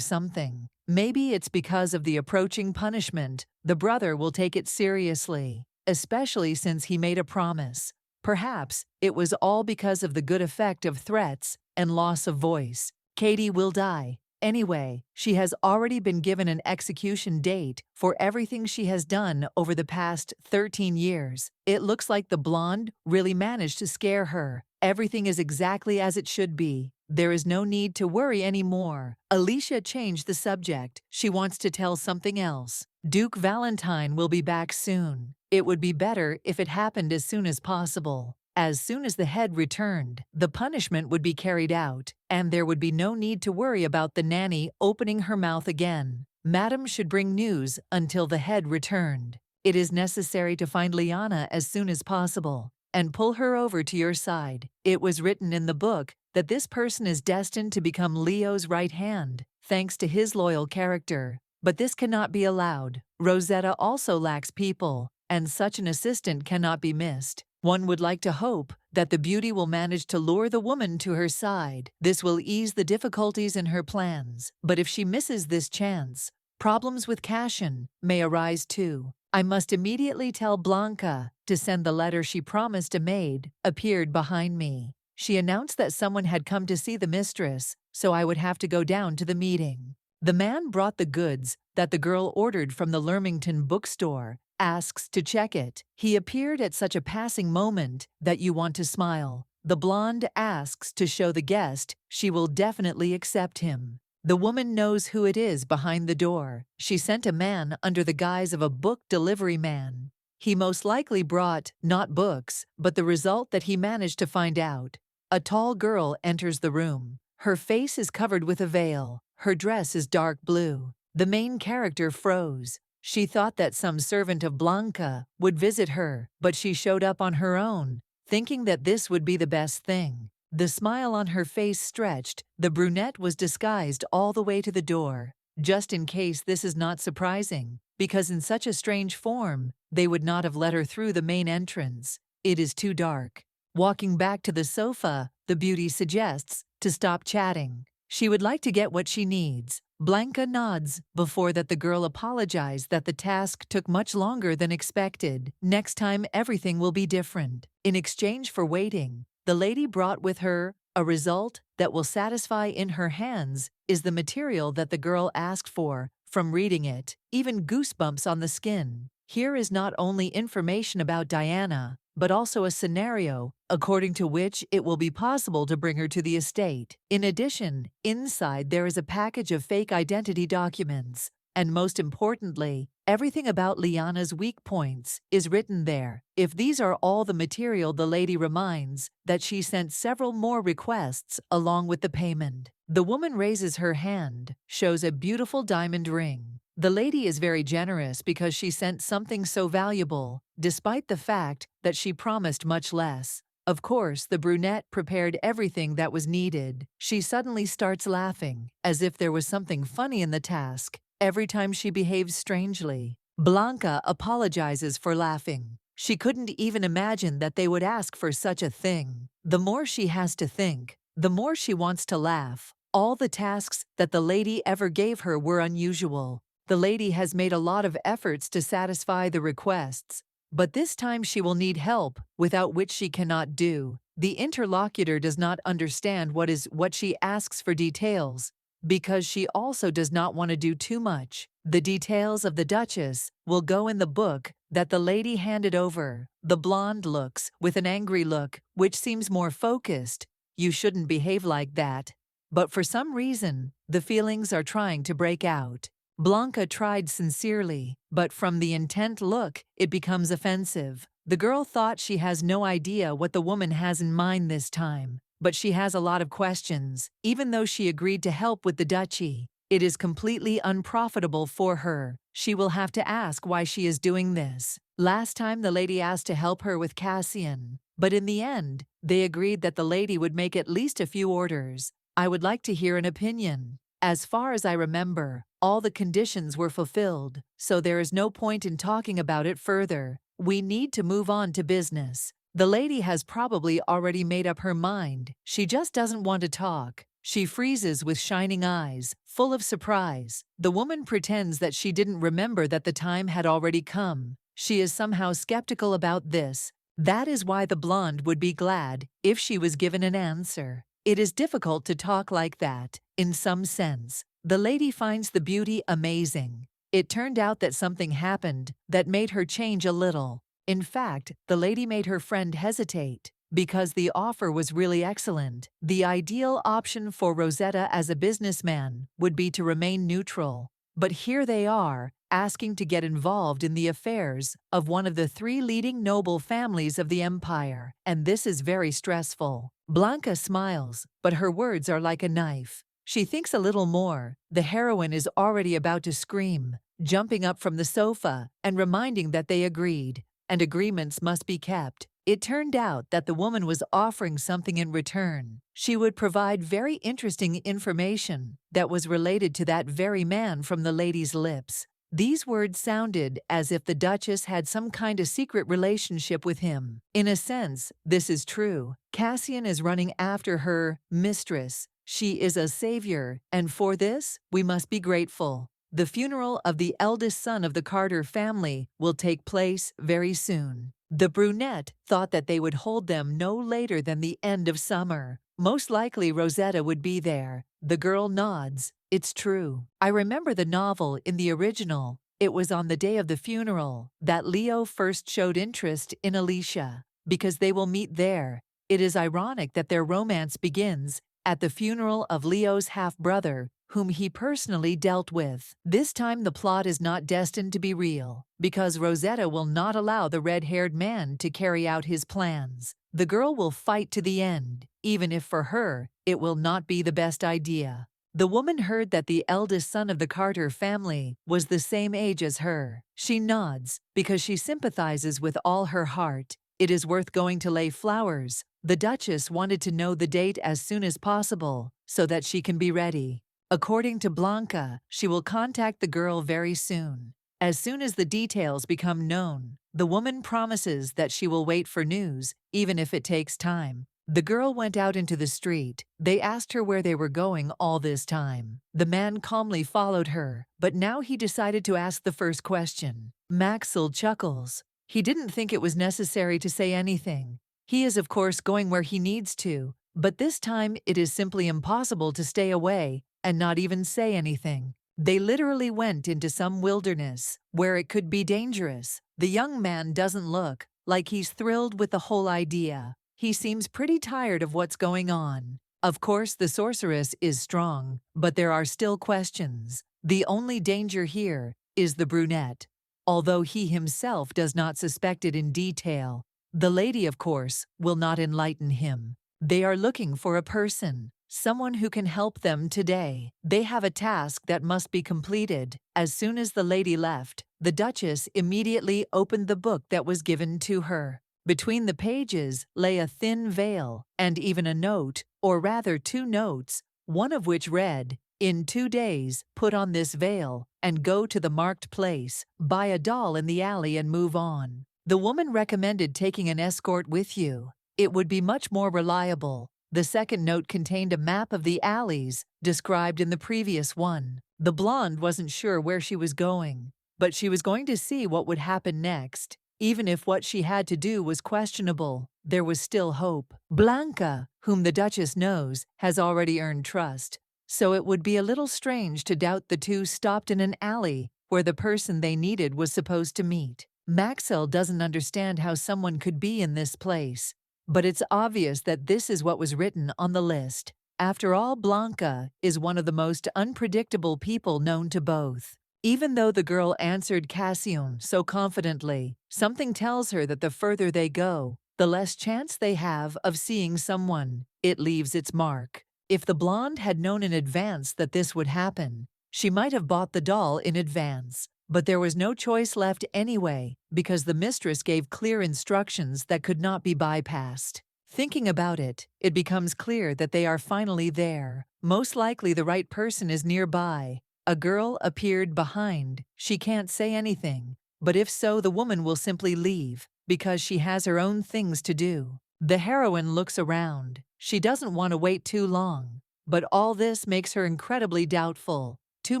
something. Maybe it's because of the approaching punishment. The brother will take it seriously, especially since he made a promise. Perhaps it was all because of the good effect of threats and loss of voice. Katie will die. Anyway, she has already been given an execution date for everything she has done over the past 13 years. It looks like the blonde really managed to scare her. Everything is exactly as it should be. There is no need to worry anymore. Alicia changed the subject. She wants to tell something else. Duke Valentine will be back soon. It would be better if it happened as soon as possible. As soon as the head returned, the punishment would be carried out, and there would be no need to worry about the nanny opening her mouth again. Madam should bring news until the head returned. It is necessary to find Liana as soon as possible and pull her over to your side. It was written in the book that this person is destined to become Leo's right hand, thanks to his loyal character. But this cannot be allowed. Rosetta also lacks people, and such an assistant cannot be missed. One would like to hope that the beauty will manage to lure the woman to her side. This will ease the difficulties in her plans. But if she misses this chance, problems with Cassian may arise too. I must immediately tell Blanca to send the letter she promised. A maid appeared behind me. She announced that someone had come to see the mistress, so I would have to go down to the meeting. The man brought the goods that the girl ordered from the Leamington bookstore, asks to check it. He appeared at such a passing moment that you want to smile. The blonde asks to show the guest she will definitely accept him. The woman knows who it is behind the door. She sent a man under the guise of a book delivery man. He most likely brought not books, but the result that he managed to find out. A tall girl enters the room. Her face is covered with a veil. Her dress is dark blue. The main character froze. She thought that some servant of Blanca would visit her, but she showed up on her own, thinking that this would be the best thing. The smile on her face stretched. The brunette was disguised all the way to the door. Just in case this is not surprising, because in such a strange form, they would not have let her through the main entrance. It is too dark. Walking back to the sofa, the beauty suggests to stop chatting. She would like to get what she needs. Blanca nods. Before that, the girl apologized that the task took much longer than expected. Next time, everything will be different. In exchange for waiting, the lady brought with her a result that will satisfy. In her hands is the material that the girl asked for. From reading it, even goosebumps on the skin. Here is not only information about Diana, but also a scenario according to which it will be possible to bring her to the estate. In addition, inside there is a package of fake identity documents. And most importantly, everything about Liana's weak points is written there. If these are all the material, the lady reminds that she sent several more requests along with the payment. The woman raises her hand, shows a beautiful diamond ring. The lady is very generous because she sent something so valuable, despite the fact that she promised much less. Of course, the brunette prepared everything that was needed. She suddenly starts laughing, as if there was something funny in the task. Every time she behaves strangely. Blanca apologizes for laughing. She couldn't even imagine that they would ask for such a thing. The more she has to think, the more she wants to laugh. All the tasks that the lady ever gave her were unusual. The lady has made a lot of efforts to satisfy the requests, but this time she will need help, without which she cannot do. The interlocutor does not understand what she asks for details, because she also does not want to do too much. The details of the Duchess will go in the book that the lady handed over. The blonde looks with an angry look, which seems more focused. You shouldn't behave like that. But for some reason, the feelings are trying to break out. Blanca tried sincerely, but from the intent look, it becomes offensive. The girl thought she has no idea what the woman has in mind this time, but she has a lot of questions. Even though she agreed to help with the duchy, it is completely unprofitable for her. She will have to ask why she is doing this. Last time the lady asked to help her with Cassian, But in the end, they agreed that the lady would make at least a few orders. I would like to hear an opinion. As far as I remember, all the conditions were fulfilled, so there is no point in talking about it further. We need to move on to business. The lady has probably already made up her mind. She just doesn't want to talk. She freezes with shining eyes, full of surprise. The woman pretends that she didn't remember that the time had already come. She is somehow skeptical about this. That is why the blonde would be glad if she was given an answer. It is difficult to talk like that, in some sense. The lady finds the beauty amazing. It turned out that something happened that made her change a little. In fact, the lady made her friend hesitate because the offer was really excellent. The ideal option for Rosetta as a businessman would be to remain neutral. But here they are, asking to get involved in the affairs of one of the 3 leading noble families of the empire, and this is very stressful. Blanca smiles, but her words are like a knife. She thinks a little more. The heroine is already about to scream, jumping up from the sofa and reminding that they agreed, and agreements must be kept. It turned out that the woman was offering something in return. She would provide very interesting information that was related to that very man from the lady's lips. These words sounded as if the Duchess had some kind of secret relationship with him. In a sense, this is true. Cassian is running after her mistress. She is a savior, and for this, we must be grateful. The funeral of the eldest son of the Carter family will take place very soon. The brunette thought that they would hold them no later than the end of summer. Most likely Rosetta would be there. The girl nods. It's true. I remember the novel in the original. It was on the day of the funeral that Leo first showed interest in Alicia, because they will meet there. It is ironic that their romance begins at the funeral of Leo's half-brother, whom he personally dealt with. This time the plot is not destined to be real, because Rosetta will not allow the red-haired man to carry out his plans. The girl will fight to the end, even if for her, it will not be the best idea. The woman heard that the eldest son of the Carter family was the same age as her. She nods, because she sympathizes with all her heart. It is worth going to lay flowers. The Duchess wanted to know the date as soon as possible, so that she can be ready. According to Blanca, she will contact the girl very soon. As soon as the details become known, the woman promises that she will wait for news, even if it takes time. The girl went out into the street. They asked her where they were going all this time. The man calmly followed her, but now he decided to ask the first question. Maxwell chuckles. He didn't think it was necessary to say anything. He is of course going where he needs to, but this time it is simply impossible to stay away and not even say anything. They literally went into some wilderness where it could be dangerous. The young man doesn't look like he's thrilled with the whole idea. He seems pretty tired of what's going on. Of course, the sorceress is strong, but there are still questions. The only danger here is the brunette, although he himself does not suspect it in detail. The lady, of course, will not enlighten him. They are looking for a person, someone who can help them today. They have a task that must be completed. As soon as the lady left, the Duchess immediately opened the book that was given to her. Between the pages lay a thin veil and even a note, or rather 2 notes, one of which read, "In 2 days, put on this veil and go to the marked place, buy a doll in the alley and move on." The woman recommended taking an escort with you. It would be much more reliable. The second note contained a map of the alleys described in the previous one. The blonde wasn't sure where she was going, but she was going to see what would happen next. Even if what she had to do was questionable, there was still hope. Blanca, whom the Duchess knows, has already earned trust, so it would be a little strange to doubt the two stopped in an alley where the person they needed was supposed to meet. Maxwell doesn't understand how someone could be in this place, but it's obvious that this is what was written on the list. After all, Blanca is one of the most unpredictable people known to both. Even though the girl answered Cassian so confidently, something tells her that the further they go, the less chance they have of seeing someone. It leaves its mark. If the blonde had known in advance that this would happen, she might have bought the doll in advance. But there was no choice left anyway, because the mistress gave clear instructions that could not be bypassed. Thinking about it, it becomes clear that they are finally there. Most likely the right person is nearby. A girl appeared behind. She can't say anything, but if so, the woman will simply leave, because she has her own things to do. The heroine looks around. She doesn't want to wait too long. But all this makes her incredibly doubtful. Too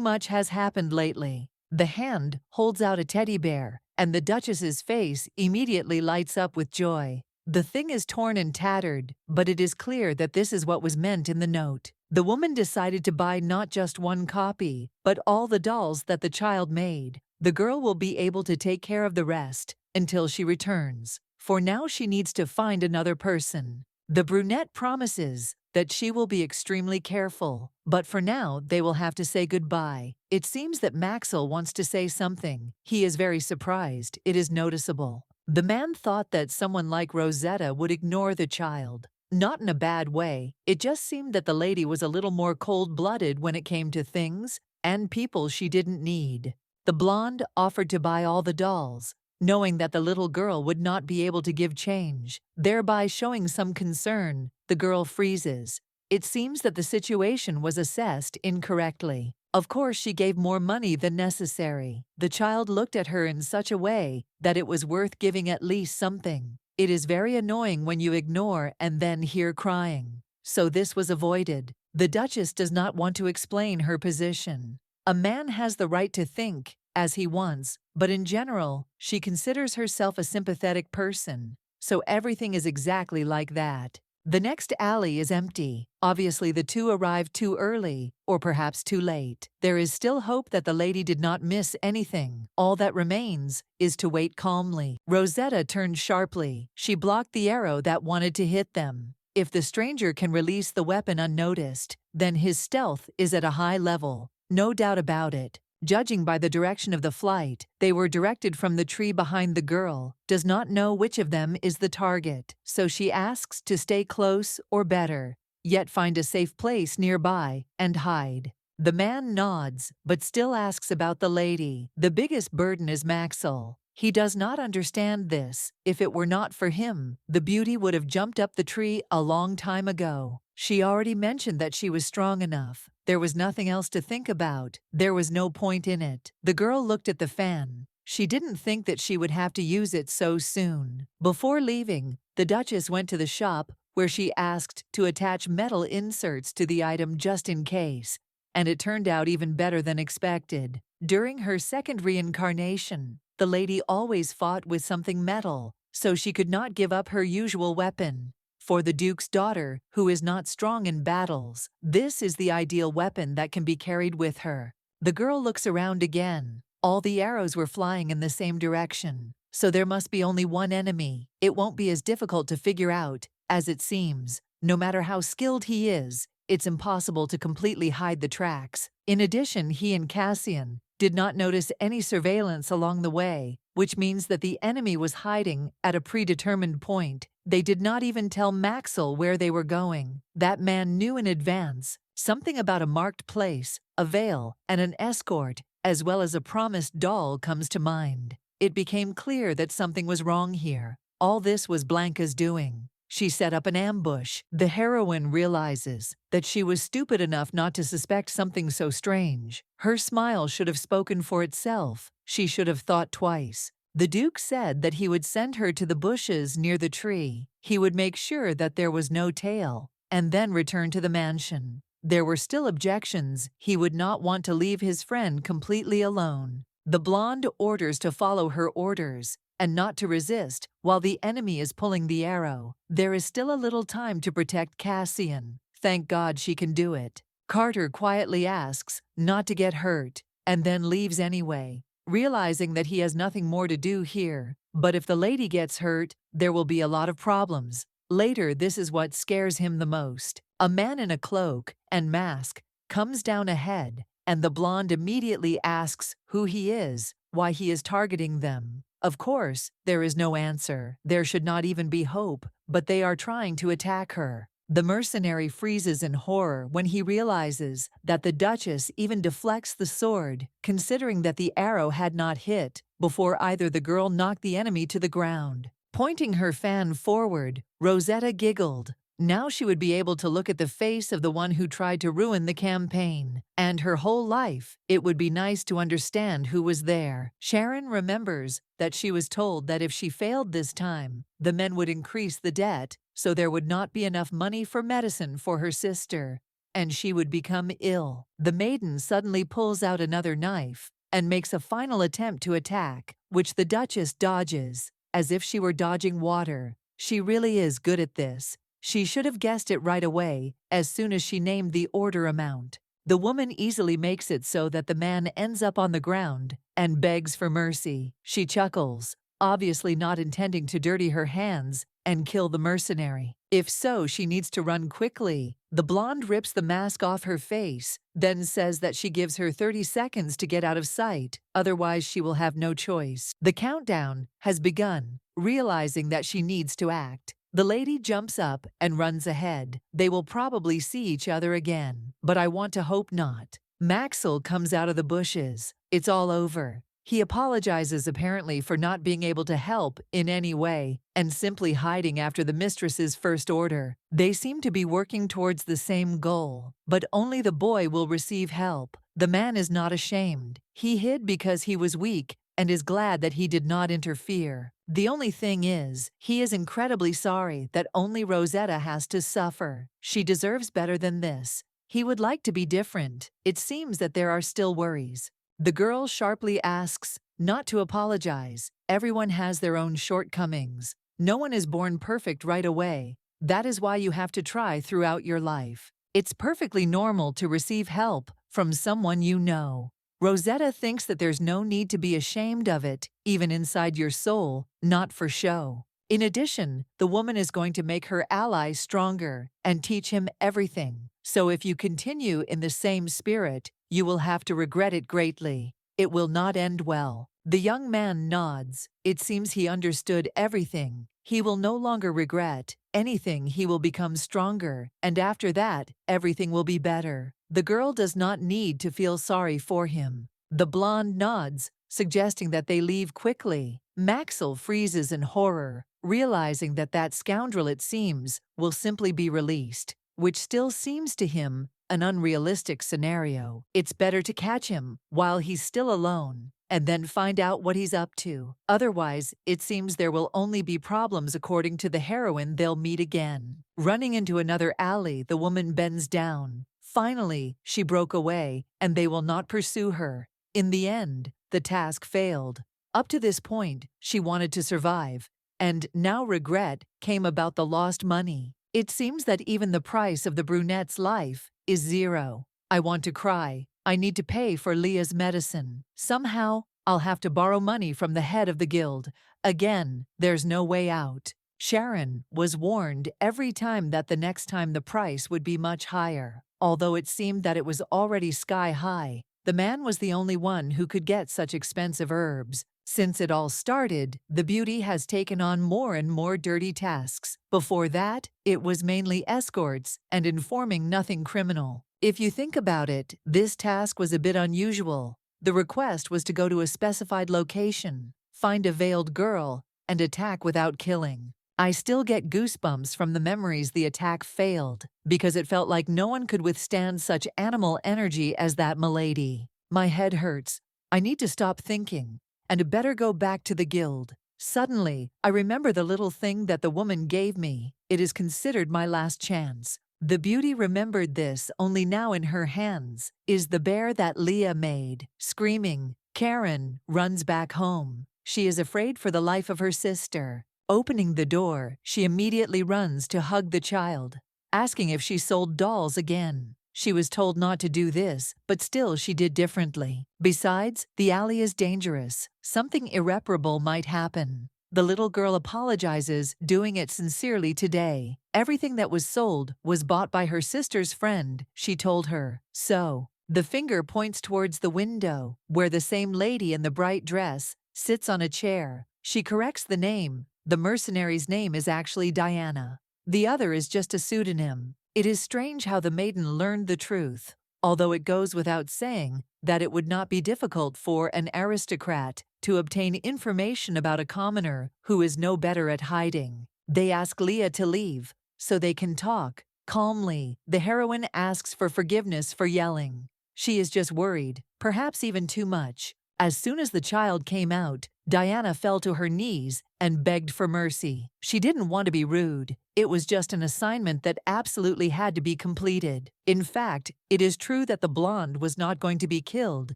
much has happened lately. The hand holds out a teddy bear, and the Duchess's face immediately lights up with joy. The thing is torn and tattered, but it is clear that this is what was meant in the note. The woman decided to buy not just one copy, but all the dolls that the child made. The girl will be able to take care of the rest until she returns. For now, she needs to find another person. The brunette promises that she will be extremely careful, but for now, they will have to say goodbye. It seems that Maxwell wants to say something. He is very surprised. It is noticeable. The man thought that someone like Rosetta would ignore the child. Not in a bad way. It just seemed that the lady was a little more cold-blooded when it came to things and people she didn't need. The blonde offered to buy all the dolls, knowing that the little girl would not be able to give change, thereby showing some concern. The girl freezes. It seems that the situation was assessed incorrectly. Of course, she gave more money than necessary. The child looked at her in such a way that it was worth giving at least something. It is very annoying when you ignore and then hear crying. So this was avoided. The Duchess does not want to explain her position. A man has the right to think as he wants, but in general, she considers herself a sympathetic person. So everything is exactly like that. The next alley is empty. Obviously, the two arrived too early, or perhaps too late. There is still hope that the lady did not miss anything. All that remains is to wait calmly. Rosetta turned sharply. She blocked the arrow that wanted to hit them. If the stranger can release the weapon unnoticed, then his stealth is at a high level. No doubt about it. Judging by the direction of the flight, they were directed from the tree behind the girl, does not know which of them is the target, so she asks to stay close or better, yet find a safe place nearby and hide. The man nods, but still asks about the lady. The biggest burden is Maxwell. He does not understand this. If it were not for him, the beauty would have jumped up the tree a long time ago. She already mentioned that she was strong enough. There was nothing else to think about. There was no point in it. The girl looked at the fan. She didn't think that she would have to use it so soon. Before leaving, the Duchess went to the shop where she asked to attach metal inserts to the item just in case, and it turned out even better than expected. During her second reincarnation, the lady always fought with something metal, so she could not give up her usual weapon. For the Duke's daughter, who is not strong in battles, this is the ideal weapon that can be carried with her. The girl looks around again. All the arrows were flying in the same direction, so there must be only one enemy. It won't be as difficult to figure out as it seems. No matter how skilled he is, it's impossible to completely hide the tracks. In addition, he and Cassian did not notice any surveillance along the way, which means that the enemy was hiding at a predetermined point. They did not even tell Maxwell where they were going. That man knew in advance. Something about a marked place, a veil, and an escort, as well as a promised doll comes to mind. It became clear that something was wrong here. All this was Blanca's doing. She set up an ambush. The heroine realizes that she was stupid enough not to suspect something so strange. Her smile should have spoken for itself. She should have thought twice. The Duke said that he would send her to the bushes near the tree. He would make sure that there was no tail, and then return to the mansion. There were still objections. He would not want to leave his friend completely alone. The blonde orders to follow her orders and not to resist while the enemy is pulling the arrow. There is still a little time to protect Cassian. Thank God she can do it. Carter quietly asks not to get hurt, and then leaves anyway, realizing that he has nothing more to do here. But if the lady gets hurt, there will be a lot of problems. Later, this is what scares him the most. A man in a cloak and mask comes down ahead, and the blonde immediately asks who he is, why he is targeting them. Of course, there is no answer. There should not even be hope, but they are trying to attack her. The mercenary freezes in horror when he realizes that the Duchess even deflects the sword, considering that the arrow had not hit before either the girl knocked the enemy to the ground. Pointing her fan forward, Rosetta giggled. Now she would be able to look at the face of the one who tried to ruin the campaign. And her whole life, it would be nice to understand who was there. Sharon remembers that she was told that if she failed this time, the men would increase the debt, so there would not be enough money for medicine for her sister, and she would become ill. The maiden suddenly pulls out another knife and makes a final attempt to attack, which the Duchess dodges, as if she were dodging water. She really is good at this. She should have guessed it right away, as soon as she named the order amount. The woman easily makes it so that the man ends up on the ground and begs for mercy. She chuckles, obviously not intending to dirty her hands and kill the mercenary. If so, she needs to run quickly. The blonde rips the mask off her face, then says that she gives her 30 seconds to get out of sight, otherwise she will have no choice. The countdown has begun. Realizing that she needs to act, the lady jumps up and runs ahead. They will probably see each other again, but I want to hope not. Maxwell comes out of the bushes. It's all over. He apologizes apparently for not being able to help in any way and simply hiding after the mistress's first order. They seem to be working towards the same goal, but only the boy will receive help. The man is not ashamed. He hid because he was weak and is glad that he did not interfere. The only thing is, he is incredibly sorry that only Rosetta has to suffer. She deserves better than this. He would like to be different. It seems that there are still worries. The girl sharply asks not to apologize. Everyone has their own shortcomings. No one is born perfect right away. That is why you have to try throughout your life. It's perfectly normal to receive help from someone you know. Rosetta thinks that there's no need to be ashamed of it, even inside your soul, not for show. In addition, the woman is going to make her ally stronger and teach him everything. So if you continue in the same spirit, you will have to regret it greatly. It will not end well. The young man nods. It seems he understood everything. He will no longer regret anything. He will become stronger, and after that, everything will be better. The girl does not need to feel sorry for him. The blonde nods, suggesting that they leave quickly. Maxwell freezes in horror, realizing that that scoundrel, it seems, will simply be released, which still seems to him an unrealistic scenario. It's better to catch him while he's still alone and then find out what he's up to. Otherwise, it seems there will only be problems. According to the heroine, they'll meet again. Running into another alley, the woman bends down. Finally, she broke away, and they will not pursue her. In the end, the task failed. Up to this point, she wanted to survive, and now regret came about the lost money. It seems that even the price of the brunette's life is 0. I want to cry. I need to pay for Leah's medicine. Somehow, I'll have to borrow money from the head of the guild. Again, there's no way out. Sharon was warned every time that the next time the price would be much higher. Although it seemed that it was already sky high, the man was the only one who could get such expensive herbs. Since it all started, the beauty has taken on more and more dirty tasks. Before that, it was mainly escorts and informing nothing criminal. If you think about it, this task was a bit unusual. The request was to go to a specified location, find a veiled girl, and attack without killing. I still get goosebumps from the memories the attack failed, because it felt like no one could withstand such animal energy as that milady. My head hurts. I need to stop thinking, and better go back to the guild. Suddenly, I remember the little thing that the woman gave me. It is considered my last chance. The beauty remembered this only now. In her hands is the bear that Leah made. Screaming, Karen runs back home. She is afraid for the life of her sister. Opening the door, she immediately runs to hug the child, asking if she sold dolls again. She was told not to do this, but still she did differently. Besides, the alley is dangerous. Something irreparable might happen. The little girl apologizes, doing it sincerely today. Everything that was sold was bought by her sister's friend, she told her. So, the finger points towards the window, where the same lady in the bright dress sits on a chair. She corrects the name. The mercenary's name is actually Diana. The other is just a pseudonym. It is strange how the maiden learned the truth, although it goes without saying that it would not be difficult for an aristocrat to obtain information about a commoner who is no better at hiding. They ask Leah to leave so they can talk. Calmly, the heroine asks for forgiveness for yelling. She is just worried, perhaps even too much. As soon as the child came out, Diana fell to her knees and begged for mercy. She didn't want to be rude. It was just an assignment that absolutely had to be completed. In fact, it is true that the blonde was not going to be killed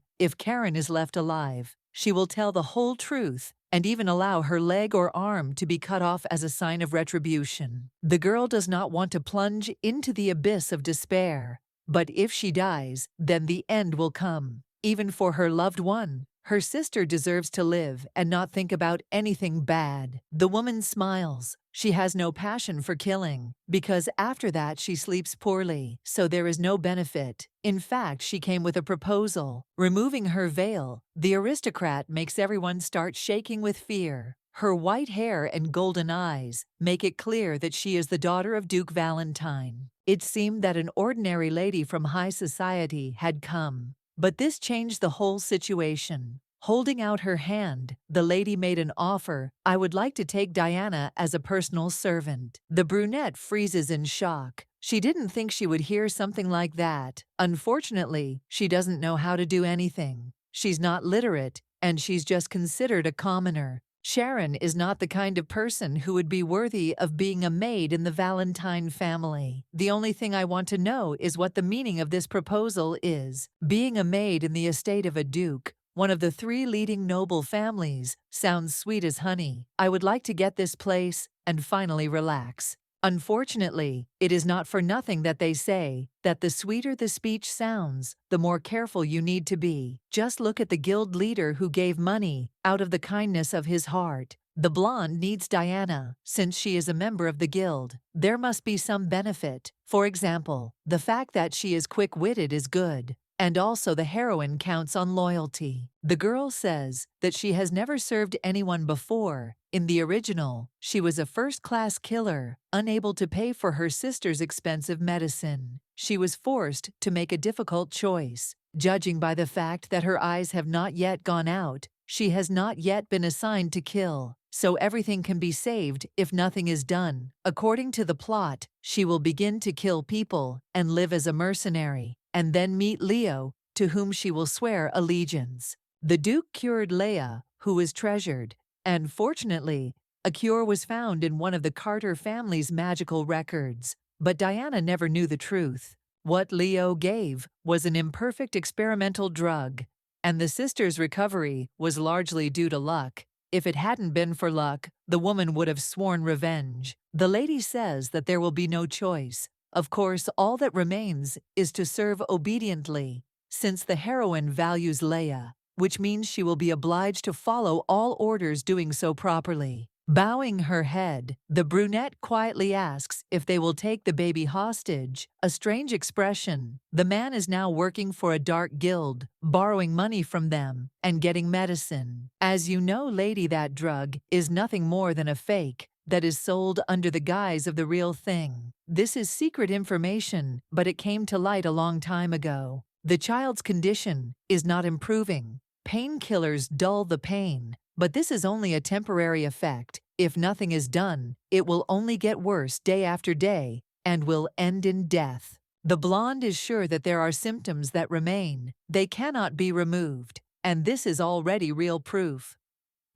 if Karen is left alive. She will tell the whole truth and even allow her leg or arm to be cut off as a sign of retribution. The girl does not want to plunge into the abyss of despair, but if she dies, then the end will come. Even for her loved one, her sister deserves to live and not think about anything bad. The woman smiles. She has no passion for killing, because after that she sleeps poorly, so there is no benefit. In fact, she came with a proposal. Removing her veil, the aristocrat makes everyone start shaking with fear. Her white hair and golden eyes make it clear that she is the daughter of Duke Valentine. It seemed that an ordinary lady from high society had come. But this changed the whole situation. Holding out her hand, the lady made an offer. I would like to take Diana as a personal servant. The brunette freezes in shock. She didn't think she would hear something like that. Unfortunately, she doesn't know how to do anything. She's not literate, and she's just considered a commoner. Sharon is not the kind of person who would be worthy of being a maid in the Valentine family. The only thing I want to know is what the meaning of this proposal is. Being a maid in the estate of a duke, one of the 3 leading noble families, sounds sweet as honey. I would like to get this place and finally relax. Unfortunately, it is not for nothing that they say that the sweeter the speech sounds, the more careful you need to be. Just look at the guild leader who gave money out of the kindness of his heart. The blonde needs Diana, since she is a member of the guild. There must be some benefit. For example, the fact that she is quick-witted is good. And also the heroine counts on loyalty. The girl says that she has never served anyone before. In the original, she was a first-class killer, unable to pay for her sister's expensive medicine. She was forced to make a difficult choice. Judging by the fact that her eyes have not yet gone out, she has not yet been assigned to kill. So everything can be saved if nothing is done. According to the plot, she will begin to kill people and live as a mercenary, and then meet Leo, to whom she will swear allegiance. The Duke cured Leia, who is treasured, and fortunately, a cure was found in one of the Carter family's magical records. But Diana never knew the truth. What Leo gave was an imperfect experimental drug, and the sister's recovery was largely due to luck. If it hadn't been for luck, the woman would have sworn revenge. The lady says that there will be no choice. Of course, all that remains is to serve obediently, since the heroine values Leia, which means she will be obliged to follow all orders, doing so properly. Bowing her head, the brunette quietly asks if they will take the baby hostage, a strange expression. The man is now working for a dark guild, borrowing money from them and getting medicine. As you know, lady, that drug is nothing more than a fake that is sold under the guise of the real thing. This is secret information, but it came to light a long time ago. The child's condition is not improving. Painkillers dull the pain, but this is only a temporary effect. If nothing is done, it will only get worse day after day and will end in death. The blonde is sure that there are symptoms that remain. They cannot be removed, and this is already real proof.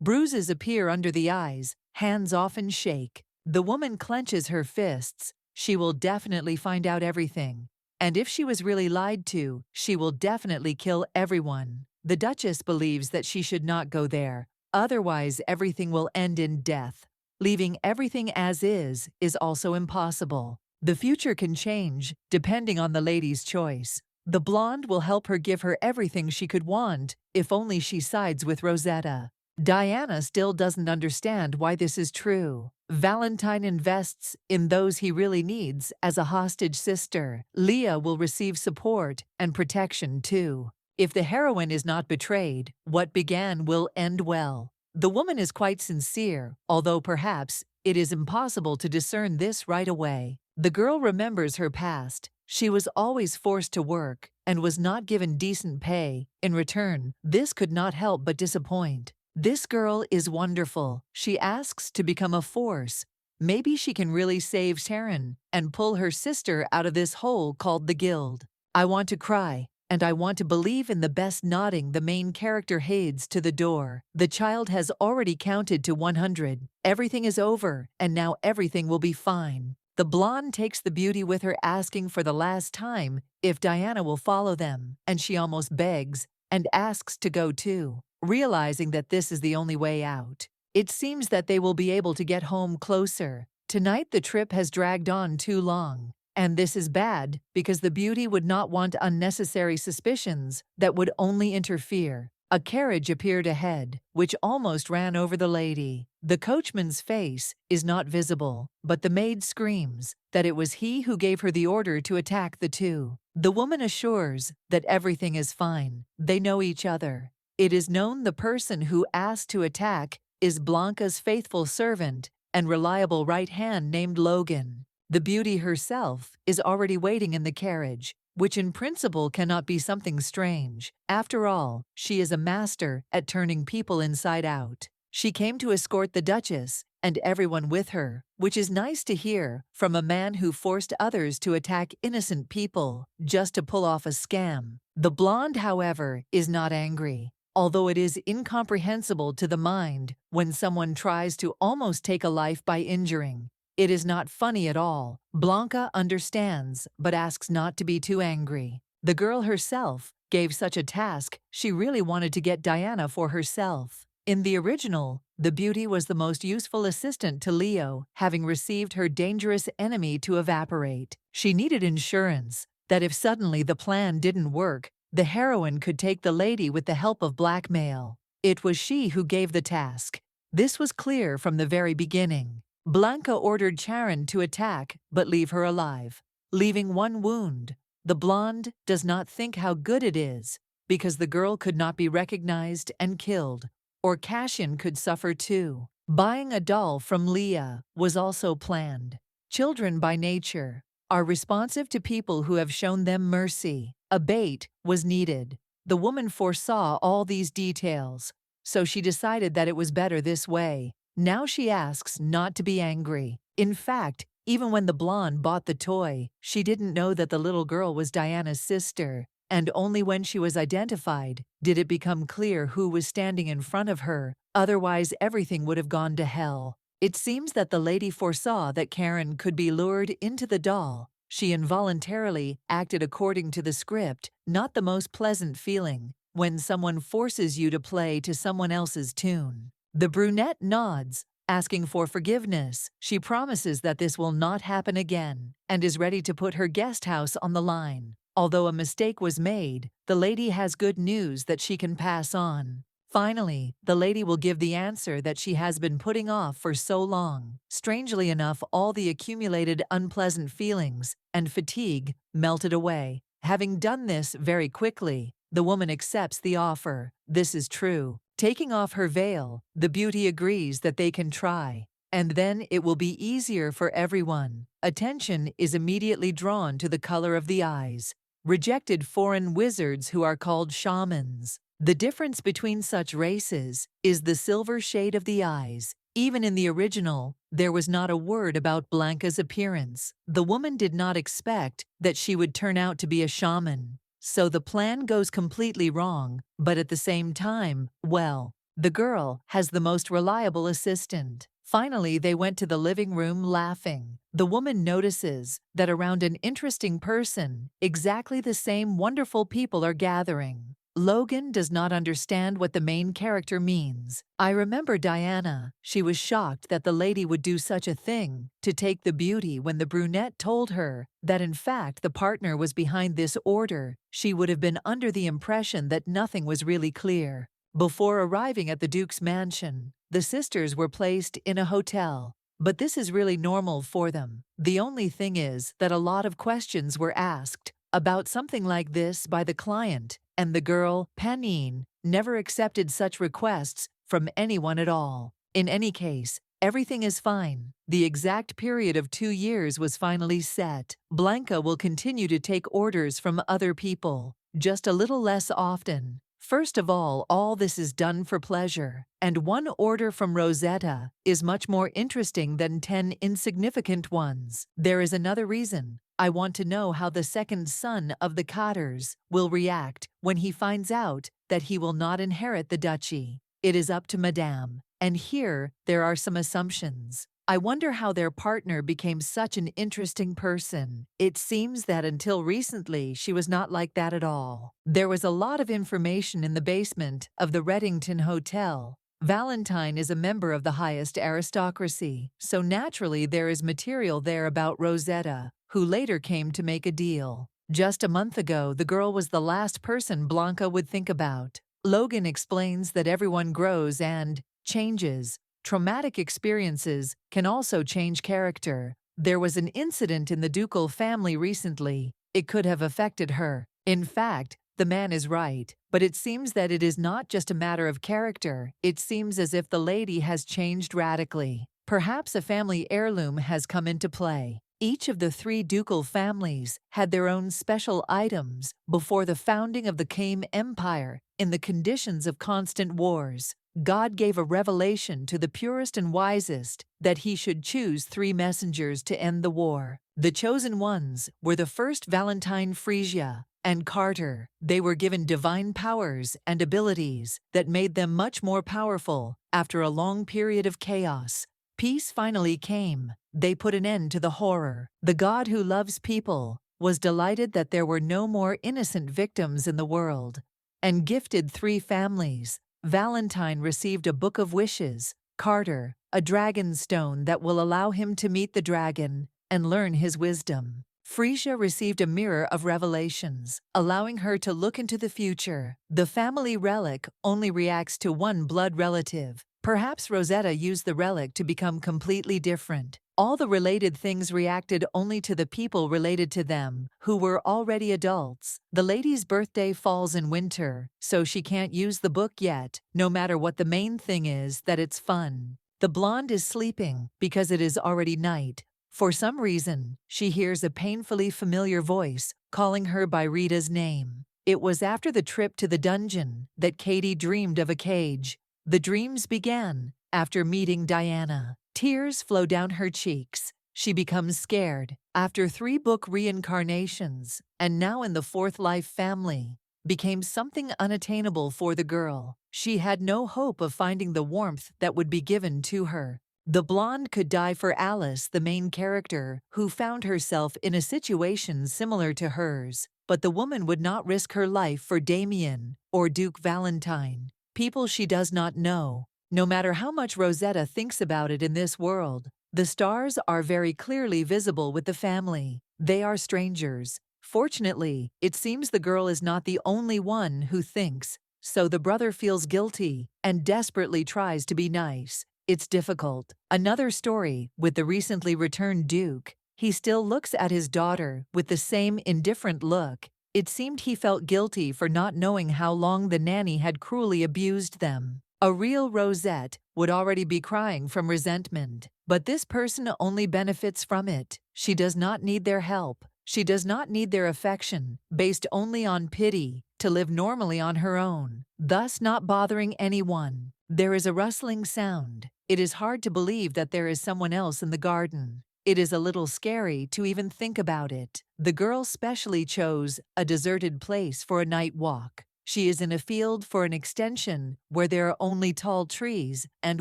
Bruises appear under the eyes, hands often shake. The woman clenches her fists. She will definitely find out everything. And if she was really lied to, she will definitely kill everyone. The Duchess believes that she should not go there. Otherwise, everything will end in death. Leaving everything as is also impossible. The future can change, depending on the lady's choice. The blonde will help her give her everything she could want, if only she sides with Rosetta. Diana still doesn't understand why this is true. Valentine invests in those he really needs as a hostage sister. Leah will receive support and protection too. If the heroine is not betrayed, what began will end well. The woman is quite sincere, although perhaps it is impossible to discern this right away. The girl remembers her past. She was always forced to work and was not given decent pay. In return, this could not help but disappoint. This girl is wonderful. She asks to become a force. Maybe she can really save Sharon and pull her sister out of this hole called the guild. I want to cry, and I want to believe in the best. Nodding, the main character heads to the door. The child has already counted to 100. Everything is over, and now everything will be fine. The blonde takes the beauty with her, asking for the last time if Diana will follow them, and she almost begs and asks to go too, realizing that this is the only way out. It seems that they will be able to get home closer. Tonight the trip has dragged on too long, and this is bad because the beauty would not want unnecessary suspicions that would only interfere. A carriage appeared ahead, which almost ran over the lady. The coachman's face is not visible, but the maid screams that it was he who gave her the order to attack the two. The woman assures that everything is fine. They know each other. It is known the person who asked to attack is Blanca's faithful servant and reliable right hand named Logan. The beauty herself is already waiting in the carriage, which in principle cannot be something strange. After all, she is a master at turning people inside out. She came to escort the Duchess and everyone with her, which is nice to hear from a man who forced others to attack innocent people just to pull off a scam. The blonde, however, is not angry, although it is incomprehensible to the mind when someone tries to almost take a life by injuring. It is not funny at all. Blanca understands, but asks not to be too angry. The girl herself gave such a task, she really wanted to get Diana for herself. In the original, the beauty was the most useful assistant to Leo, having received her dangerous enemy to evaporate. She needed insurance that if suddenly the plan didn't work, the heroine could take the lady with the help of blackmail. It was she who gave the task. This was clear from the very beginning. Blanca ordered Sharon to attack but leave her alive, leaving one wound. The blonde does not think how good it is, because the girl could not be recognized and killed, or Cassian could suffer too. Buying a doll from Leah was also planned. Children by nature are responsive to people who have shown them mercy. A bait was needed. The woman foresaw all these details, so she decided that it was better this way. Now she asks not to be angry. In fact, even when the blonde bought the toy, she didn't know that the little girl was Diana's sister, and only when she was identified did it become clear who was standing in front of her. Otherwise, everything would have gone to hell. It seems that the lady foresaw that Karen could be lured into the doll. She involuntarily acted according to the script, not the most pleasant feeling when someone forces you to play to someone else's tune. The brunette nods, asking for forgiveness. She promises that this will not happen again and is ready to put her guest house on the line. Although a mistake was made, the lady has good news that she can pass on. Finally, the lady will give the answer that she has been putting off for so long. Strangely enough, all the accumulated unpleasant feelings and fatigue melted away. Having done this very quickly, the woman accepts the offer. This is true. Taking off her veil, the beauty agrees that they can try, and then it will be easier for everyone. Attention is immediately drawn to the color of the eyes. Rejected foreign wizards who are called shamans. The difference between such races is the silver shade of the eyes. Even in the original, there was not a word about Blanca's appearance. The woman did not expect that she would turn out to be a shaman. So the plan goes completely wrong, but at the same time, well, the girl has the most reliable assistant. Finally, they went to the living room laughing. The woman notices that around an interesting person, exactly the same wonderful people are gathering. Logan does not understand what the main character means. I remember Diana. She was shocked that the lady would do such a thing to take the beauty when the brunette told her that in fact the partner was behind this order. She would have been under the impression that nothing was really clear. Before arriving at the Duke's mansion, the sisters were placed in a hotel. But this is really normal for them. The only thing is that a lot of questions were asked about something like this by the client, and the girl, Panine, never accepted such requests from anyone at all. In any case, Everything is fine. The exact period of 2 years was finally set. Blanca will continue to take orders from other people, just a little less often. First of all this is done for pleasure, and one order from Rosetta is much more interesting than 10 insignificant ones. There is another reason. I want to know how the second son of the Cotters will react when he finds out that he will not inherit the duchy. It is up to Madame, and here there are some assumptions. I wonder how their partner became such an interesting person. It seems that until recently she was not like that at all. There was a lot of information in the basement of the Reddington Hotel. Valentine is a member of the highest aristocracy, so naturally there is material there about Rosetta, who later came to make a deal. Just a month ago, the girl was the last person Blanca would think about. Logan explains that everyone grows and changes. Traumatic experiences can also change character. There was an incident in the ducal family recently. It could have affected her. In fact, the man is right, but it seems that it is not just a matter of character. It seems as if the lady has changed radically. Perhaps a family heirloom has come into play. Each of the 3 ducal families had their own special items before the founding of the Kame Empire in the conditions of constant wars. God gave a revelation to the purest and wisest that he should choose 3 messengers to end the war. The chosen ones were the first Valentine, Fria, and Carter. They were given divine powers and abilities that made them much more powerful. After a long period of chaos, peace finally came. They put an end to the horror. The God who loves people was delighted that there were no more innocent victims in the world, and gifted 3 families. Valentine received a book of wishes, Carter, a dragon stone that will allow him to meet the dragon and learn his wisdom. Fria received a mirror of revelations, allowing her to look into the future. The family relic only reacts to one blood relative. Perhaps Rosetta used the relic to become completely different. All the related things reacted only to the people related to them, who were already adults. The lady's birthday falls in winter, so she can't use the book yet, no matter what. The main thing is that it's fun. The blonde is sleeping because it is already night. For some reason, she hears a painfully familiar voice calling her by Rita's name. It was after the trip to the dungeon that Katie dreamed of a cage. The dreams began after meeting Diana. Tears flow down her cheeks. She becomes scared. After 3 book reincarnations, and now in the 4th life, family became something unattainable for the girl. She had no hope of finding the warmth that would be given to her. The blonde could die for Alice, the main character, who found herself in a situation similar to hers. But the woman would not risk her life for Damien or Duke Valentine, people she does not know. No matter how much Rosetta thinks about it in this world, the stars are very clearly visible with the family. They are strangers. Fortunately, it seems the girl is not the only one who thinks, so the brother feels guilty and desperately tries to be nice. It's difficult. Another story with the recently returned Duke. He still looks at his daughter with the same indifferent look. It seemed he felt guilty for not knowing how long the nanny had cruelly abused them. A real Rosette would already be crying from resentment, but this person only benefits from it. She does not need their help. She does not need their affection, based only on pity, to live normally on her own, thus not bothering anyone. There is a rustling sound. It is hard to believe that there is someone else in the garden. It is a little scary to even think about it. The girl specially chose a deserted place for a night walk. She is in a field for an extension where there are only tall trees and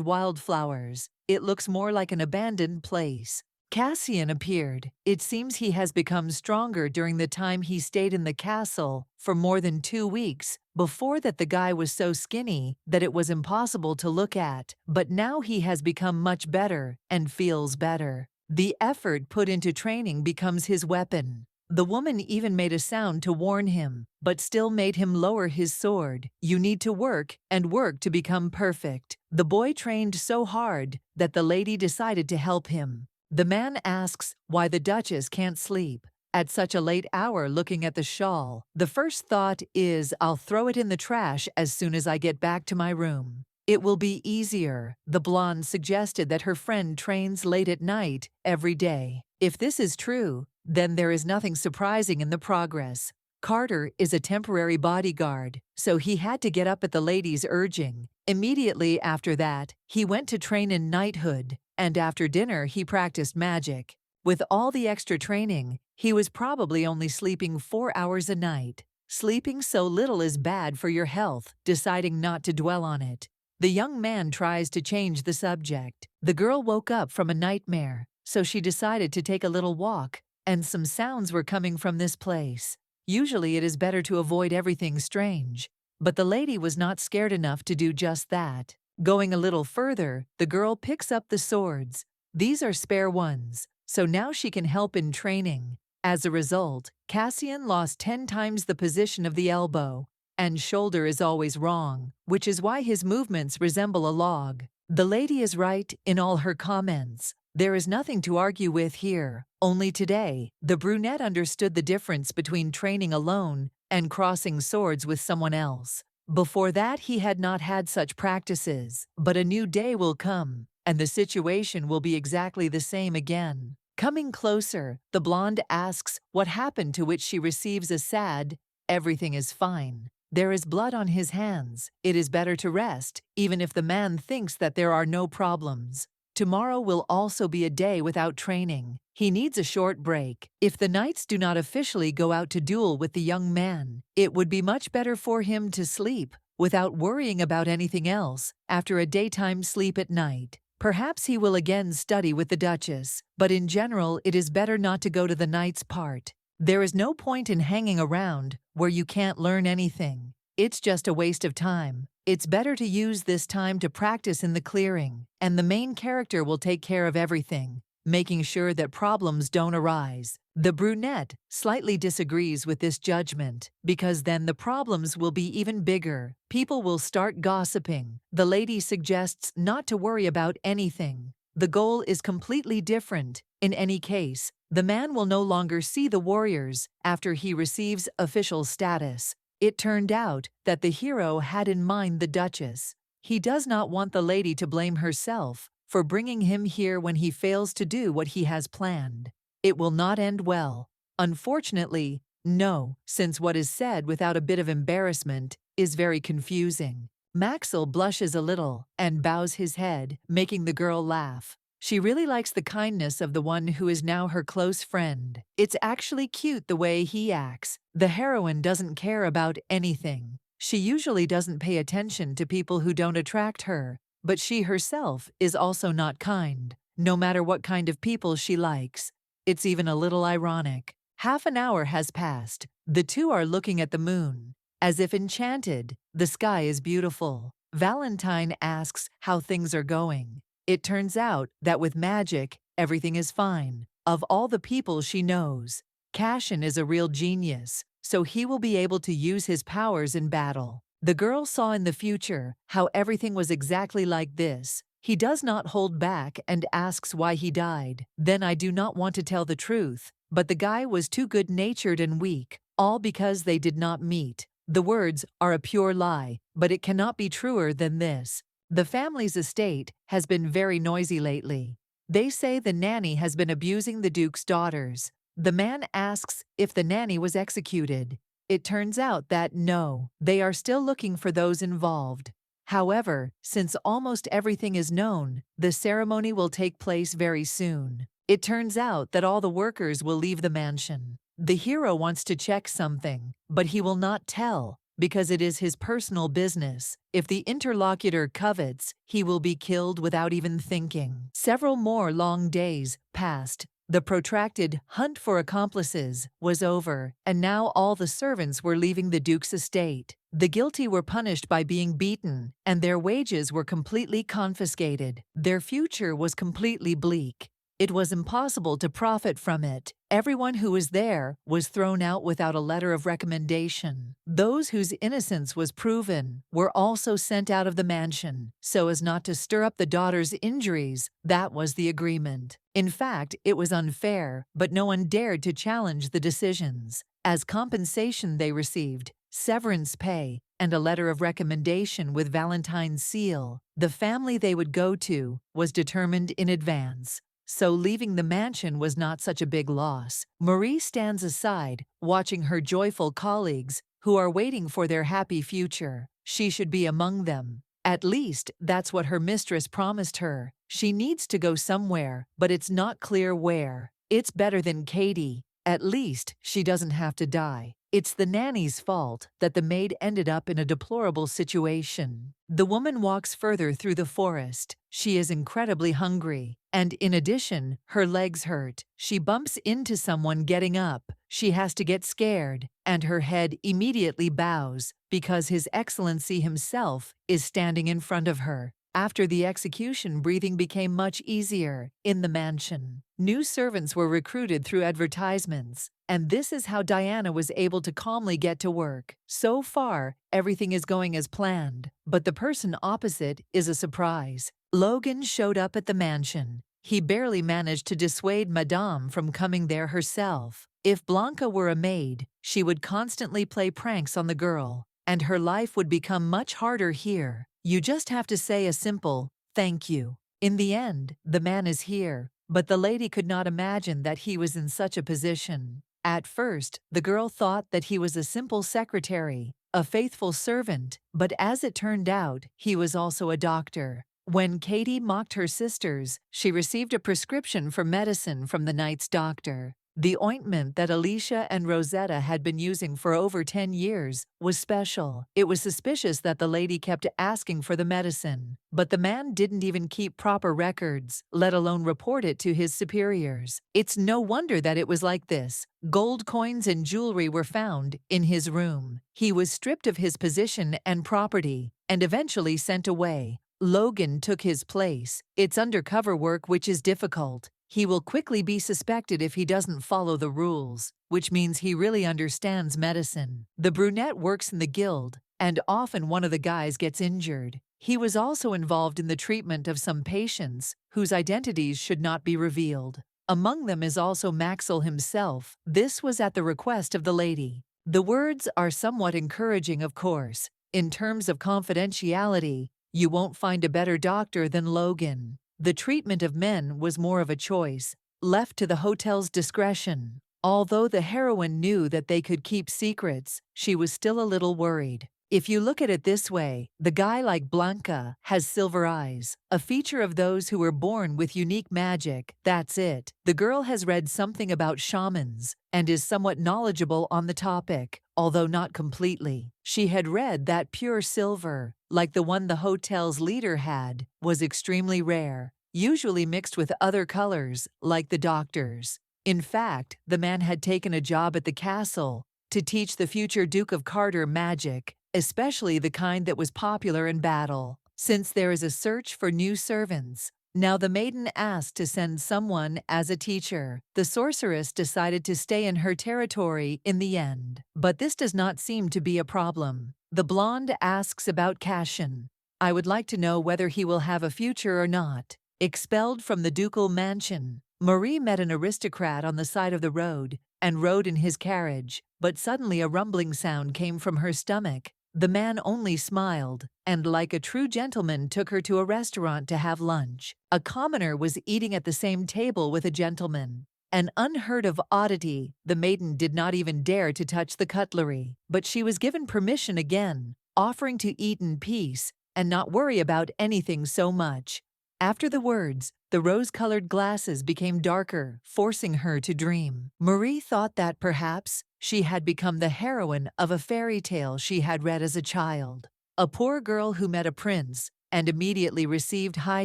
wildflowers. It looks more like an abandoned place. Cassian appeared. It seems he has become stronger during the time he stayed in the castle for more than 2 weeks. Before that, the guy was so skinny that it was impossible to look at, but now he has become much better and feels better. The effort put into training becomes his weapon. The woman even made a sound to warn him, but still made him lower his sword. You need to work and work to become perfect. The boy trained so hard that the lady decided to help him. The man asks why the Duchess can't sleep at such a late hour. Looking at the shawl, the first thought is, I'll throw it in the trash as soon as I get back to my room. It will be easier. The blonde suggested that her friend trains late at night every day. If this is true, then there is nothing surprising in the progress. Carter is a temporary bodyguard, so he had to get up at the lady's urging. Immediately after that, he went to train in knighthood, and after dinner he practiced magic. With all the extra training, he was probably only sleeping 4 hours a night. Sleeping so little is bad for your health, deciding not to dwell on it. The young man tries to change the subject. The girl woke up from a nightmare, so she decided to take a little walk, and some sounds were coming from this place. Usually it is better to avoid everything strange, but the lady was not scared enough to do just that. Going a little further, the girl picks up the swords. These are spare ones, so now she can help in training. As a result, Cassian lost 10 times the position of the elbow, and shoulder is always wrong, which is why his movements resemble a log. The lady is right in all her comments. There is nothing to argue with here. Only today, the brunette understood the difference between training alone and crossing swords with someone else. Before that, he had not had such practices, but a new day will come, and the situation will be exactly the same again. Coming closer, the blonde asks what happened, to which she receives a sad, "Everything is fine. There is blood on his hands. It is better to rest, even if the man thinks that there are no problems. Tomorrow will also be a day without training. He needs a short break. If the knights do not officially go out to duel with the young man, it would be much better for him to sleep without worrying about anything else after a daytime sleep at night. Perhaps he will again study with the Duchess, but in general it is better not to go to the knight's part. There is no point in hanging around where you can't learn anything. It's just a waste of time. It's better to use this time to practice in the clearing, and the main character will take care of everything, making sure that problems don't arise." The brunette slightly disagrees with this judgment, because then the problems will be even bigger. People will start gossiping. The lady suggests not to worry about anything. The goal is completely different. In any case, the man will no longer see the warriors after he receives official status. It turned out that the hero had in mind the Duchess. He does not want the lady to blame herself for bringing him here when he fails to do what he has planned. It will not end well. Unfortunately, no, since what is said without a bit of embarrassment is very confusing. Maxwell blushes a little and bows his head, making the girl laugh. She really likes the kindness of the one who is now her close friend. It's actually cute the way he acts. The heroine doesn't care about anything. She usually doesn't pay attention to people who don't attract her, but she herself is also not kind, no matter what kind of people she likes. It's even a little ironic. Half an hour has passed. The two are looking at the moon. As if enchanted, the sky is beautiful. Valentine asks how things are going. It turns out that with magic, everything is fine. Of all the people she knows, Cassian is a real genius, so he will be able to use his powers in battle. The girl saw in the future how everything was exactly like this. He does not hold back and asks why he died. Then I do not want to tell the truth, but the guy was too good-natured and weak, all because they did not meet. The words are a pure lie, but it cannot be truer than this. The family's estate has been very noisy lately. They say the nanny has been abusing the Duke's daughters. The man asks if the nanny was executed. It turns out that no, they are still looking for those involved. However, since almost everything is known, the ceremony will take place very soon. It turns out that all the workers will leave the mansion. The hero wants to check something, but he will not tell, because it is his personal business. If the interlocutor covets, he will be killed without even thinking. Several more long days passed. The protracted hunt for accomplices was over, and now all the servants were leaving the Duke's estate. The guilty were punished by being beaten, and their wages were completely confiscated. Their future was completely bleak. It was impossible to profit from it. Everyone who was there was thrown out without a letter of recommendation. Those whose innocence was proven were also sent out of the mansion, so as not to stir up the daughter's injuries. That was the agreement. In fact, it was unfair, but no one dared to challenge the decisions. As compensation, they received severance pay, and a letter of recommendation with Valentine's seal. The family they would go to was determined in advance, so leaving the mansion was not such a big loss. Marie stands aside, watching her joyful colleagues, who are waiting for their happy future. She should be among them. At least, that's what her mistress promised her. She needs to go somewhere, but it's not clear where. It's better than Katie. At least, she doesn't have to die. It's the nanny's fault that the maid ended up in a deplorable situation. The woman walks further through the forest. She is incredibly hungry, and in addition, her legs hurt. She bumps into someone getting up. She has to get scared, and her head immediately bows because His Excellency himself is standing in front of her. After the execution, breathing became much easier in the mansion. New servants were recruited through advertisements, and this is how Diana was able to calmly get to work. So far, everything is going as planned, but the person opposite is a surprise. Logan showed up at the mansion. He barely managed to dissuade Madame from coming there herself. If Blanca were a maid, she would constantly play pranks on the girl, and her life would become much harder here. You just have to say a simple, "Thank you." In the end, the man is here, but the lady could not imagine that he was in such a position. At first, the girl thought that he was a simple secretary, a faithful servant, but as it turned out, he was also a doctor. When Katie mocked her sisters, she received a prescription for medicine from the night's doctor. The ointment that Alicia and Rosetta had been using for over 10 years was special. It was suspicious that the lady kept asking for the medicine, but the man didn't even keep proper records, let alone report it to his superiors. It's no wonder that it was like this. Gold coins and jewelry were found in his room. He was stripped of his position and property, and eventually sent away. Logan took his place. It's undercover work which is difficult. He will quickly be suspected if he doesn't follow the rules, which means he really understands medicine. The brunette works in the guild, and often one of the guys gets injured. He was also involved in the treatment of some patients whose identities should not be revealed. Among them is also Maxwell himself. This was at the request of the lady. The words are somewhat encouraging, of course. In terms of confidentiality, you won't find a better doctor than Logan. The treatment of men was more of a choice, left to the hotel's discretion. Although the heroine knew that they could keep secrets, she was still a little worried. If you look at it this way, the guy like Blanca has silver eyes, a feature of those who were born with unique magic. That's it. The girl has read something about shamans and is somewhat knowledgeable on the topic, although not completely. She had read that pure silver, like the one the hotel's leader had, was extremely rare, usually mixed with other colors, like the doctor's. In fact, the man had taken a job at the castle to teach the future Duke of Carter magic, especially the kind that was popular in battle. Since there is a search for new servants, now the maiden asked to send someone as a teacher. The sorceress decided to stay in her territory in the end, but this does not seem to be a problem. The blonde asks about Cassian. I would like to know whether he will have a future or not. Expelled from the ducal mansion, Marie met an aristocrat on the side of the road and rode in his carriage, but suddenly a rumbling sound came from her stomach. The man only smiled, and like a true gentleman took her to a restaurant to have lunch. A commoner was eating at the same table with a gentleman. An unheard of oddity, the maiden did not even dare to touch the cutlery, but she was given permission again, offering to eat in peace and not worry about anything so much. After the words, the rose-colored glasses became darker, forcing her to dream. Marie thought that perhaps she had become the heroine of a fairy tale she had read as a child. A poor girl who met a prince and immediately received high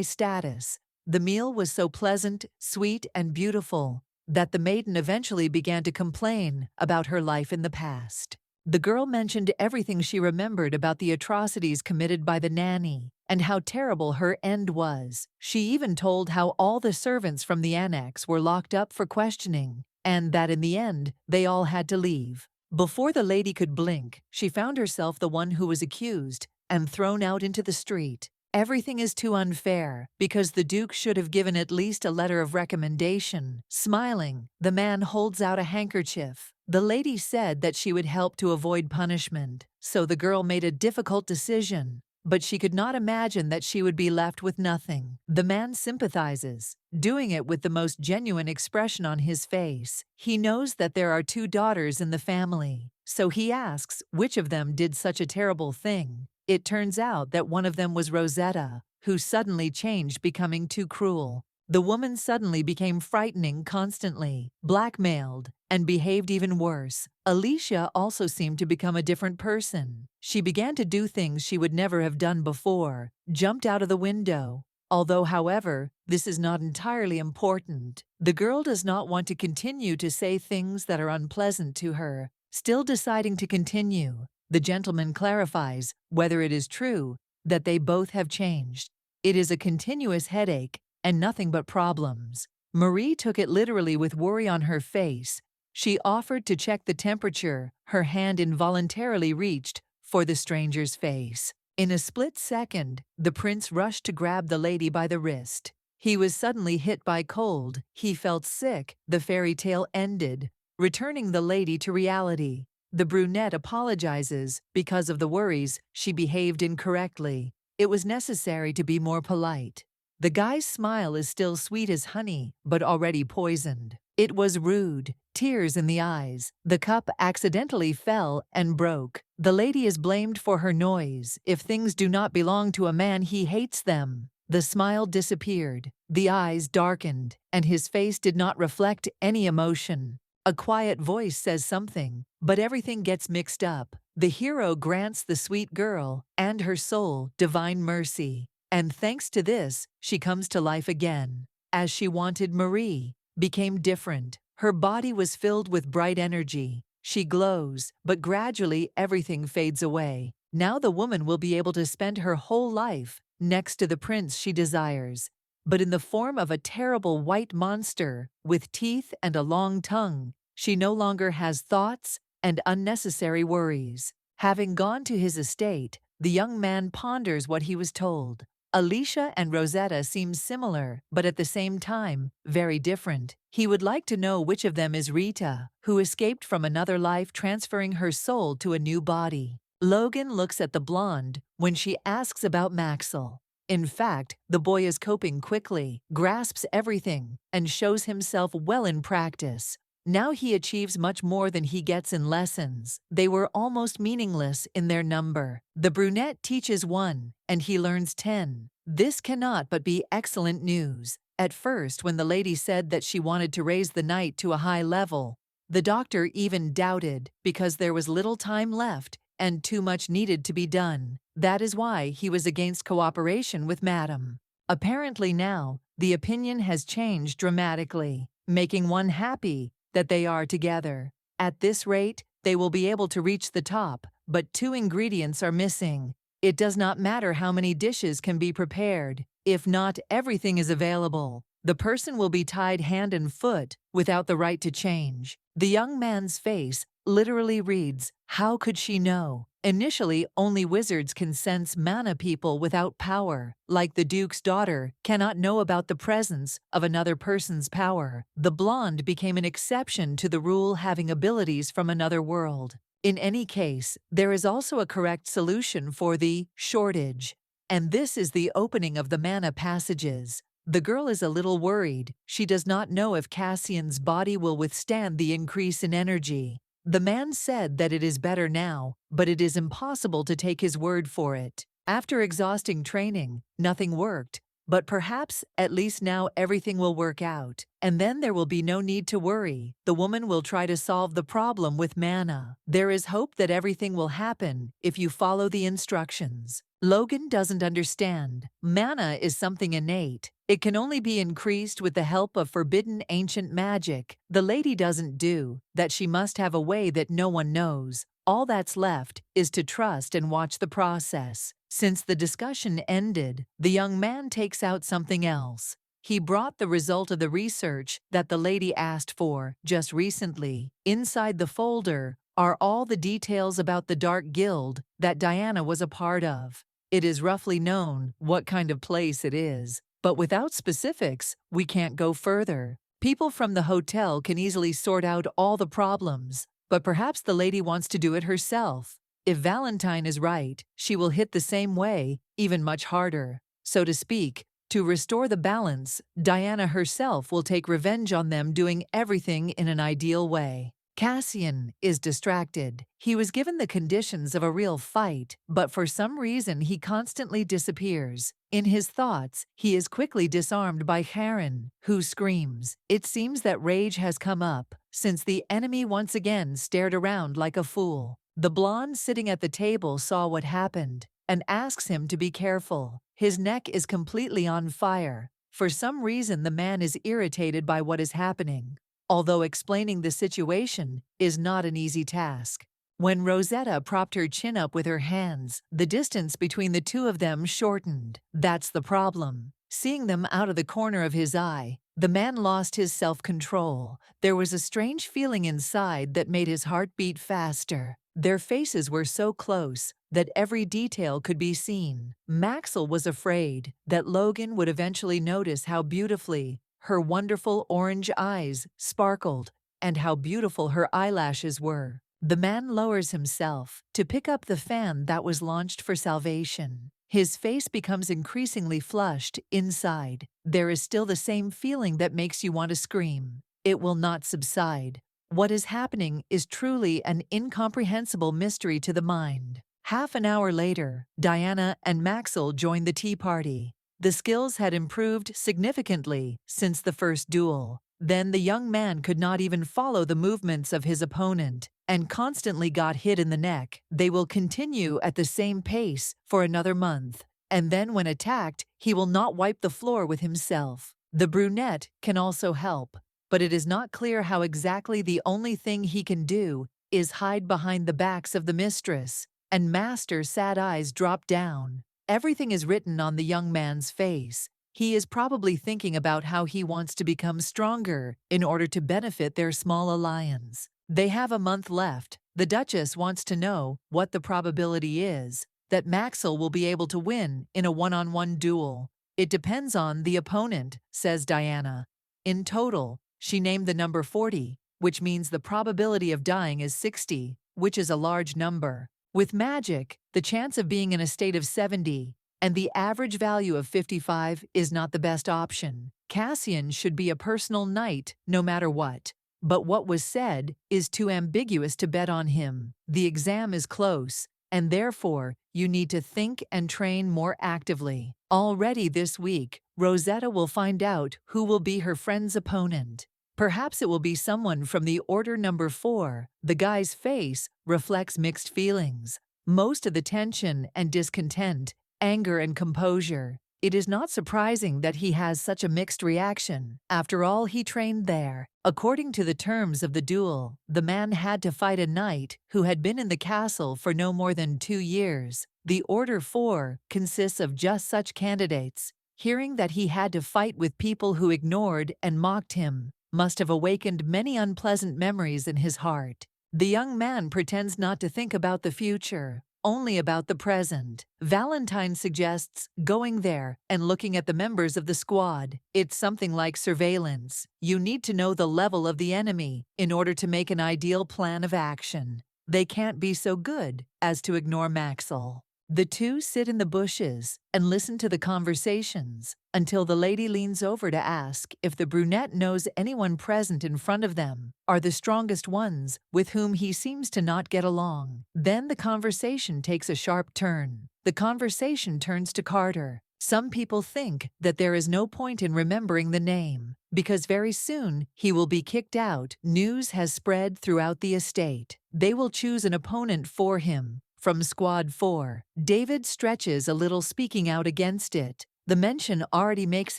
status. The meal was so pleasant, sweet, and beautiful that the maiden eventually began to complain about her life in the past. The girl mentioned everything she remembered about the atrocities committed by the nanny and how terrible her end was. She even told how all the servants from the annex were locked up for questioning, and that in the end, they all had to leave. Before the lady could blink, she found herself the one who was accused and thrown out into the street. Everything is too unfair, because the Duke should have given at least a letter of recommendation. Smiling, the man holds out a handkerchief. The lady said that she would help to avoid punishment, so the girl made a difficult decision. But she could not imagine that she would be left with nothing. The man sympathizes, doing it with the most genuine expression on his face. He knows that there are 2 daughters in the family, so he asks which of them did such a terrible thing. It turns out that one of them was Rosetta, who suddenly changed, becoming too cruel. The woman suddenly became frightening constantly, blackmailed, and behaved even worse. Alicia also seemed to become a different person. She began to do things she would never have done before, jumped out of the window. Although, however, this is not entirely important. The girl does not want to continue to say things that are unpleasant to her. Still deciding to continue, the gentleman clarifies whether it is true that they both have changed. It is a continuous headache and nothing but problems. Marie took it literally with worry on her face. She offered to check the temperature. Her hand involuntarily reached for the stranger's face. In a split second, the prince rushed to grab the lady by the wrist. He was suddenly hit by cold. He felt sick. The fairy tale ended, returning the lady to reality. The brunette apologizes because of the worries. She behaved incorrectly. It was necessary to be more polite. The guy's smile is still sweet as honey, but already poisoned. It was rude, tears in the eyes. The cup accidentally fell and broke. The lady is blamed for her noise. If things do not belong to a man, he hates them. The smile disappeared. The eyes darkened, and his face did not reflect any emotion. A quiet voice says something, but everything gets mixed up. The hero grants the sweet girl and her soul divine mercy. And thanks to this, she comes to life again. As she wanted, Marie became different. Her body was filled with bright energy. She glows, but gradually everything fades away. Now the woman will be able to spend her whole life next to the prince she desires, but in the form of a terrible white monster with teeth and a long tongue. She no longer has thoughts and unnecessary worries. Having gone to his estate, the young man ponders what he was told. Alicia and Rosetta seem similar, but at the same time, very different. He would like to know which of them is Rita, who escaped from another life, transferring her soul to a new body. Logan looks at the blonde when she asks about Maxwell. In fact, the boy is coping quickly, grasps everything, and shows himself well in practice. Now he achieves much more than he gets in lessons. They were almost meaningless in their number. The brunette teaches 1, and he learns 10. This cannot but be excellent news. At first, when the lady said that she wanted to raise the knight to a high level, the doctor even doubted, because there was little time left and too much needed to be done. That is why he was against cooperation with Madame. Apparently now, the opinion has changed dramatically, making one happy that they are together. At this rate, they will be able to reach the top, but 2 ingredients are missing. It does not matter how many dishes can be prepared. If not everything is available, the person will be tied hand and foot without the right to change. The young man's face literally reads, "How could she know?" Initially, only wizards can sense mana people without power, like the Duke's daughter, cannot know about the presence of another person's power. The blonde became an exception to the rule, having abilities from another world. In any case, there is also a correct solution for the shortage, and this is the opening of the mana passages. The girl is a little worried. She does not know if Cassian's body will withstand the increase in energy. The man said that it is better now, but it is impossible to take his word for it. After exhausting training, nothing worked, but perhaps at least now everything will work out, and then there will be no need to worry. The woman will try to solve the problem with mana. There is hope that everything will happen if you follow the instructions. Logan doesn't understand. Mana is something innate. It can only be increased with the help of forbidden ancient magic. The lady doesn't do that. She must have a way that no one knows. All that's left is to trust and watch the process. Since the discussion ended, the young man takes out something else. He brought the result of the research that the lady asked for just recently. Inside the folder are all the details about the Dark Guild that Diana was a part of. It is roughly known what kind of place it is, but without specifics, we can't go further. People from the hotel can easily sort out all the problems. But perhaps the lady wants to do it herself. If Valentine is right, she will hit the same way, even much harder. So to speak, to restore the balance, Diana herself will take revenge on them, doing everything in an ideal way. Cassian is distracted. He was given the conditions of a real fight, but for some reason he constantly disappears. In his thoughts, he is quickly disarmed by Heroine, who screams. It seems that rage has come up, since the enemy once again stared around like a fool. The blonde sitting at the table saw what happened and asks him to be careful. His neck is completely on fire. For some reason, the man is irritated by what is happening, although explaining the situation is not an easy task. When Rosetta propped her chin up with her hands, the distance between the two of them shortened. That's the problem. Seeing them out of the corner of his eye, the man lost his self-control. There was a strange feeling inside that made his heart beat faster. Their faces were so close that every detail could be seen. Maxwell was afraid that Logan would eventually notice how beautifully her wonderful orange eyes sparkled and how beautiful her eyelashes were. The man lowers himself to pick up the fan that was launched for salvation. His face becomes increasingly flushed inside. There is still the same feeling that makes you want to scream. It will not subside. What is happening is truly an incomprehensible mystery to the mind. Half an hour later, Diana and Maxwell joined the tea party. The skills had improved significantly since the first duel. Then the young man could not even follow the movements of his opponent and constantly got hit in the neck. They will continue at the same pace for another month, and then when attacked, he will not wipe the floor with himself. The brunette can also help, but it is not clear how exactly. The only thing he can do is hide behind the backs of the mistress, and Master's sad eyes drop down. Everything is written on the young man's face. He is probably thinking about how he wants to become stronger in order to benefit their small alliance. They have a month left. The Duchess wants to know what the probability is that Maxwell will be able to win in a one-on-one duel. It depends on the opponent, says Diana. In total, she named the number 40, which means the probability of dying is 60, which is a large number. With magic, the chance of being in a state of 70 and the average value of 55 is not the best option. Cassian should be a personal knight no matter what. But what was said is too ambiguous to bet on him. The exam is close, and therefore you need to think and train more actively. Already this week, Rosetta will find out who will be her friend's opponent. Perhaps it will be someone from the order number 4. The guy's face reflects mixed feelings. Most of the tension and discontent, anger and composure. It is not surprising that he has such a mixed reaction. After all, he trained there. According to the terms of the duel, the man had to fight a knight who had been in the castle for no more than 2 years. The Order 4 consists of just such candidates. Hearing that he had to fight with people who ignored and mocked him must have awakened many unpleasant memories in his heart. The young man pretends not to think about the future, only about the present. Valentine suggests going there and looking at the members of the squad. It's something like surveillance. You need to know the level of the enemy in order to make an ideal plan of action. They can't be so good as to ignore Maxwell. The two sit in the bushes and listen to the conversations until the lady leans over to ask if the brunette knows anyone present in front of them are the strongest ones with whom he seems to not get along. Then the conversation takes a sharp turn. The conversation turns to Carter. Some people think that there is no point in remembering the name because very soon he will be kicked out. News has spread throughout the estate. They will choose an opponent for him. From Squad 4, David stretches a little, speaking out against it. The mention already makes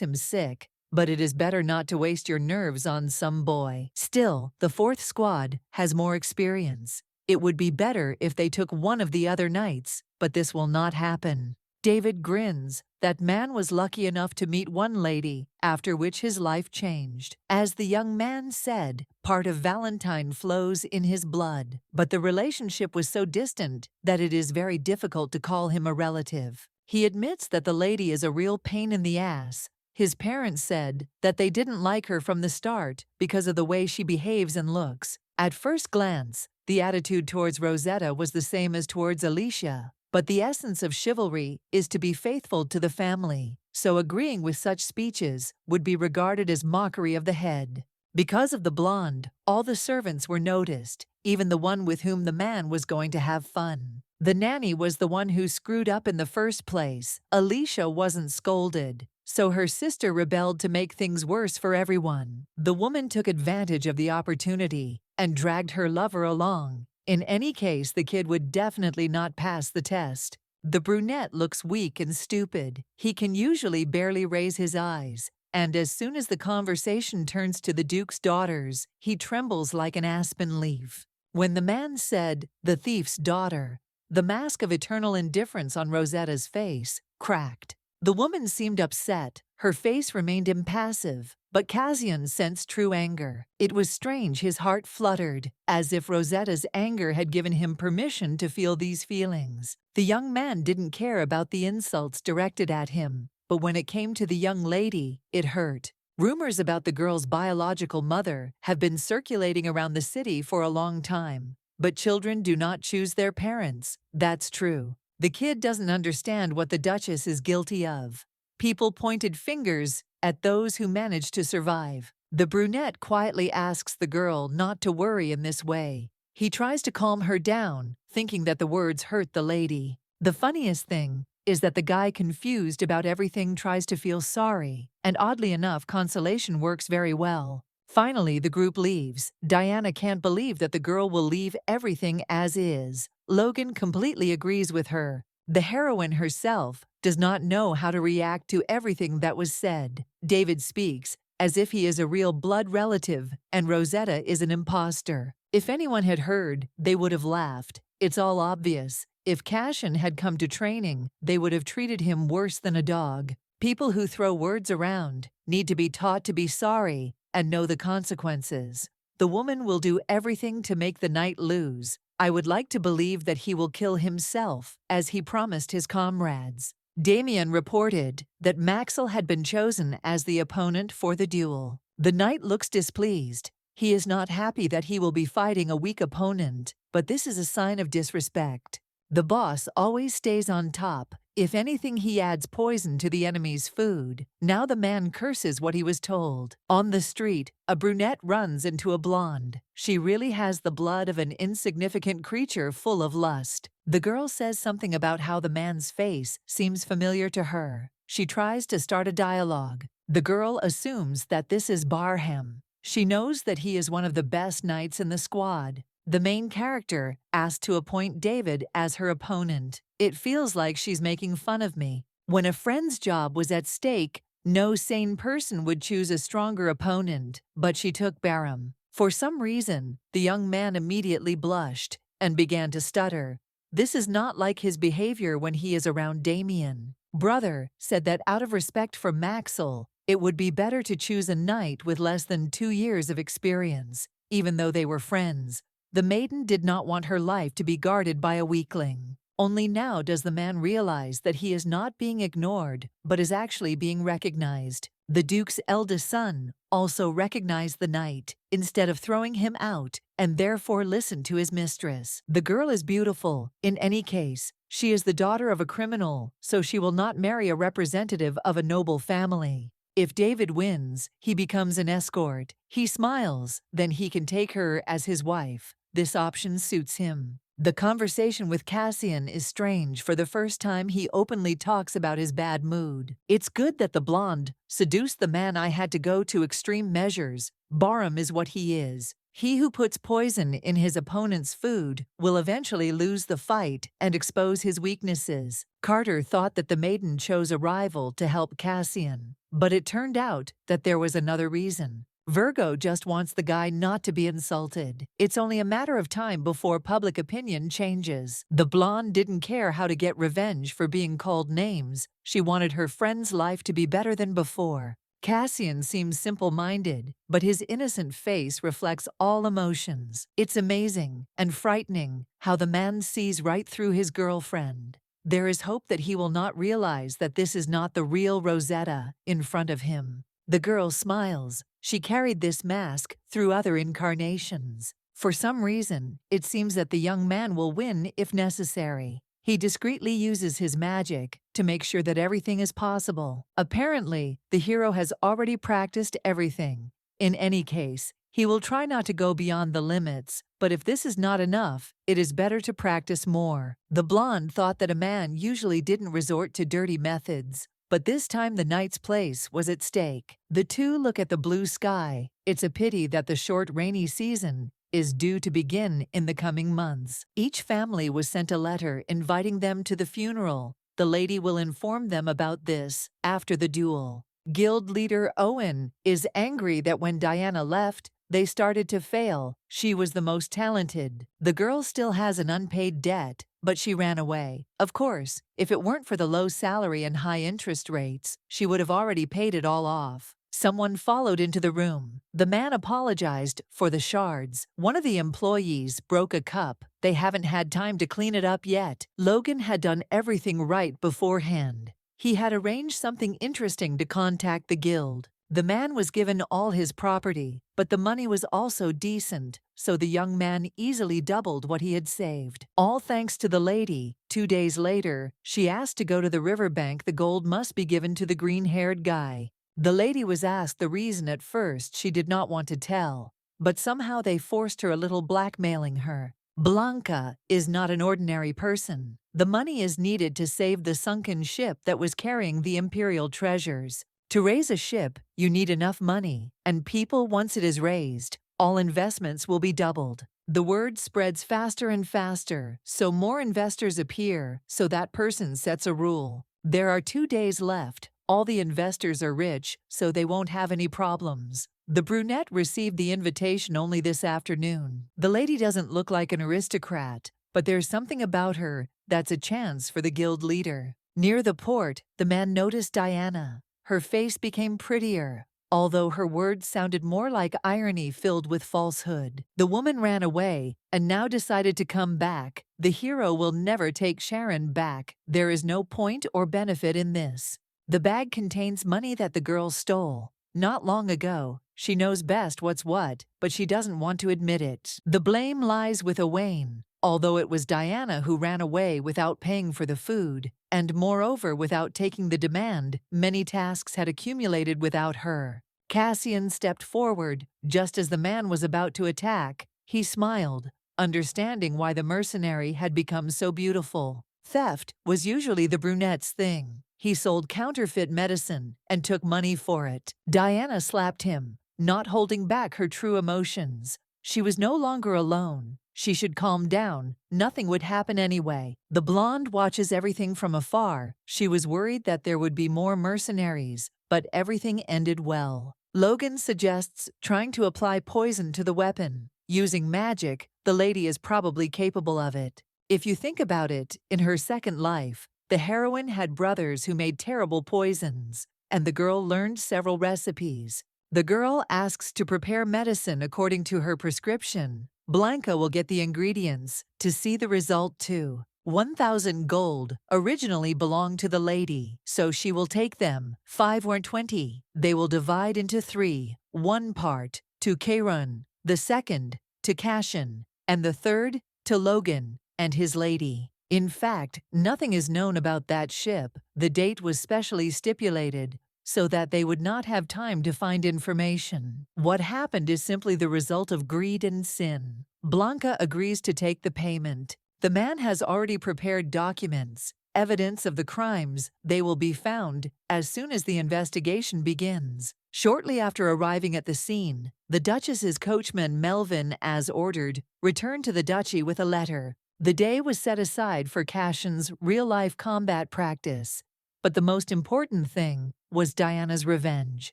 him sick, but it is better not to waste your nerves on some boy. Still, the 4th squad has more experience. It would be better if they took one of the other knights, but this will not happen. David grins. That man was lucky enough to meet one lady, after which his life changed. As the young man said, part of Valentine flows in his blood, but the relationship was so distant that it is very difficult to call him a relative. He admits that the lady is a real pain in the ass. His parents said that they didn't like her from the start because of the way she behaves and looks. At first glance, The attitude towards Rosetta was the same as towards Alicia, but the essence of chivalry is to be faithful to the family, so agreeing with such speeches would be regarded as mockery of the head. Because of the blonde, all the servants were noticed, even the one with whom the man was going to have fun. The nanny was the one who screwed up in the first place. Alicia wasn't scolded, so her sister rebelled to make things worse for everyone. The woman took advantage of the opportunity and dragged her lover along. In any case, the kid would definitely not pass the test. The brunette looks weak and stupid. He can usually barely raise his eyes, and as soon as the conversation turns to the Duke's daughters, he trembles like an aspen leaf. When the man said, "the thief's daughter," the mask of eternal indifference on Rosetta's face cracked. The woman seemed upset. Her face remained impassive, but Cassian sensed true anger. It was strange, his heart fluttered, as if Rosetta's anger had given him permission to feel these feelings. The young man didn't care about the insults directed at him, but when it came to the young lady, it hurt. Rumors about the girl's biological mother have been circulating around the city for a long time. But children do not choose their parents. That's true. The kid doesn't understand what the Duchess is guilty of. People pointed fingers at those who managed to survive. The brunette quietly asks the girl not to worry in this way. He tries to calm her down, thinking that the words hurt the lady. The funniest thing is that the guy, confused about everything, tries to feel sorry, and oddly enough, consolation works very well. Finally, the group leaves. Diana can't believe that the girl will leave everything as is. Logan completely agrees with her. The heroine herself does not know how to react to everything that was said. David speaks as if he is a real blood relative, and Rosetta is an imposter. If anyone had heard, they would have laughed. It's all obvious. If Cassian had come to training, they would have treated him worse than a dog. People who throw words around need to be taught to be sorry and know the consequences. The woman will do everything to make the knight lose. I would like to believe that he will kill himself, as he promised his comrades. Damien reported that Maxwell had been chosen as the opponent for the duel. The knight looks displeased. He is not happy that he will be fighting a weak opponent, but this is a sign of disrespect. The boss always stays on top. If anything, he adds poison to the enemy's food. Now the man curses what he was told. On the street, a brunette runs into a blonde. She really has the blood of an insignificant creature full of lust. The girl says something about how the man's face seems familiar to her. She tries to start a dialogue. The girl assumes that this is Barham. She knows that he is one of the best knights in the squad. The main character asked to appoint David as her opponent. It feels like she's making fun of me. When a friend's job was at stake, no sane person would choose a stronger opponent, but she took Barham. For some reason, the young man immediately blushed and began to stutter. This is not like his behavior when he is around Damien. Brother said that out of respect for Maxwell, it would be better to choose a knight with less than 2 years of experience, even though they were friends. The maiden did not want her life to be guarded by a weakling. Only now does the man realize that he is not being ignored, but is actually being recognized. The Duke's eldest son also recognized the knight, instead of throwing him out, and therefore listened to his mistress. The girl is beautiful. In any case, she is the daughter of a criminal, so she will not marry a representative of a noble family. If David wins, he becomes an escort. He smiles, then he can take her as his wife. This option suits him. The conversation with Cassian is strange. For the first time, he openly talks about his bad mood. It's good that the blonde seduced the man. I had to go to extreme measures. Barham is what he is. He who puts poison in his opponent's food will eventually lose the fight and expose his weaknesses. Carter thought that the maiden chose a rival to help Cassian, but it turned out that there was another reason. Virgo just wants the guy not to be insulted. It's only a matter of time before public opinion changes. The blonde didn't care how to get revenge for being called names. She wanted her friend's life to be better than before. Cassian seems simple-minded, but his innocent face reflects all emotions. It's amazing and frightening how the man sees right through his girlfriend. There is hope that he will not realize that this is not the real Rosetta in front of him. The girl smiles. She carried this mask through other incarnations. For some reason, it seems that the young man will win if necessary. He discreetly uses his magic to make sure that everything is possible. Apparently, the hero has already practiced everything. In any case, he will try not to go beyond the limits, but if this is not enough, it is better to practice more. The blonde thought that a man usually didn't resort to dirty methods, but this time the knight's place was at stake. The two look at the blue sky. It's a pity that the short rainy season is due to begin in the coming months. Each family was sent a letter inviting them to the funeral. The lady will inform them about this after the duel. Guild leader Owen is angry that when Diana left, they started to fail. She was the most talented. The girl still has an unpaid debt, but she ran away. Of course, if it weren't for the low salary and high interest rates, she would have already paid it all off. Someone followed into the room. The man apologized for the shards. One of the employees broke a cup. They haven't had time to clean it up yet. Logan had done everything right beforehand. He had arranged something interesting to contact the guild. The man was given all his property, but the money was also decent, so the young man easily doubled what he had saved. All thanks to the lady. 2 days later, she asked to go to the riverbank. The gold must be given to the green-haired guy. The lady was asked the reason. At first she did not want to tell, but somehow they forced her a little, blackmailing her. Blanca is not an ordinary person. The money is needed to save the sunken ship that was carrying the imperial treasures. To raise a ship, you need enough money, and people, once it is raised, all investments will be doubled. The word spreads faster and faster, so more investors appear, so that person sets a rule. There are 2 days left. All the investors are rich, so they won't have any problems. The brunette received the invitation only this afternoon. The lady doesn't look like an aristocrat, but there's something about her that's a chance for the guild leader. Near the port, the man noticed Diana. Her face became prettier, although her words sounded more like irony filled with falsehood. The woman ran away and now decided to come back. The hero will never take Sharon back. There is no point or benefit in this. The bag contains money that the girl stole. Not long ago, she knows best what's what, but she doesn't want to admit it. The blame lies with Owain, although it was Diana who ran away without paying for the food, and moreover without taking the demand. Many tasks had accumulated without her. Cassian stepped forward. Just as the man was about to attack, he smiled, understanding why the mercenary had become so beautiful. Theft was usually the brunette's thing. He sold counterfeit medicine and took money for it. Diana slapped him, not holding back her true emotions. She was no longer alone. She should calm down. Nothing would happen anyway. The blonde watches everything from afar. She was worried that there would be more mercenaries, but everything ended well. Logan suggests trying to apply poison to the weapon. Using magic, the lady is probably capable of it. If you think about it, in her second life, the heroine had brothers who made terrible poisons, and the girl learned several recipes. The girl asks to prepare medicine according to her prescription. Blanca will get the ingredients to see the result too. 1,000 gold originally belonged to the lady, so she will take them. 5 or 20. They will divide into 3. 1 part to Heroine, the second to Cassian, and the third to Logan and his lady. In fact, nothing is known about that ship. The date was specially stipulated so that they would not have time to find information. What happened is simply the result of greed and sin. Blanca agrees to take the payment. The man has already prepared documents, evidence of the crimes. They will be found as soon as the investigation begins. Shortly after arriving at the scene, the Duchess's coachman Melvin, as ordered, returned to the duchy with a letter. The day was set aside for Cassian's real-life combat practice, but the most important thing was Diana's revenge.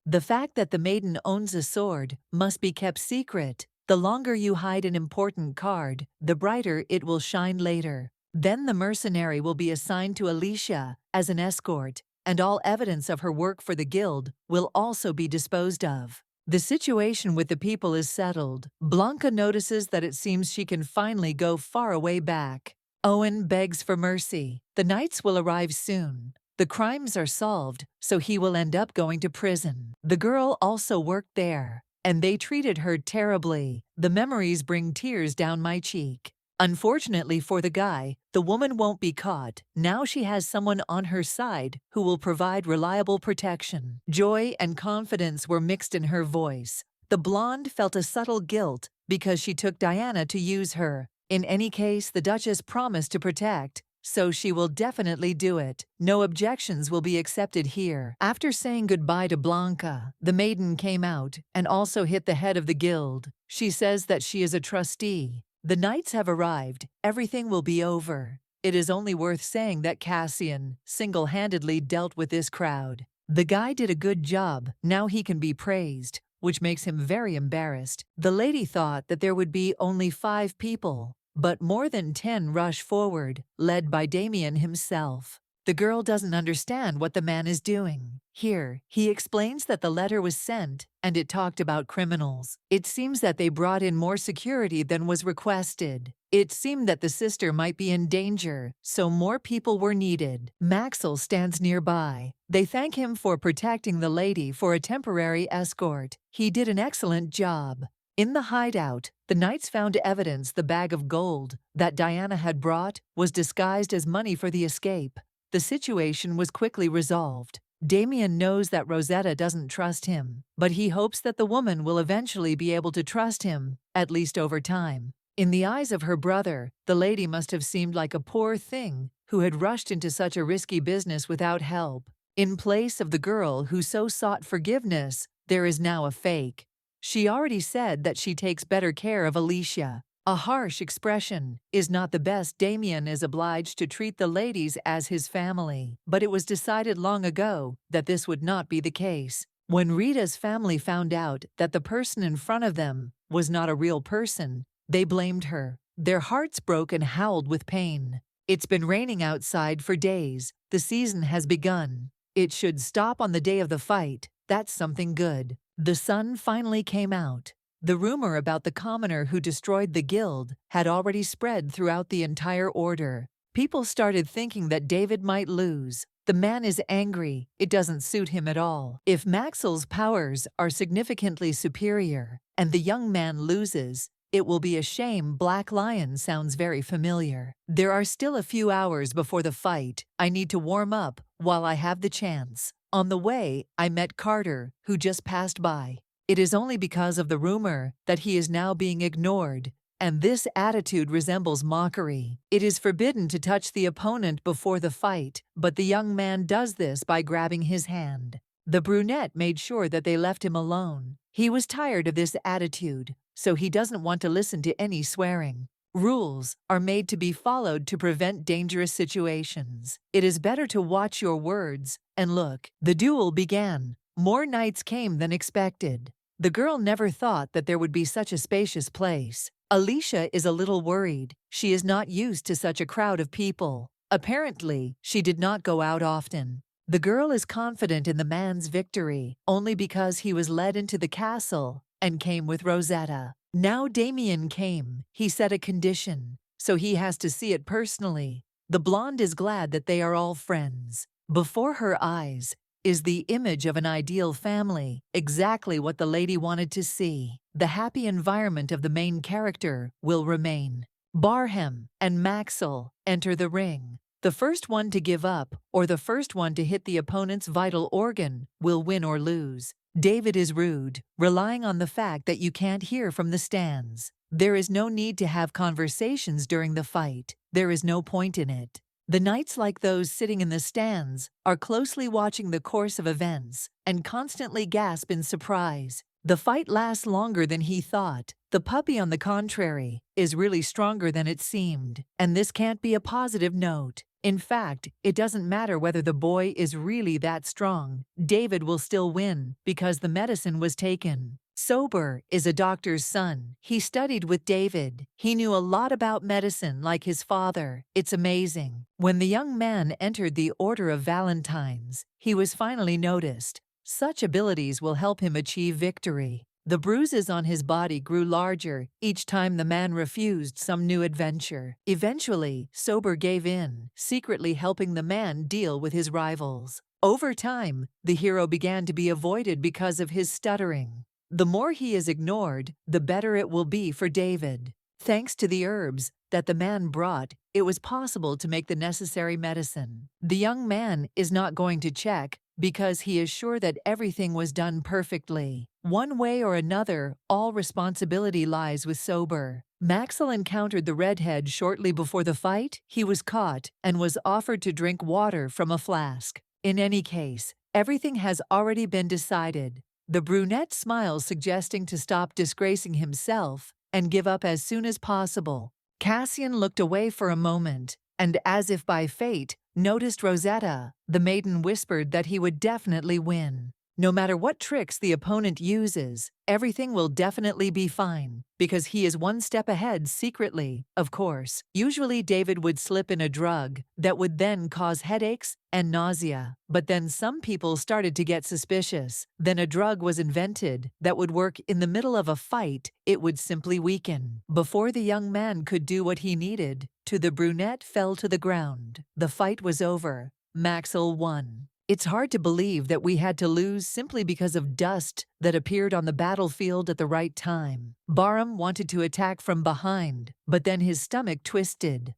The fact that the maiden owns a sword must be kept secret. The longer you hide an important card, the brighter it will shine later. Then the mercenary will be assigned to Alicia as an escort, and all evidence of her work for the guild will also be disposed of. The situation with the people is settled. Blanca notices that it seems she can finally go far away back. Owen begs for mercy. The knights will arrive soon. The crimes are solved, so he will end up going to prison. The girl also worked there. and they treated her terribly. The memories bring tears down my cheek. Unfortunately for the guy, the woman won't be caught. Now she has someone on her side who will provide reliable protection. Joy and confidence were mixed in her voice. The blonde felt a subtle guilt because she took Diana to use her. In any case, the Duchess promised to protect, so she will definitely do it. No objections will be accepted here. After saying goodbye to Blanca, the maiden came out and also hit the head of the guild. She says that she is a trustee. The knights have arrived. Everything will be over. It is only worth saying that Cassian single-handedly dealt with this crowd. The guy did a good job. Now he can be praised, which makes him very embarrassed. The lady thought that there would be only 5 people, but more than 10 rush forward, led by Damien himself. The girl doesn't understand what the man is doing. Here, he explains that the letter was sent and it talked about criminals. It seems that they brought in more security than was requested. It seemed that the sister might be in danger, so more people were needed. Maxwell stands nearby. They thank him for protecting the lady for a temporary escort. He did an excellent job. In the hideout, the knights found evidence the bag of gold that Diana had brought was disguised as money for the escape. The situation was quickly resolved. Damien knows that Rosetta doesn't trust him, but he hopes that the woman will eventually be able to trust him, at least over time. In the eyes of her brother, the lady must have seemed like a poor thing who had rushed into such a risky business without help. In place of the girl who so sought forgiveness, there is now a fake. She already said that she takes better care of Alicia. A harsh expression is not the best. Damien is obliged to treat the ladies as his family, but it was decided long ago that this would not be the case. When Rita's family found out that the person in front of them was not a real person, they blamed her. Their hearts broke and howled with pain. It's been raining outside for days. The season has begun. It should stop on the day of the fight. That's something good. The sun finally came out. The rumor about the commoner who destroyed the guild had already spread throughout the entire order. People started thinking that David might lose. The man is angry. It doesn't suit him at all. If Maxwell's powers are significantly superior and the young man loses, it will be a shame. Black Lion sounds very familiar. There are still a few hours before the fight. I need to warm up while I have the chance. On the way, I met Carter, who just passed by. It is only because of the rumor that he is now being ignored, and this attitude resembles mockery. It is forbidden to touch the opponent before the fight, but the young man does this by grabbing his hand. The brunette made sure that they left him alone. He was tired of this attitude, so he doesn't want to listen to any swearing. Rules are made to be followed to prevent dangerous situations. It is better to watch your words and look. The duel began. More knights came than expected. The girl never thought that there would be such a spacious place. Alicia is a little worried. She is not used to such a crowd of people. Apparently, she did not go out often. The girl is confident in the man's victory only because he was led into the castle and came with Rosetta. Now Damien came. He set a condition, so he has to see it personally. The blonde is glad that they are all friends. Before her eyes is the image of an ideal family, exactly what the lady wanted to see. The happy environment of the main character will remain. Barham and Maxwell enter the ring. The first one to give up, or the first one to hit the opponent's vital organ, will win or lose. David is rude, relying on the fact that you can't hear from the stands. There is no need to have conversations during the fight. There is no point in it. The knights, like those sitting in the stands, are closely watching the course of events and constantly gasp in surprise. The fight lasts longer than he thought. The puppy, on the contrary, is really stronger than it seemed, and this can't be a positive note. In fact, it doesn't matter whether the boy is really that strong. David will still win because the medicine was taken. Sober is a doctor's son. He studied with David. He knew a lot about medicine like his father. It's amazing. When the young man entered the Order of Valentines, he was finally noticed. Such abilities will help him achieve victory. The bruises on his body grew larger each time the man refused some new adventure. Eventually, Sober gave in, secretly helping the man deal with his rivals. Over time, the hero began to be avoided because of his stuttering. The more he is ignored, the better it will be for David. Thanks to the herbs that the man brought, it was possible to make the necessary medicine. The young man is not going to check because he is sure that everything was done perfectly. One way or another, all responsibility lies with Sober. Maxwell encountered the redhead shortly before the fight. He was caught and was offered to drink water from a flask. In any case, everything has already been decided. The brunette smiles, suggesting to stop disgracing himself and give up as soon as possible. Cassian looked away for a moment, and as if by fate, noticed Rosetta. The maiden whispered that he would definitely win. No matter what tricks the opponent uses, everything will definitely be fine, because he is one step ahead secretly, of course. Usually David would slip in a drug that would then cause headaches and nausea. But then some people started to get suspicious. Then a drug was invented that would work in the middle of a fight. It would simply weaken. Before the young man could do what he needed to, the brunette fell to the ground. The fight was over. Maxwell won. It's hard to believe that we had to lose simply because of dust that appeared on the battlefield at the right time. Barham wanted to attack from behind, but then his stomach twisted.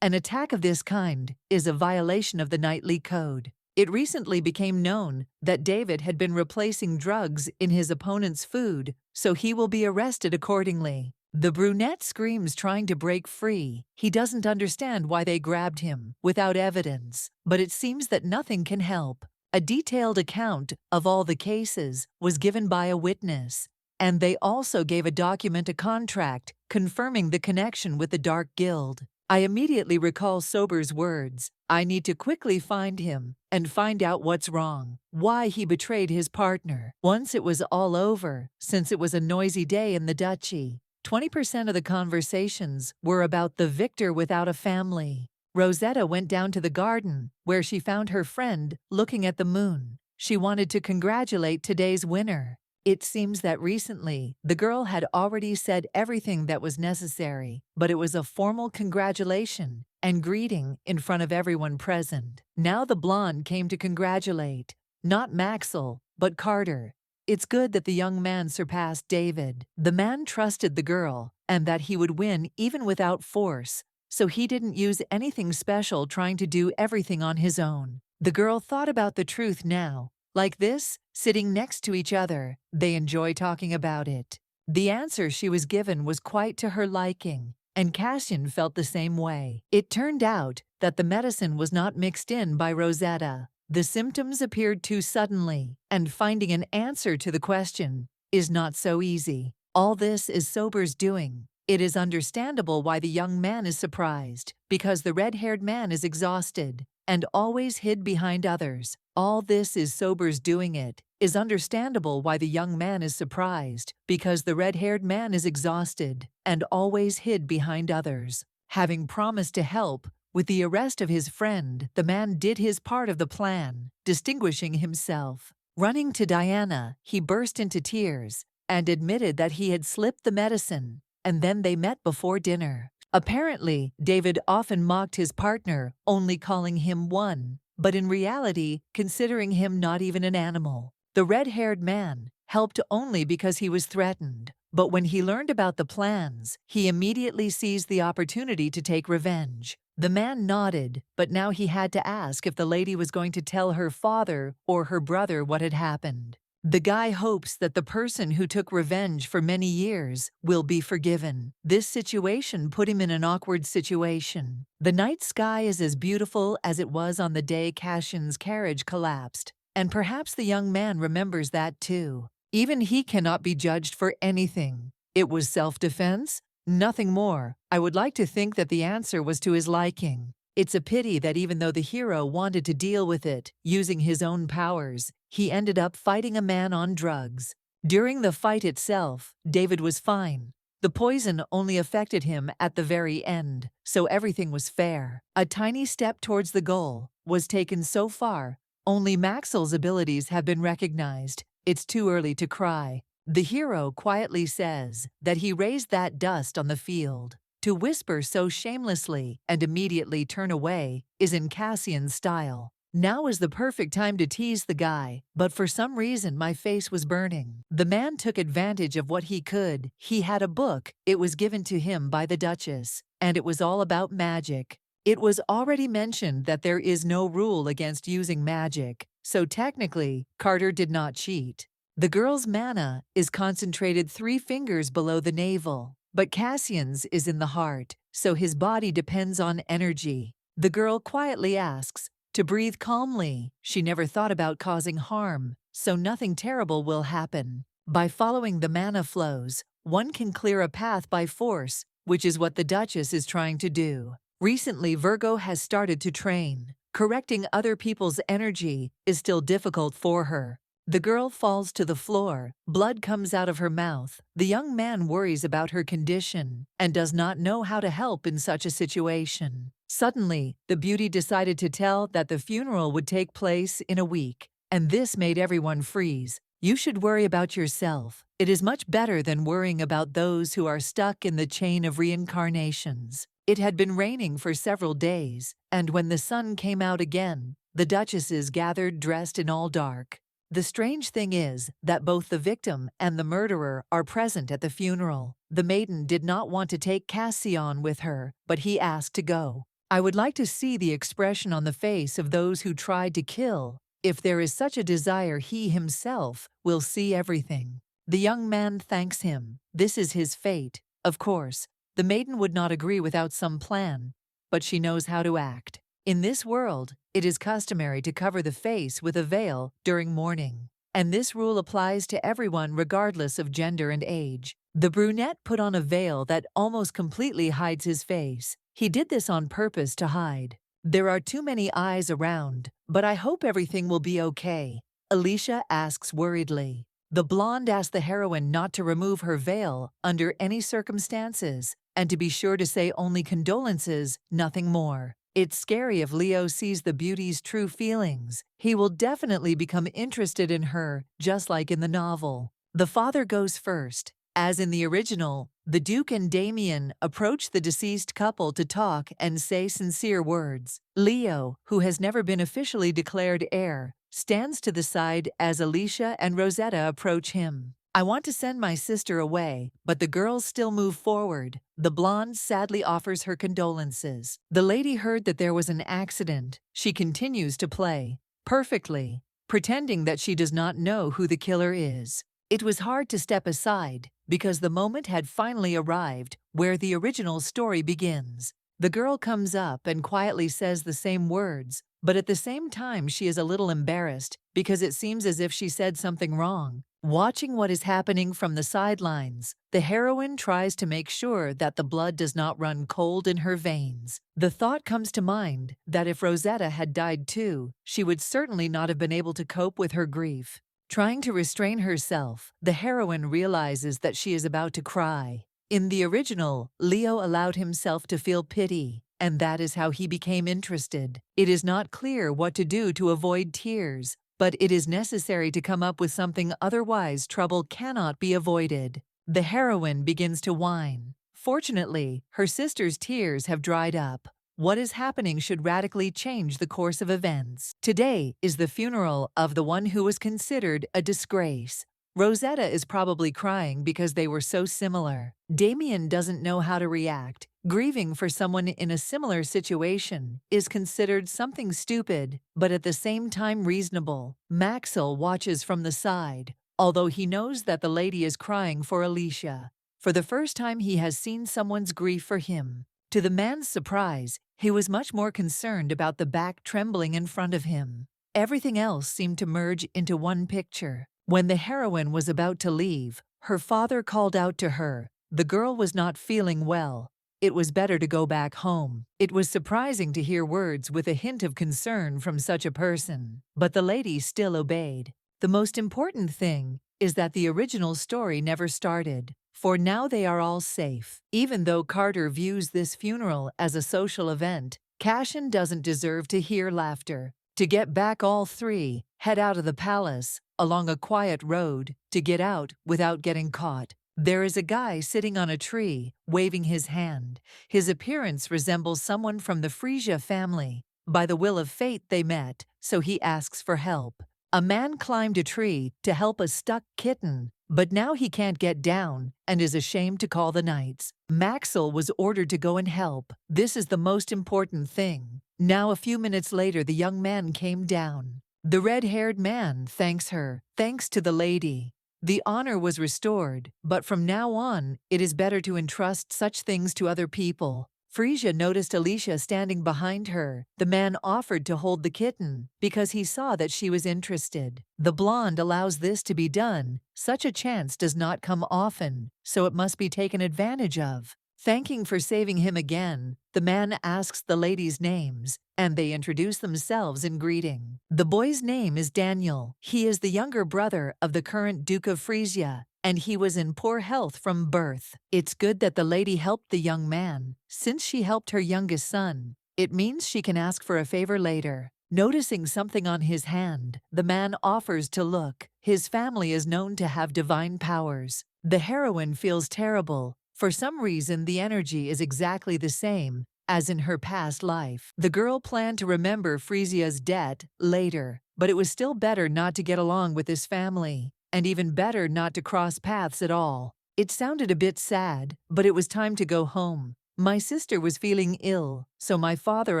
An attack of this kind is a violation of the knightly code. It recently became known that David had been replacing drugs in his opponent's food, so he will be arrested accordingly. The brunette screams, trying to break free. He doesn't understand why they grabbed him without evidence, but it seems that nothing can help. A detailed account of all the cases was given by a witness, and they also gave a document, a contract, confirming the connection with the Dark Guild. I immediately recall Sober's words. I need to quickly find him and find out what's wrong, why he betrayed his partner. Once it was all over, since it was a noisy day in the duchy, 20% of the conversations were about the victor without a family. Rosetta went down to the garden, where she found her friend looking at the moon. She wanted to congratulate today's winner. It seems that recently, the girl had already said everything that was necessary, but it was a formal congratulation and greeting in front of everyone present. Now the blonde came to congratulate, not Maxwell, but Carter. It's good that the young man surpassed David. The man trusted the girl, and that he would win even without force, so he didn't use anything special, trying to do everything on his own. The girl thought about the truth now. Like this, sitting next to each other, they enjoy talking about it. The answer she was given was quite to her liking, and Cassian felt the same way. It turned out that the medicine was not mixed in by Rosetta. The symptoms appeared too suddenly, and finding an answer to the question is not so easy. All this is Sober's doing. It is understandable why the young man is surprised, because the red-haired man is exhausted and always hid behind others. All this is Sober's doing. It is understandable why the young man is surprised, because the red-haired man is exhausted and always hid behind others. Having promised to help with the arrest of his friend, the man did his part of the plan, distinguishing himself. Running to Diana, he burst into tears and admitted that he had slipped the medicine, and then they met before dinner. Apparently, David often mocked his partner, only calling him one, but in reality, considering him not even an animal. The red-haired man helped only because he was threatened, but when he learned about the plans, he immediately seized the opportunity to take revenge. The man nodded, but now he had to ask if the lady was going to tell her father or her brother what had happened. The guy hopes that the person who took revenge for many years will be forgiven. This situation put him in an awkward situation. The night sky is as beautiful as it was on the day Cassian's carriage collapsed, and perhaps the young man remembers that too. Even he cannot be judged for anything. It was self-defense? Nothing more. I would like to think that the answer was to his liking. It's a pity that even though the hero wanted to deal with it, using his own powers, he ended up fighting a man on drugs. During the fight itself, David was fine. The poison only affected him at the very end, so everything was fair. A tiny step towards the goal was taken so far. Only Maxwell's abilities have been recognized. It's too early to cry. The hero quietly says that he raised that dust on the field. To whisper so shamelessly and immediately turn away is in Cassian's style. Now is the perfect time to tease the guy, but for some reason my face was burning. The man took advantage of what he could. He had a book. It was given to him by the Duchess, and it was all about magic. It was already mentioned that there is no rule against using magic, so technically, Carter did not cheat. The girl's mana is concentrated 3 fingers below the navel, but Cassian's is in the heart, so his body depends on energy. The girl quietly asks to breathe calmly. She never thought about causing harm, so nothing terrible will happen. By following the mana flows, one can clear a path by force, which is what the Duchess is trying to do. Recently, Virgo has started to train. Correcting other people's energy is still difficult for her. The girl falls to the floor. Blood comes out of her mouth. The young man worries about her condition and does not know how to help in such a situation. Suddenly, the beauty decided to tell that the funeral would take place in a week, and this made everyone freeze. You should worry about yourself. It is much better than worrying about those who are stuck in the chain of reincarnations. It had been raining for several days, and when the sun came out again, the duchesses gathered dressed in all dark. The strange thing is that both the victim and the murderer are present at the funeral. The maiden did not want to take Cassian with her, but he asked to go. I would like to see the expression on the face of those who tried to kill. If there is such a desire, he himself will see everything. The young man thanks him. This is his fate. Of course, the maiden would not agree without some plan, but she knows how to act. In this world, it is customary to cover the face with a veil during mourning, and this rule applies to everyone regardless of gender and age. The brunette put on a veil that almost completely hides his face. He did this on purpose to hide. There are too many eyes around, but I hope everything will be okay, Alicia asks worriedly. The blonde asks the heroine not to remove her veil under any circumstances, and to be sure to say only condolences, nothing more. It's scary if Leo sees the beauty's true feelings. He will definitely become interested in her, just like in the novel. The father goes first. As in the original, the Duke and Damien approach the deceased couple to talk and say sincere words. Leo, who has never been officially declared heir, stands to the side as Alicia and Rosetta approach him. I want to send my sister away, but the girls still move forward. The blonde sadly offers her condolences. The lady heard that there was an accident. She continues to play perfectly, pretending that she does not know who the killer is. It was hard to step aside because the moment had finally arrived where the original story begins. The girl comes up and quietly says the same words, but at the same time she is a little embarrassed because it seems as if she said something wrong. Watching what is happening from the sidelines, the heroine tries to make sure that the blood does not run cold in her veins. The thought comes to mind that if Rosetta had died too, she would certainly not have been able to cope with her grief. Trying to restrain herself, the heroine realizes that she is about to cry. In the original, Leo allowed himself to feel pity, and that is how he became interested. It is not clear what to do to avoid tears, but it is necessary to come up with something, otherwise trouble cannot be avoided. The heroine begins to whine. Fortunately, her sister's tears have dried up. What is happening should radically change the course of events. Today is the funeral of the one who was considered a disgrace. Rosetta is probably crying because they were so similar. Damien doesn't know how to react. Grieving for someone in a similar situation is considered something stupid, but at the same time reasonable. Maxwell watches from the side, although he knows that the lady is crying for Alicia. For the first time he has seen someone's grief for him. To the man's surprise, he was much more concerned about the back trembling in front of him. Everything else seemed to merge into one picture. When the heroine was about to leave, her father called out to her. The girl was not feeling well. It was better to go back home. It was surprising to hear words with a hint of concern from such a person, but the lady still obeyed. The most important thing is that the original story never started, for now they are all safe. Even though Carter views this funeral as a social event, Cassian doesn't deserve to hear laughter. To get back, all three head out of the palace, along a quiet road, to get out without getting caught. There is a guy sitting on a tree, waving his hand. His appearance resembles someone from the Fria family, By the will of fate they met, so he asks for help. A man climbed a tree to help a stuck kitten, but now he can't get down and is ashamed to call the knights. Maxwell was ordered to go and help. This is the most important thing. Now a few minutes later the young man came down. The red-haired man thanks her. Thanks to the lady. The honor was restored, but from now on, it is better to entrust such things to other people. Fria noticed Alicia standing behind her. The man offered to hold the kitten because he saw that she was interested. The blonde allows this to be done. Such a chance does not come often, so it must be taken advantage of. Thanking for saving him again, the man asks the ladies' names, and they introduce themselves in greeting. The boy's name is Daniel. He is the younger brother of the current Duke of Frisia, and he was in poor health from birth. It's good that the lady helped the young man. Since she helped her youngest son, it means she can ask for a favor later. Noticing something on his hand, the man offers to look. His family is known to have divine powers. The heroine feels terrible. For some reason, the energy is exactly the same as in her past life. The girl planned to remember Frisia's debt later, but it was still better not to get along with his family, and even better not to cross paths at all. It sounded a bit sad, but it was time to go home. My sister was feeling ill, so my father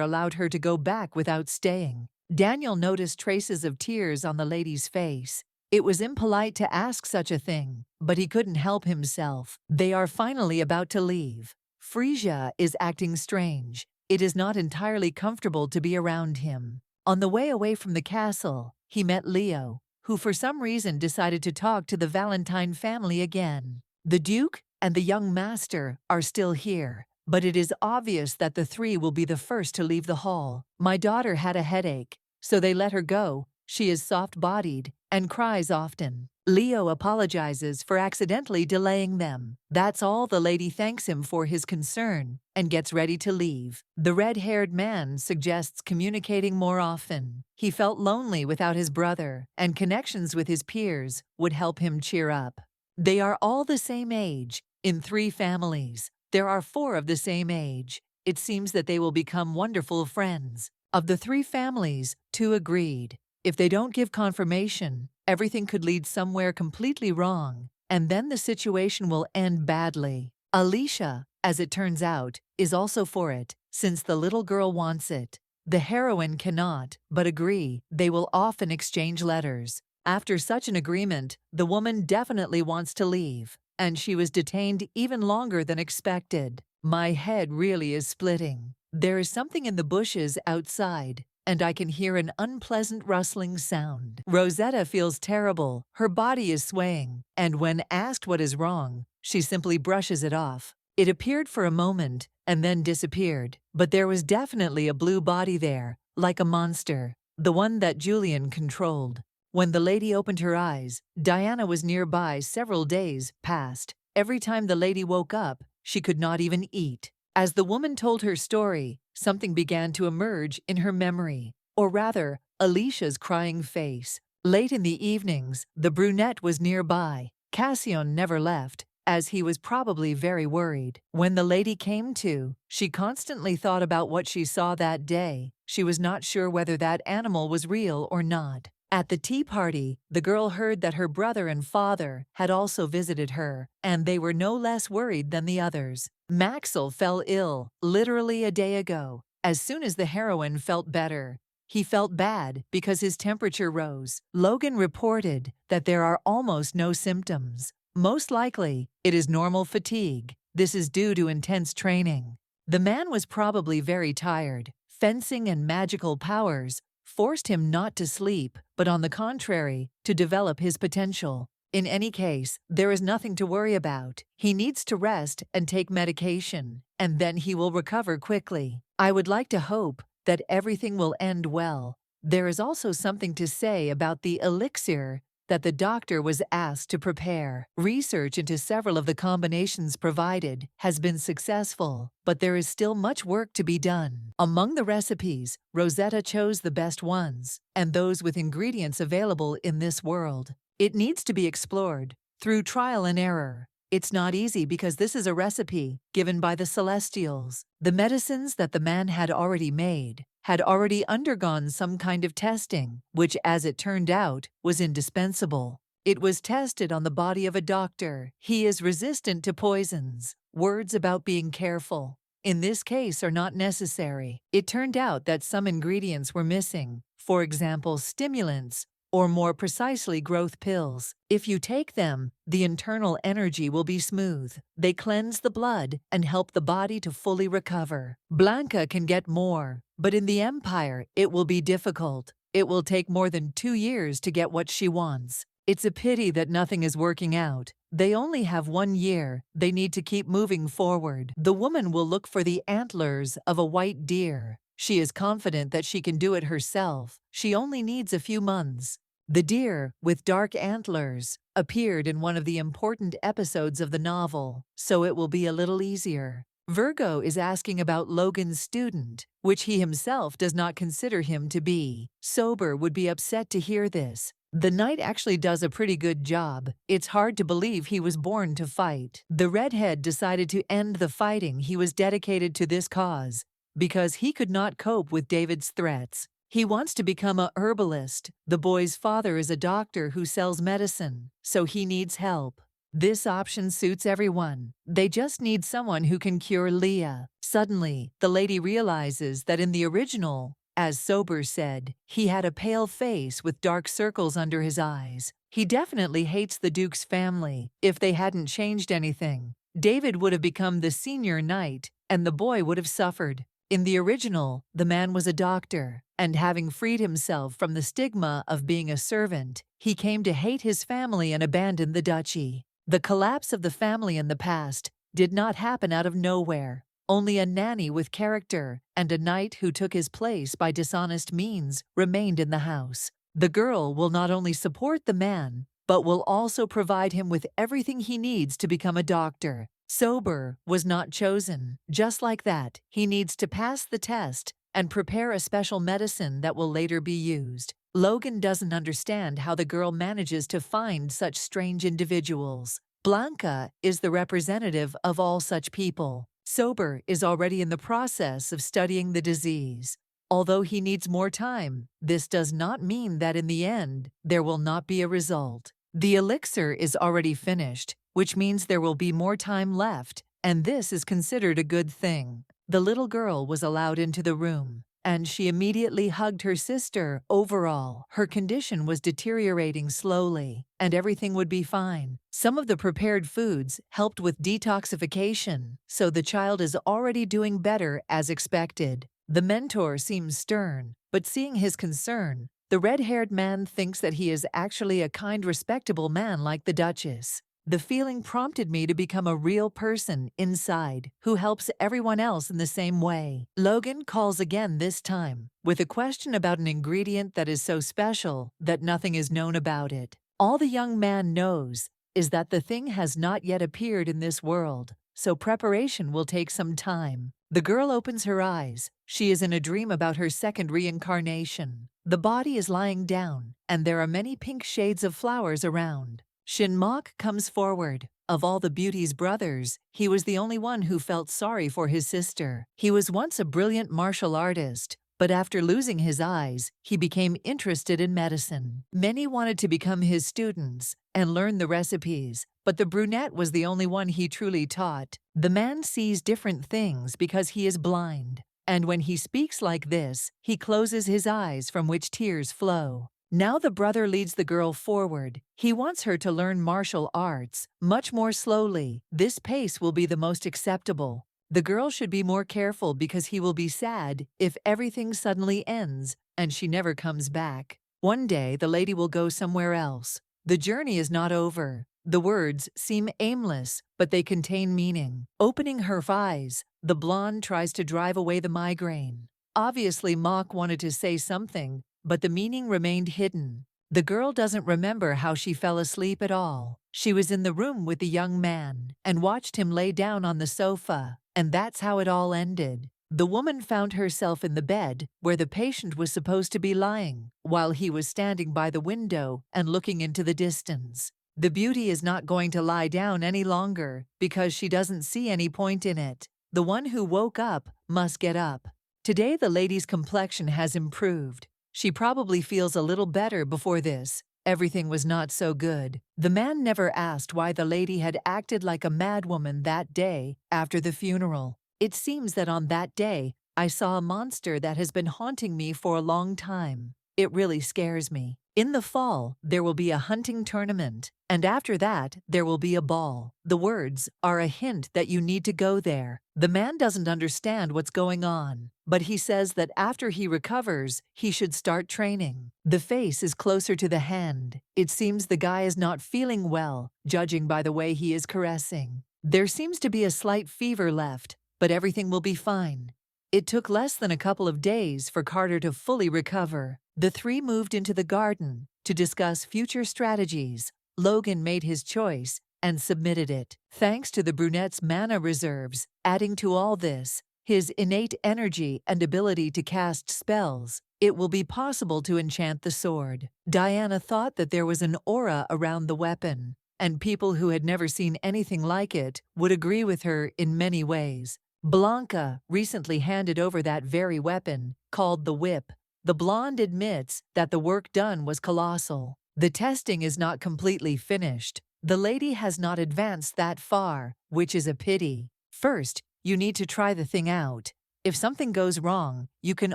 allowed her to go back without staying. Daniel noticed traces of tears on the lady's face. It was impolite to ask such a thing, but he couldn't help himself. They are finally about to leave. Frisia is acting strange. It is not entirely comfortable to be around him. On the way away from the castle, he met Leo, who for some reason decided to talk to the Valentine family again. The Duke and the young master are still here, but it is obvious that the three will be the first to leave the hall. My daughter had a headache, so they let her go. She is soft-bodied and cries often. Leo apologizes for accidentally delaying them. That's all. The lady thanks him for his concern and gets ready to leave. The red-haired man suggests communicating more often. He felt lonely without his brother, and connections with his peers would help him cheer up. They are all the same age. In 3 families, there are 4 of the same age. It seems that they will become wonderful friends. Of the 3 families, 2 agreed. If they don't give confirmation, everything could lead somewhere completely wrong, and then the situation will end badly. Alicia, as it turns out, is also for it, since the little girl wants it. The heroine cannot but agree. They will often exchange letters. After such an agreement, the woman definitely wants to leave, and she was detained even longer than expected. My head really is splitting. There is something in the bushes outside, and I can hear an unpleasant rustling sound. Rosetta feels terrible. Her body is swaying, and when asked what is wrong, she simply brushes it off. It appeared for a moment and then disappeared, but there was definitely a blue body there, like a monster, the one that Julian controlled. When the lady opened her eyes, Diana was nearby. Several days passed. Every time the lady woke up, she could not even eat. As the woman told her story, something began to emerge in her memory, or rather, Alicia's crying face. Late in the evenings, the brunette was nearby. Cassian never left, as he was probably very worried. When the lady came to, she constantly thought about what she saw that day. She was not sure whether that animal was real or not. At the tea party, the girl heard that her brother and father had also visited her, and they were no less worried than the others. Maxwell fell ill, literally a day ago. As soon as the heroine felt better, he felt bad because his temperature rose. Logan reported that there are almost no symptoms. Most likely, it is normal fatigue. This is due to intense training. The man was probably very tired. Fencing and magical powers forced him not to sleep, but on the contrary, to develop his potential. In any case, there is nothing to worry about. He needs to rest and take medication, and then he will recover quickly. I would like to hope that everything will end well. There is also something to say about the elixir that the doctor was asked to prepare. Research into several of the combinations provided has been successful, but there is still much work to be done. Among the recipes, Rosetta chose the best ones, and those with ingredients available in this world. It needs to be explored through trial and error. It's not easy because this is a recipe given by the Celestials. The medicines that the man had already made had already undergone some kind of testing, which, as it turned out, was indispensable. It was tested on the body of a doctor. He is resistant to poisons. Words about being careful in this case are not necessary. It turned out that some ingredients were missing, for example, stimulants, or more precisely, growth pills. If you take them, the internal energy will be smooth. They cleanse the blood and help the body to fully recover. Blanca can get more, but in the Empire, it will be difficult. It will take more than 2 years to get what she wants. It's a pity that nothing is working out. They only have 1 year. They need to keep moving forward. The woman will look for the antlers of a white deer. She is confident that she can do it herself. She only needs a few months. The deer, with dark antlers, appeared in one of the important episodes of the novel, so it will be a little easier. Virgo is asking about Logan's student, which he himself does not consider him to be. Sober would be upset to hear this. The knight actually does a pretty good job. It's hard to believe he was born to fight. The redhead decided to end the fighting. He was dedicated to this cause because he could not cope with David's threats. He wants to become a herbalist. The boy's father is a doctor who sells medicine, so he needs help. This option suits everyone. They just need someone who can cure Leah. Suddenly, the lady realizes that in the original, as Sober said, he had a pale face with dark circles under his eyes. He definitely hates the Duke's family. If they hadn't changed anything, David would have become the senior knight, and the boy would have suffered. In the original, the man was a doctor, and having freed himself from the stigma of being a servant, he came to hate his family and abandon the duchy. The collapse of the family in the past did not happen out of nowhere. Only a nanny with character and a knight who took his place by dishonest means remained in the house. The girl will not only support the man, but will also provide him with everything he needs to become a doctor. Sober was not chosen. Just like that, he needs to pass the test and prepare a special medicine that will later be used. Logan doesn't understand how the girl manages to find such strange individuals. Blanca is the representative of all such people. Sober is already in the process of studying the disease. Although he needs more time, this does not mean that in the end, there will not be a result. The elixir is already finished, which means there will be more time left, and this is considered a good thing. The little girl was allowed into the room, and she immediately hugged her sister. Overall, her condition was deteriorating slowly, and everything would be fine. Some of the prepared foods helped with detoxification, so the child is already doing better as expected. The mentor seems stern, but seeing his concern, the red-haired man thinks that he is actually a kind, respectable man like the Duchess. The feeling prompted me to become a real person inside who helps everyone else in the same way. Logan calls again this time with a question about an ingredient that is so special that nothing is known about it. All the young man knows is that the thing has not yet appeared in this world, so preparation will take some time. The girl opens her eyes. She is in a dream about her second reincarnation. The body is lying down, and there are many pink shades of flowers around. Shinmok comes forward. Of all the beauty's brothers, he was the only one who felt sorry for his sister. He was once a brilliant martial artist, but after losing his eyes, he became interested in medicine. Many wanted to become his students and learn the recipes, but the brunette was the only one he truly taught. The man sees different things because he is blind, and when he speaks like this, he closes his eyes from which tears flow. Now the brother leads the girl forward. He wants her to learn martial arts much more slowly. This pace will be the most acceptable. The girl should be more careful because he will be sad if everything suddenly ends and she never comes back. One day the lady will go somewhere else. The journey is not over. The words seem aimless, but they contain meaning. Opening her eyes, the blonde tries to drive away the migraine. Obviously, Mock wanted to say something, but the meaning remained hidden. The girl doesn't remember how she fell asleep at all. She was in the room with the young man and watched him lay down on the sofa, and that's how it all ended. The woman found herself in the bed where the patient was supposed to be lying, while he was standing by the window and looking into the distance. The beauty is not going to lie down any longer because she doesn't see any point in it. The one who woke up must get up. Today the lady's complexion has improved. She probably feels a little better before this. Everything was not so good. The man never asked why the lady had acted like a madwoman that day after the funeral. It seems that on that day, I saw a monster that has been haunting me for a long time. It really scares me. In the fall, there will be a hunting tournament, and after that, there will be a ball. The words are a hint that you need to go there. The man doesn't understand what's going on, but he says that after he recovers, he should start training. The face is closer to the hand. It seems the guy is not feeling well, judging by the way he is caressing. There seems to be a slight fever left, but everything will be fine. It took less than a couple of days for Carter to fully recover. The three moved into the garden to discuss future strategies. Logan made his choice and submitted it. Thanks to the brunette's mana reserves, adding to all this, his innate energy and ability to cast spells, it will be possible to enchant the sword. Diana thought that there was an aura around the weapon, and people who had never seen anything like it would agree with her in many ways. Blanca recently handed over that very weapon, called the whip. The blonde admits that the work done was colossal. The testing is not completely finished. The lady has not advanced that far, which is a pity. First, you need to try the thing out. If something goes wrong, you can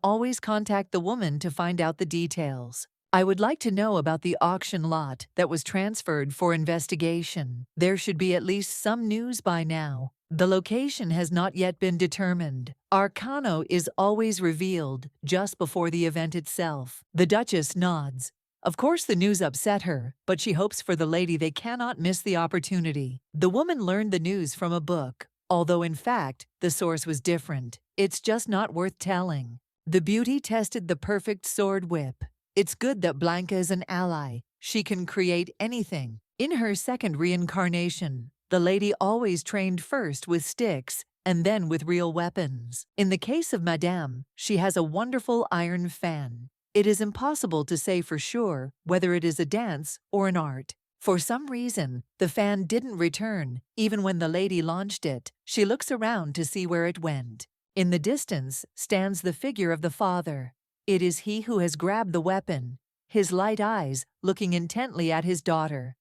always contact the woman to find out the details. I would like to know about the auction lot that was transferred for investigation. There should be at least some news by now. The location has not yet been determined. Arcano is always revealed just before the event itself. The Duchess nods. Of course the news upset her, but she hopes for the lady they cannot miss the opportunity. The woman learned the news from a book, although in fact, the source was different. It's just not worth telling. The beauty tested the perfect sword whip. It's good that Blanca is an ally. She can create anything. In her second reincarnation, the lady always trained first with sticks and then with real weapons. In the case of Madame, she has a wonderful iron fan. It is impossible to say for sure whether it is a dance or an art. For some reason, the fan didn't return, even when the lady launched it. She looks around to see where it went. In the distance stands the figure of the father. It is he who has grabbed the weapon, his light eyes looking intently at his daughter.